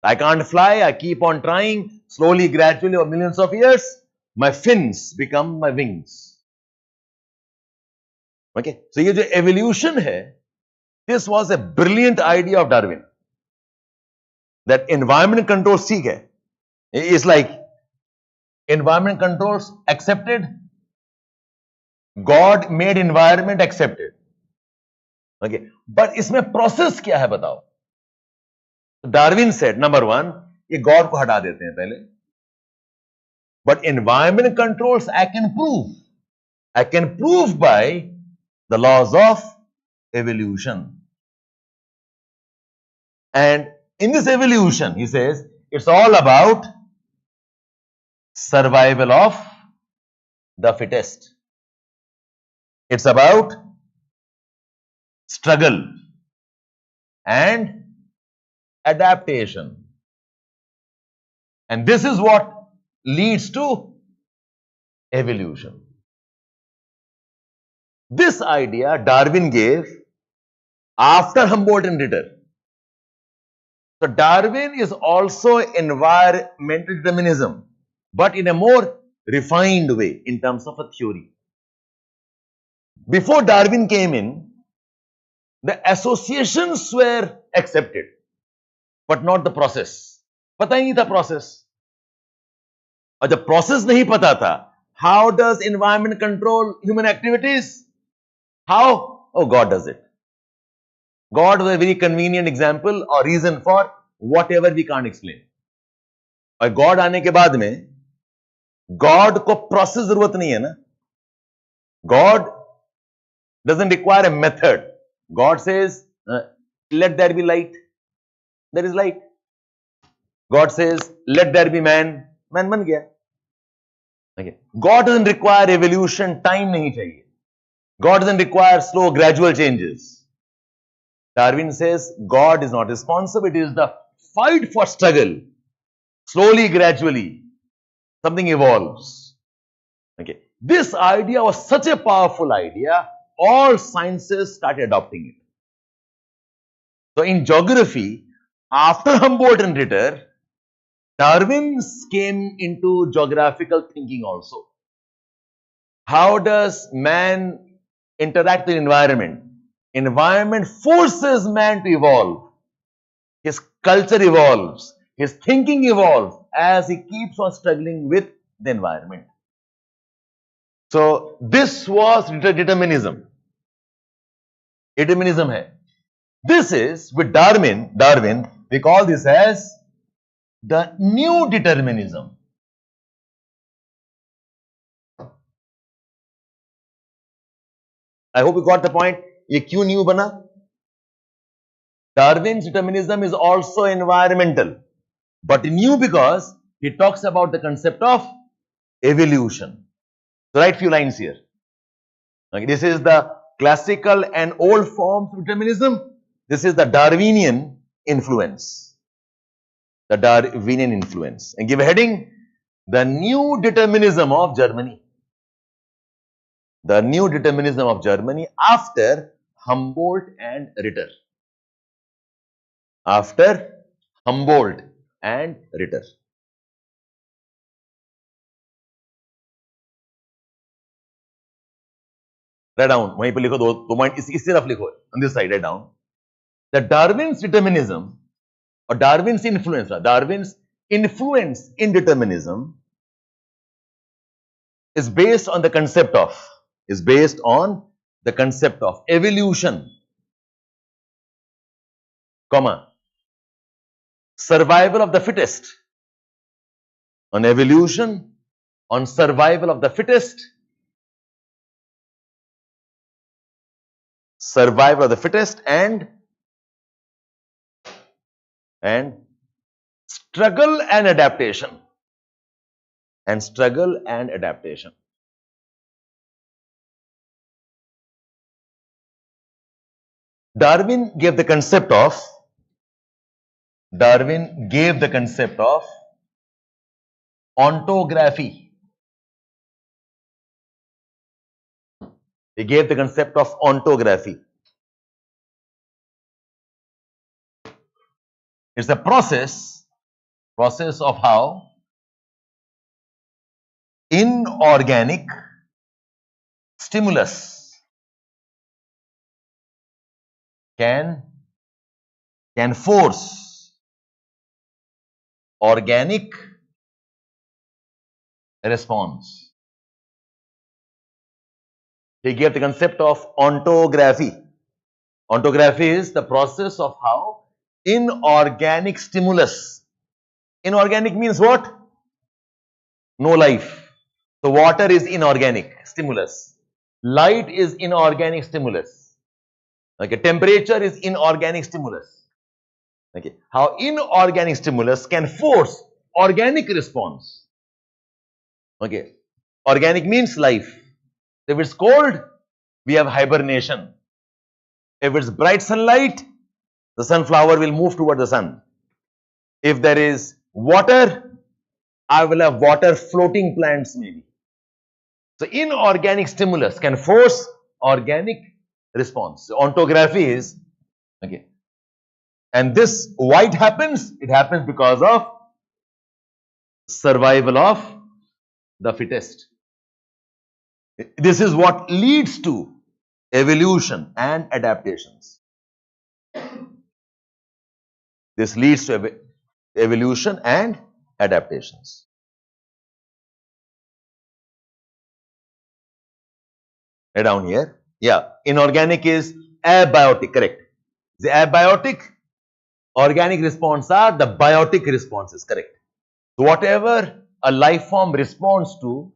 I can't fly, I keep on trying, slowly, gradually, over millions of years, my fins become my wings. Okay, so ये जो evolution है, this was a brilliant idea of Darwin. That environment controls ठीक है. It's like environment controls accepted. God made environment accepted. Okay, but इसमें process क्या है बताओ? Darwin said, number one, ये God को हटा देते हैं पहले. But environment controls I can prove. I can prove by the laws of evolution. And in this evolution, he says, it's all about survival of the fittest. It's about struggle and adaptation. And this is what leads to evolution. This idea Darwin gave after Humboldt and Ritter. So Darwin is also environmental determinism, but in a more refined way in terms of a theory. Before Darwin came in, the associations were accepted, but not the process. पता ही नहीं था process. और जब process नहीं पता था, how does environment control human activities? How? Oh, God does it. God was a very convenient example or reason for whatever we can't explain. और God आने के बाद में God को process जरूरत नहीं है ना. God doesn't require a method. God says, let there be light. There is light. God says, let there be man. Man बन गया. Okay. God doesn't require evolution. Time नहीं चाहिए. God doesn't require slow, gradual changes. Darwin says, God is not responsible. It is the fight for struggle. Slowly, gradually, something evolves. Okay. This idea was such a powerful idea, all sciences started adopting it. So, in geography, after Humboldt and Ritter, Darwin came into geographical thinking also. How does man interact with the environment? Environment forces man to evolve. His culture evolves. His thinking evolves as he keeps on struggling with the environment. So, this was determinism. determinism hai. This is with Darwin, we call this as the new determinism. I hope you got the point. ये क्यों new बना? Darwin's determinism is also environmental, but new because he talks about the concept of evolution. So write few lines here. Okay, this is the classical and old forms of determinism. This is the Darwinian influence. The Darwinian influence. And give a heading, the new determinism of Germany. The new determinism of Germany after Humboldt and Ritter. After Humboldt and Ritter. Write down. वहीं पे लिखो दो point इस तरफ लिखो. On this side, write down. The Darwin's determinism or Darwin's influence in determinism is based on the concept of evolution, comma, survival of the fittest, on evolution, on survival of the fittest, survival of the fittest, and struggle and adaptation. And struggle and adaptation. Darwin gave the concept of ontography. He gave the concept of ontography. It's a process of how inorganic stimulus can force organic response. He gave the concept of ontography. Ontography is the process of how inorganic stimulus. Inorganic means what? No life. So water is inorganic stimulus. Light is inorganic stimulus. Okay. Temperature is inorganic stimulus. Okay. How inorganic stimulus can force organic response. Okay. Organic means life. If it's cold, we have hibernation. If it's bright sunlight, the sunflower will move toward the sun. If there is water, I will have water floating plants maybe. So inorganic stimulus can force organic response. So ontography is, okay. And this, why it happens? It happens because of survival of the fittest. This is what leads to evolution and adaptations. This leads to evolution and adaptations. Right down here. Yeah, inorganic is abiotic, correct. The abiotic, organic response are the biotic responses, correct. So whatever a life form responds to,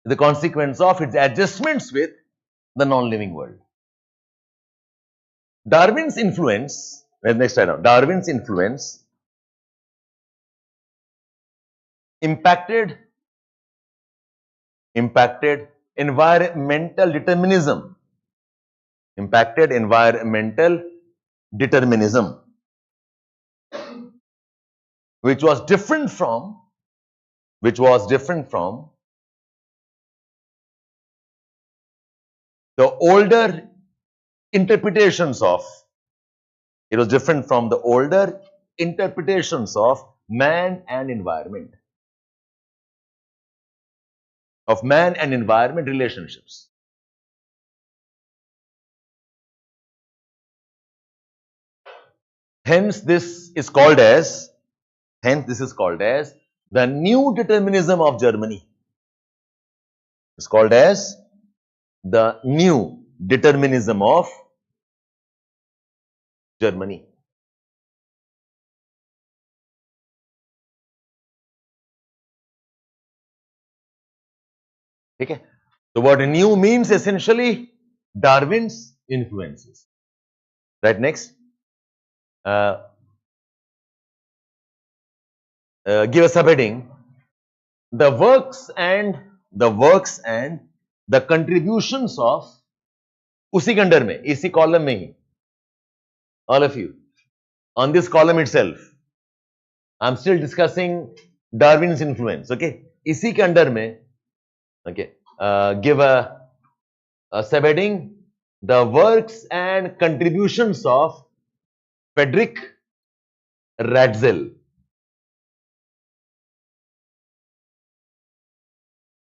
the consequence of its adjustments with the non-living world. Darwin's influence, next slide down, Darwin's influence impacted environmental determinism. Impacted environmental determinism, which was different from the older interpretations of, it was different from the older interpretations of man and environment, relationships. Hence, this is called as the new determinism of Germany. It's called as the new determinism of Germany. ठीक है, तो what new means essentially Darwin's influences. Right, next. Give a subheading: the works and the contributions of, उसी के under में, इसी column में ही, all of you, on this column itself, I'm still discussing Darwin's influence. Okay, इसी के under में, okay, give a subheading: the works and contributions of Frederick Ratzel.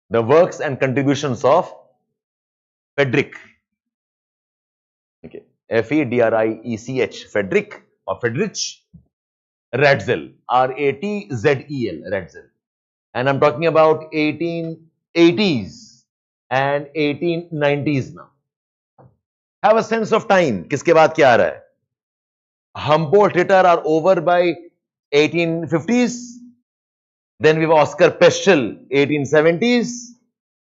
The works and contributions of Frederick, okay, F-E-D-R-I-E-C-H, Frederick or Friedrich Ratzel, R-A-T-Z-E-L, Ratzel. And I'm talking about 1880s and 1890s now. Have a sense of time. किसके बाद क्या आ रहा है? Humboldt Ritter are over by 1850s. Then we have Oscar Peschel, 1870s.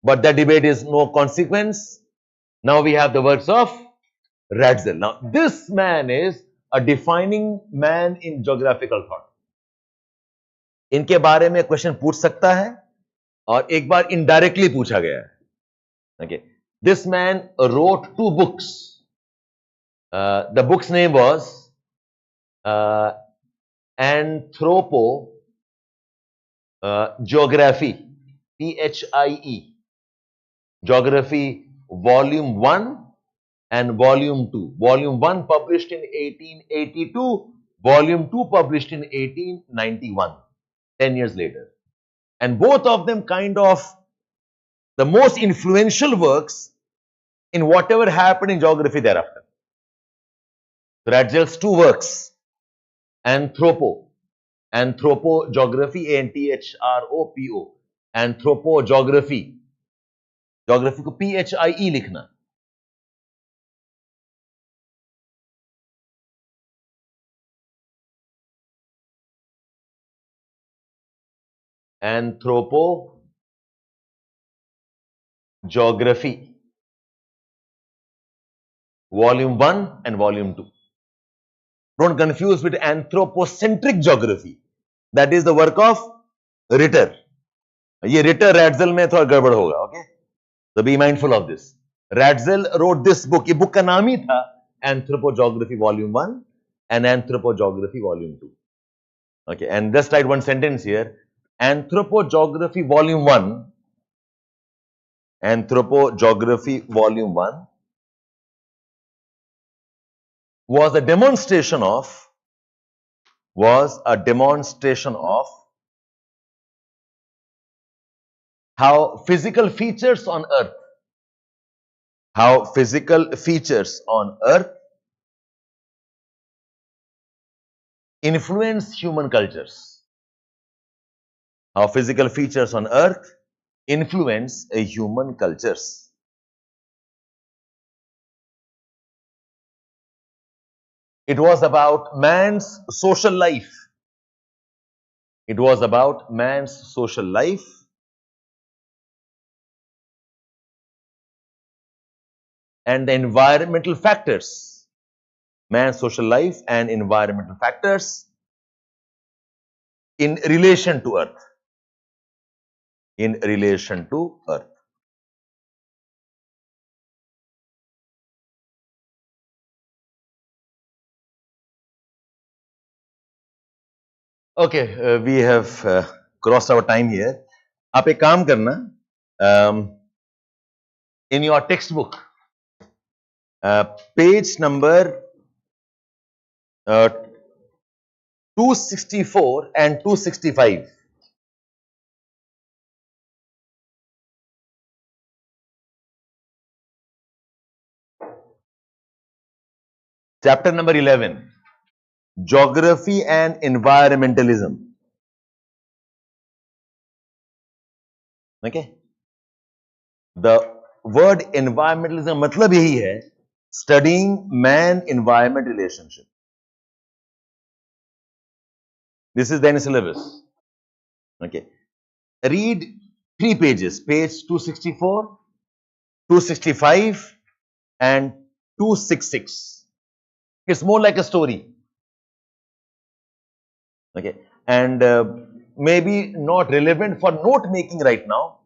But that debate is no consequence. Now we have the works of Ratzel. Now this man is a defining man in geographical thought. इनके बारे में question पूछ सकता है और एक बार indirectly पूछा गया है. Okay, this man wrote 2 books. The book's name was Geography, P-H-I-E, Geography, Volume 1 and Volume 2. Volume 1 published in 1882, Volume 2 published in 1891, 10 years later. And both of them kind of the most influential works in whatever happened in geography thereafter. Ratzel's 2 works, Anthropogeography, A-N-T-H-R-O-P-O, Anthropogeography, geography को P-H-I-E लिखना. Anthropogeography, Volume 1 and Volume 2. Don't confuse with anthropocentric geography. That is the work of Ritter. ये Ritter Ratzel में थोड़ा गड़बड़ होगा. Okay, so be mindful of this. Ratzel wrote this book. ये book का नाम ही था Anthropogeography Volume 1 and Anthropogeography Volume 2. Okay, and just write one sentence here. Anthropogeography Volume 1, Anthropogeography Volume 1 was a demonstration of how physical features on Earth influence human cultures. How physical features on Earth influence human cultures. It was about man's social life. It was about man's social life and the environmental factors. Man's social life and environmental factors in relation to Earth. In relation to Earth. Okay, we have crossed our time here. आप एक काम करना, in your textbook, page number 264 and 265. Chapter number 11. Geography and environmentalism. Okay. The word environmentalism मतलब यही है, studying man-environment relationship. This is the any syllabus. Okay. Read 3 pages, page 264, 265 and 266. It's more like a story. Okay. And maybe not relevant for note making right now,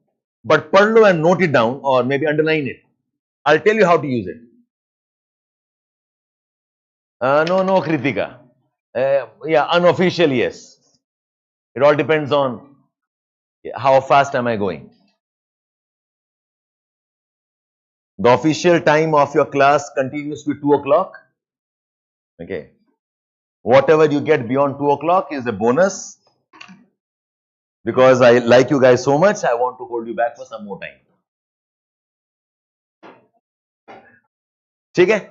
but pad lo and note it down or maybe underline it. I'll tell you how to use it. No, Kritika. Yeah, unofficial, yes. It all depends on how fast am I going. The official time of your class continues to be 2 o'clock. Okay. Whatever you get beyond 2 o'clock is a bonus. Because I like you guys so much, I want to hold you back for some more time. Okay?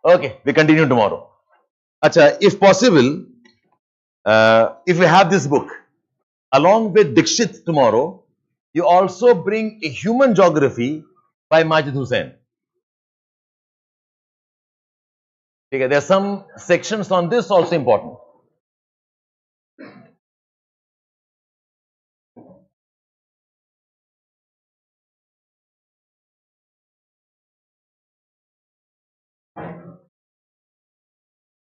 Okay, we continue tomorrow. Acha, if possible, if you have this book, along with Dikshit tomorrow, you also bring a human geography by Majid Hussain. Okay, there are some sections on this also important.